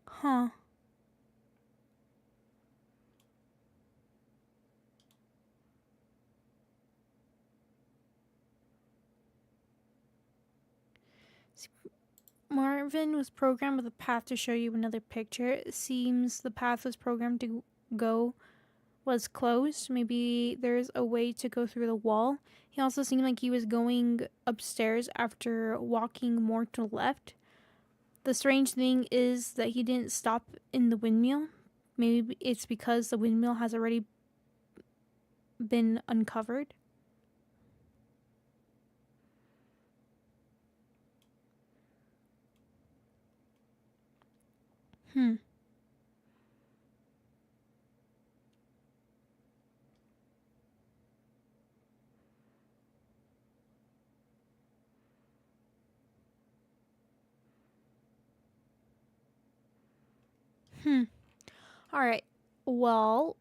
Huh. Marvin was programmed with a path to show you another picture. It seems the path was programmed to go was closed. Maybe there's a way to go through the wall. He also seemed like he was going upstairs after walking more to the left. The strange thing is that he didn't stop in the windmill. Maybe it's because the windmill has already been uncovered. Hmm. All right. Well,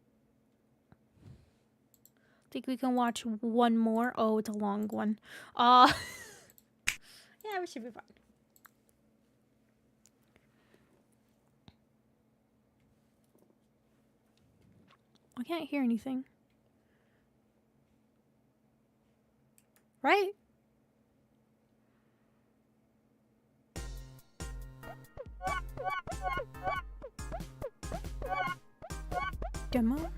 I think we can watch one more. Oh, it's a long one. Yeah, we should be fine. I can't hear anything. Right? Demo?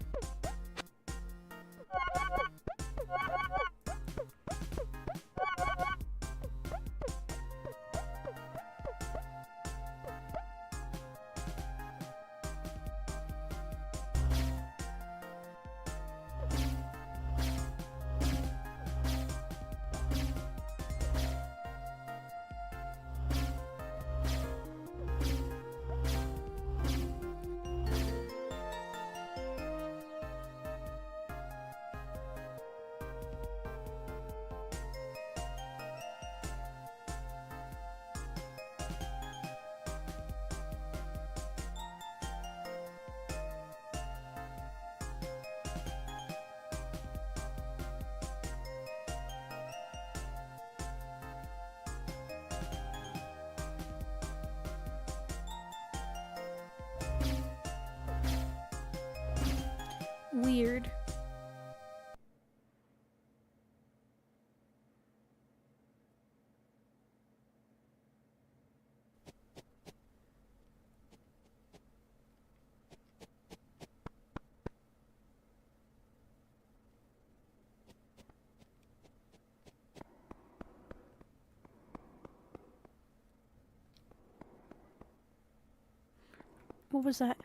Weird. What was that?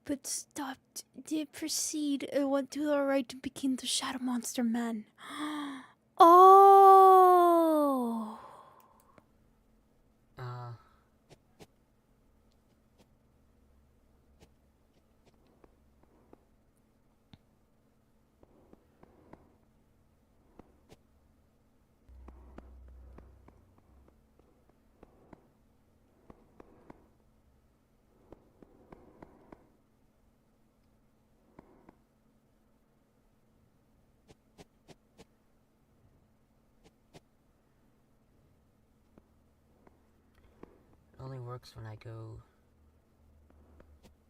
But stopped. Did proceed. It went to the right and became the Shadow Monster Man. Oh! It only works when I go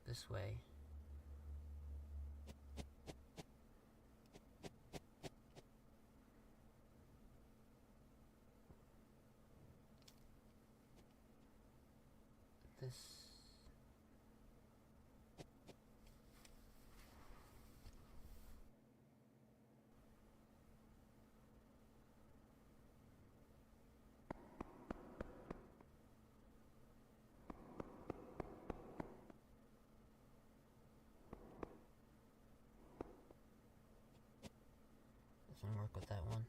this way. This... doesn't work with that one.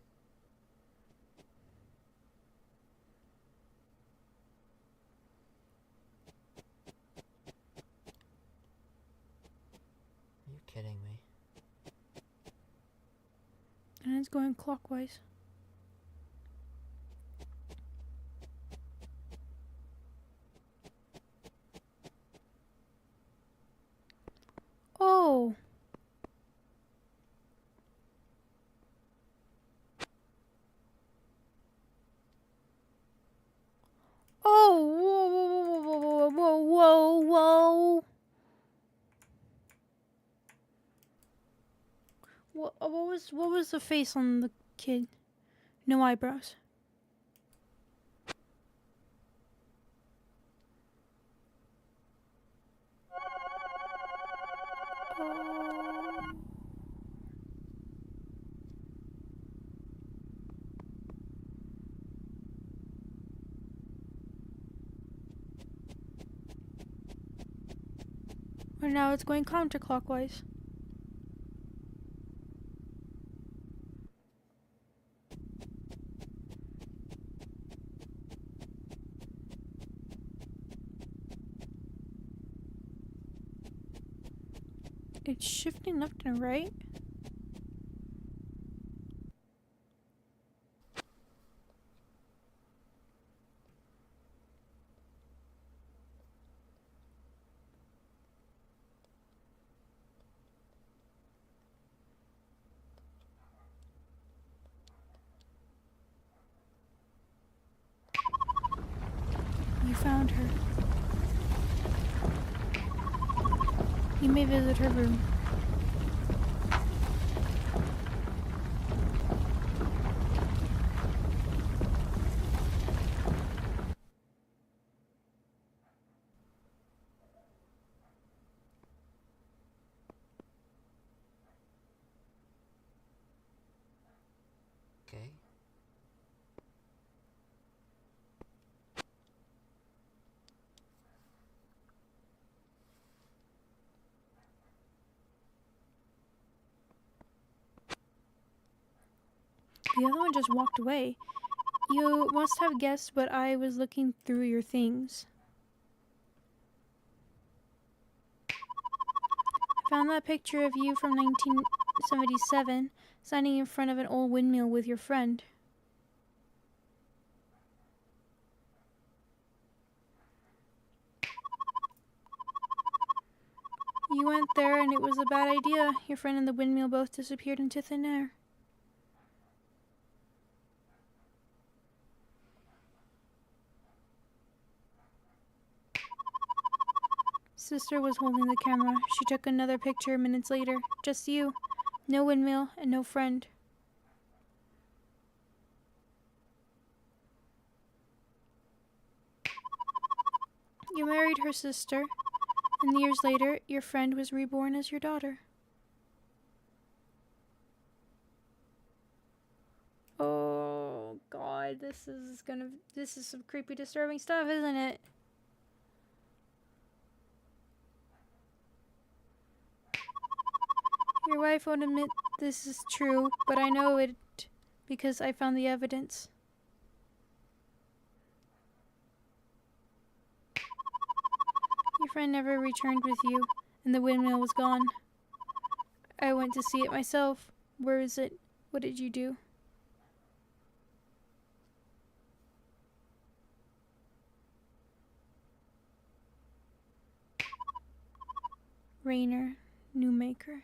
Are you kidding me? And it's going clockwise. whoa, whoa, whoa, whoa, whoa, whoa. What was the face on the kid? No eyebrows. And now it's going counterclockwise. It's shifting left and right. You found her. You may visit her room. Okay. The other one just walked away. You must have guessed, but I was looking through your things. Found that picture of you from 1977, standing in front of an old windmill with your friend. You went there and it was a bad idea. Your friend and the windmill both disappeared into thin air. Sister was holding the camera. She took another picture minutes later. Just you. No windmill and no friend. You married her sister, and years later, your friend was reborn as your daughter. Oh God, this is some creepy, disturbing stuff, isn't it? Your wife won't admit this is true, but I know it because I found the evidence. Your friend never returned with you, and the windmill was gone. I went to see it myself. Where is it? What did you do? Rainer, Newmaker.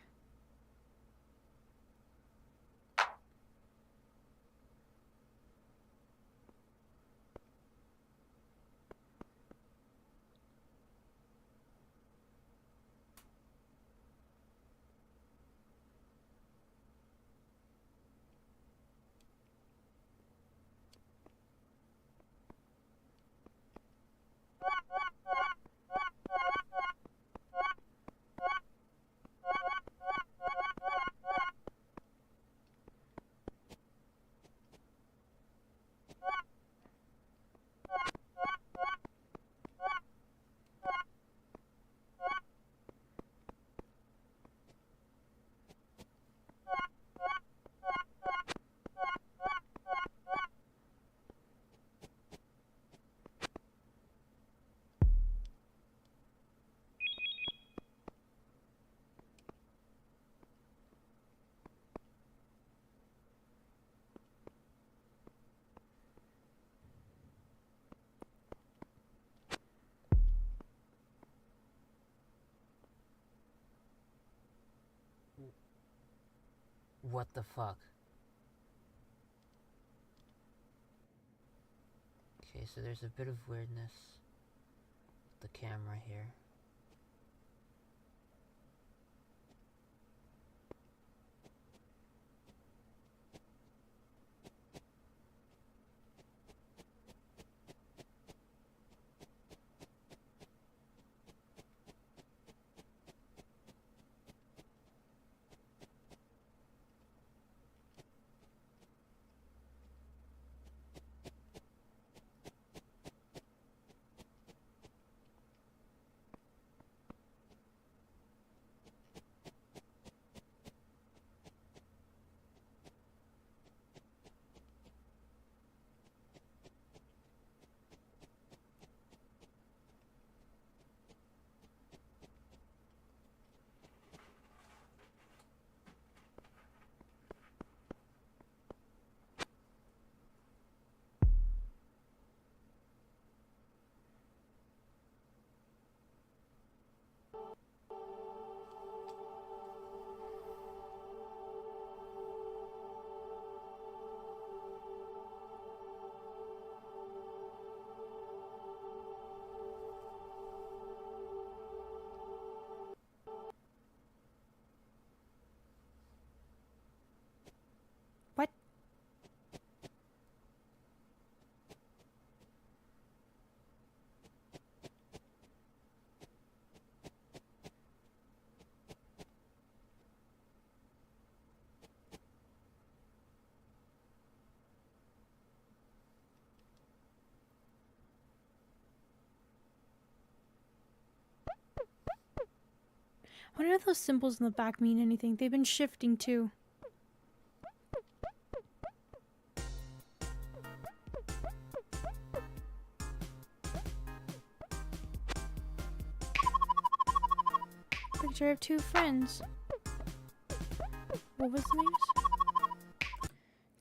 What the fuck? Okay, so there's a bit of weirdness with the camera here. What? I wonder if those symbols in the back mean anything. They've been shifting too. Picture of two friends. What was the names?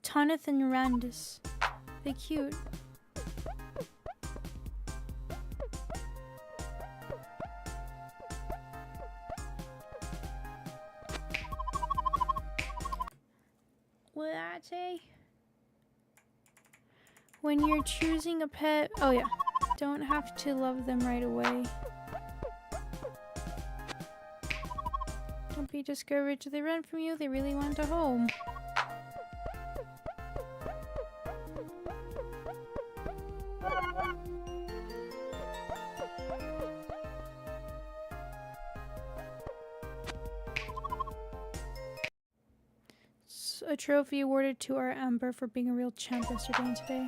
Toneth and Randus. They cute. What did that say? When you're choosing a pet, oh yeah, don't have to love them right away. Don't be discouraged if they run from you, they really want a home. A trophy awarded to our Amber for being a real champ yesterday and today.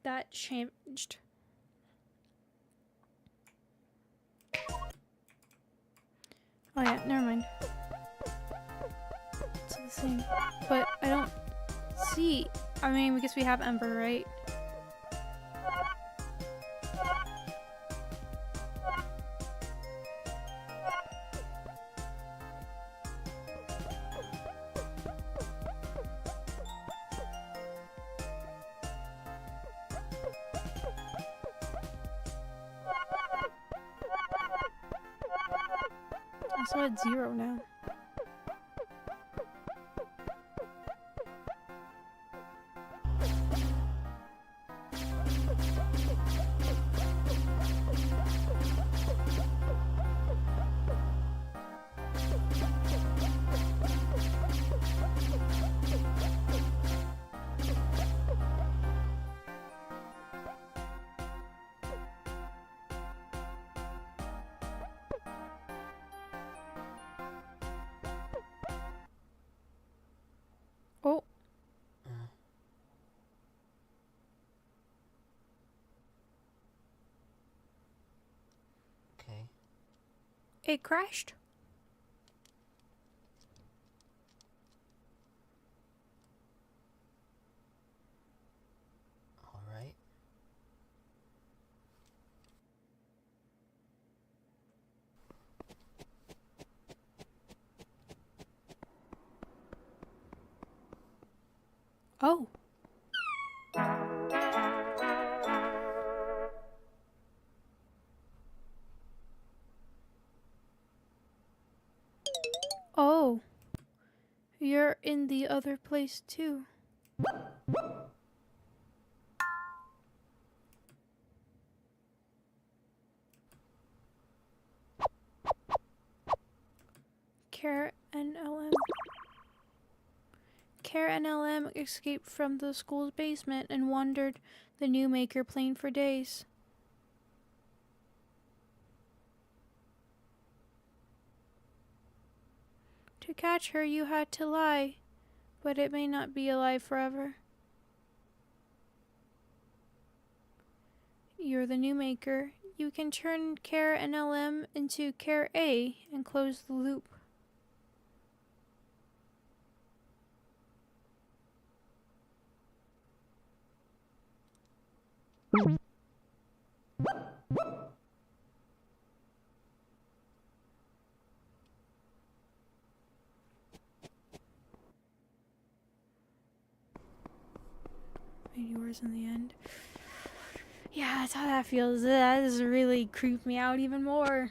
That changed. Oh yeah, never mind. It's the same. But I don't see. I mean, I guess we have Ember, right? Also at 0 now. Oh, Okay. it crashed. All right. Oh. Oh. You're in the other place too. Care NLM. Care NLM escaped from the school's basement and wandered the new maker plane for days. To catch her, you had to lie, but it may not be alive forever. You're the new maker. You can turn Care NLM into Care A and close the loop. Made yours in the end. Yeah, that's how that feels. That has really creeped me out even more.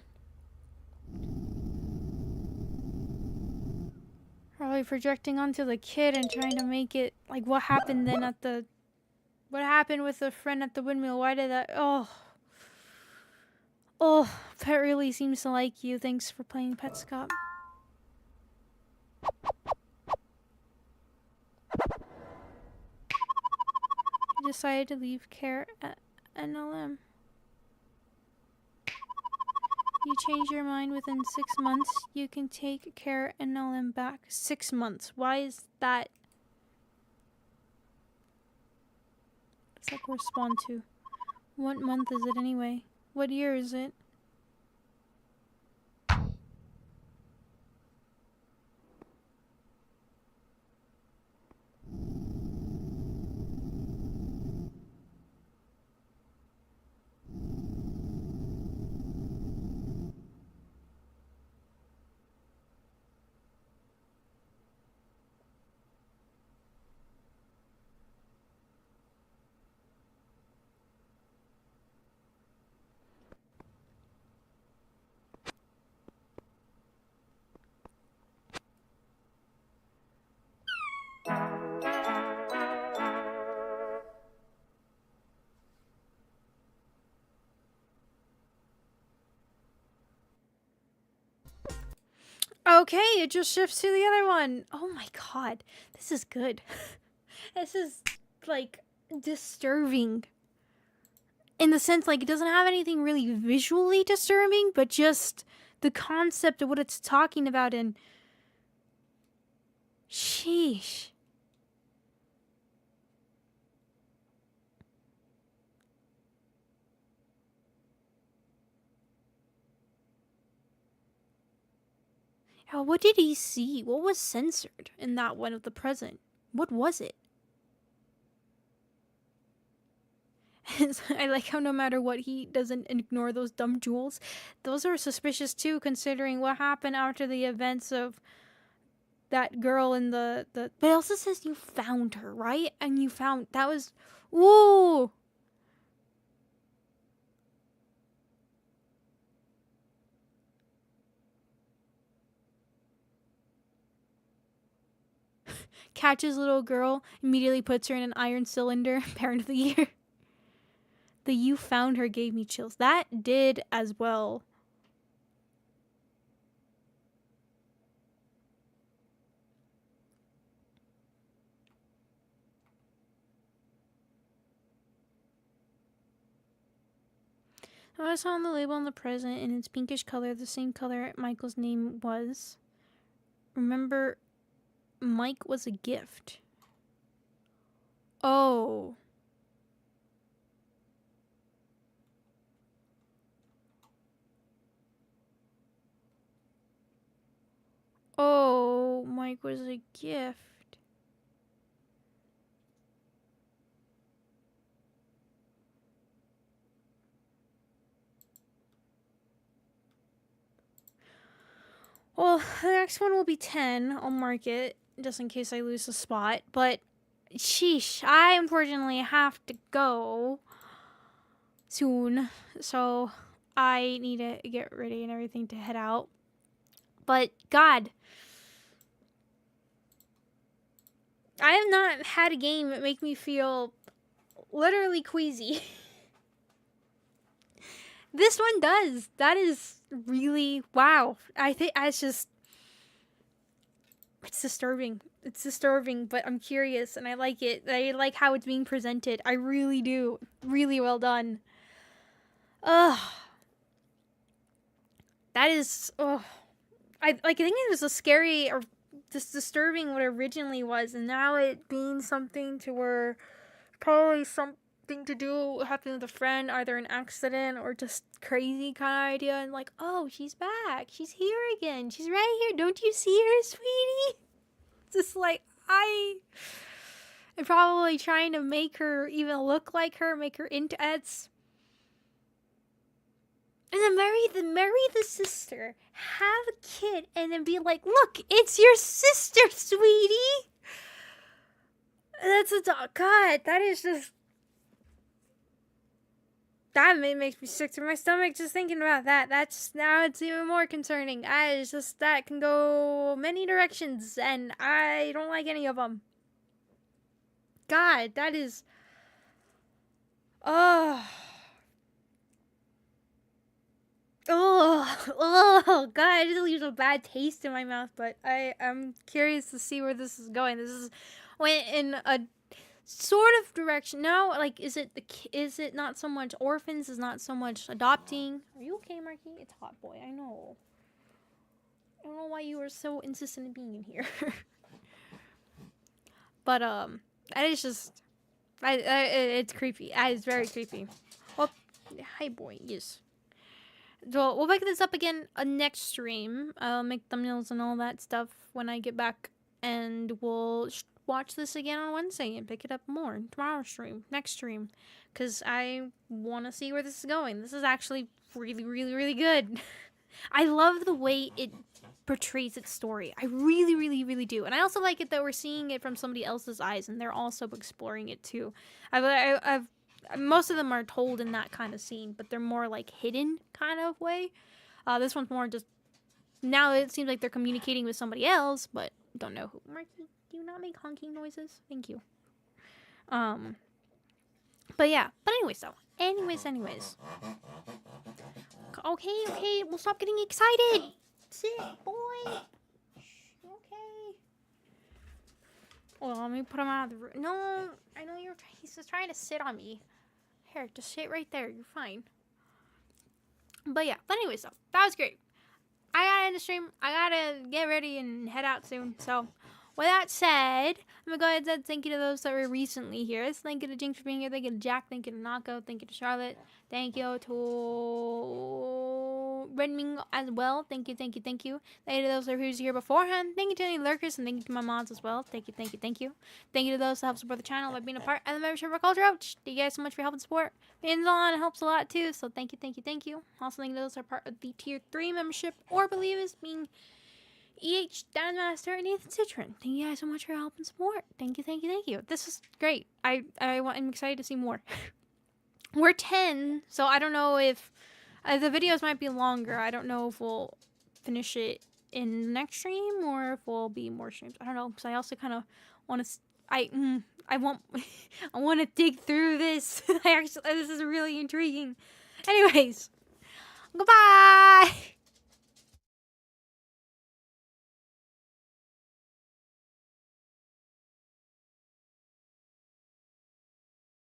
Probably projecting onto the kid and trying to make it like what happened then at the. What happened with the friend at the windmill? Why did that? Oh. Oh, Pet really seems to like you. Thanks for playing Petscop. You decided to leave Care at NLM. You change your mind within 6 months, you can take Care NLM back. 6 months. Why is that? What's that correspond to? What month is it anyway? What year is it? Okay, it just shifts to the other one. Oh my god, this is good. This is, like, disturbing. In the sense, like, it doesn't have anything really visually disturbing, but just the concept of what it's talking about and... Sheesh. What did he see? What was censored in that one of the present? What was it? I like how no matter what, he doesn't ignore those dumb jewels. Those are suspicious too, considering what happened after the events of that girl in the... But it also says you found her, right? And you found... That was... Ooh! Catches little girl, immediately puts her in an iron cylinder. Parent of the year. The you found her gave me chills. That did as well. I saw on the label on the present in its pinkish color, the same color Michael's name was. Remember, Mike was a gift. Oh. Oh, Mike was a gift. Well, the next one will be 10. I'll mark it just in case I lose a spot. But, sheesh, I unfortunately have to go soon. So, I need to get ready and everything to head out. But, God, I have not had a game that make me feel literally queasy. This one does. That is really, wow. I think it's just, It's disturbing. It's disturbing, but I'm curious and I like it. I like how it's being presented. I really do. Really well done. Ugh. That is. Ugh. I think it was a scary or just disturbing what it originally was, and now it being something to where probably something to do happened with a friend, either an accident or just crazy kind of idea, and like, oh, she's back, she's here again, she's right here, don't you see her, sweetie? Just like I'm probably trying to make her even look like her, make her into Eds. And then marry the sister, have a kid, and then be like, look, it's your sister, sweetie. That's a God. That is just. That makes me sick to my stomach just thinking about that. Now it's even more concerning. That can go many directions, and I don't like any of them. God, that is. Oh. Oh, God, it just leaves a bad taste in my mouth, but I'm curious to see where this is going. This is went in a sort of direction. No, like, is it not so much orphans, is not so much adopting. Are you okay, Marky? It's hot, boy, I know. I don't know why you are so insistent in being in here. But, that is just, it's creepy. That is very creepy. Well, hi, boy, yes. So we'll pick this up again next stream. I'll make thumbnails and all that stuff when I get back, and we'll watch this again on Wednesday and pick it up more tomorrow's stream, next stream, because I want to see where this is going. This is actually really, really, really good. I love the way it portrays its story. I really, really, really do, and I also like it that we're seeing it from somebody else's eyes, and they're also exploring it too. I've most of them are told in that kind of scene, but they're more like hidden kind of way. This one's more just, now it seems like they're communicating with somebody else, but don't know who. Marky, do you not make honking noises? Thank you. But yeah, but anyways, okay, we'll stop getting excited. Sit, boy. Okay. Well, let me put him out of the room. No, I know he's just trying to sit on me. Here, just sit right there. You're fine. But yeah, but anyways, so that was great. I gotta end the stream. I gotta get ready and head out soon. So, with that said, I'm gonna go ahead and say thank you to those that were recently here. Thank you to Jinx for being here. Thank you to Jack. Thank you to Nako. Thank you to Charlotte. Thank you to Redming as well. Thank you. Thank you to those that were here beforehand. Thank you to any lurkers, and thank you to my mods as well. Thank you. Thank you to those that help support the channel by being a part of the membership of our culture ouch. Thank you guys so much for your help and support. Means a lot, it helps a lot too. So thank you. Also thank you to those that are part of the tier 3 membership or believers, being EH, Danmaster, and Nathan Citron. Thank you guys so much for your help and support. Thank you. This is great. I'm excited to see more. We're 10, so I don't know if the videos might be longer. I don't know if we'll finish it in the next stream or if we'll be more streams. I don't know, because I also kind of want to. I want to dig through this. This is really intriguing. Anyways, goodbye.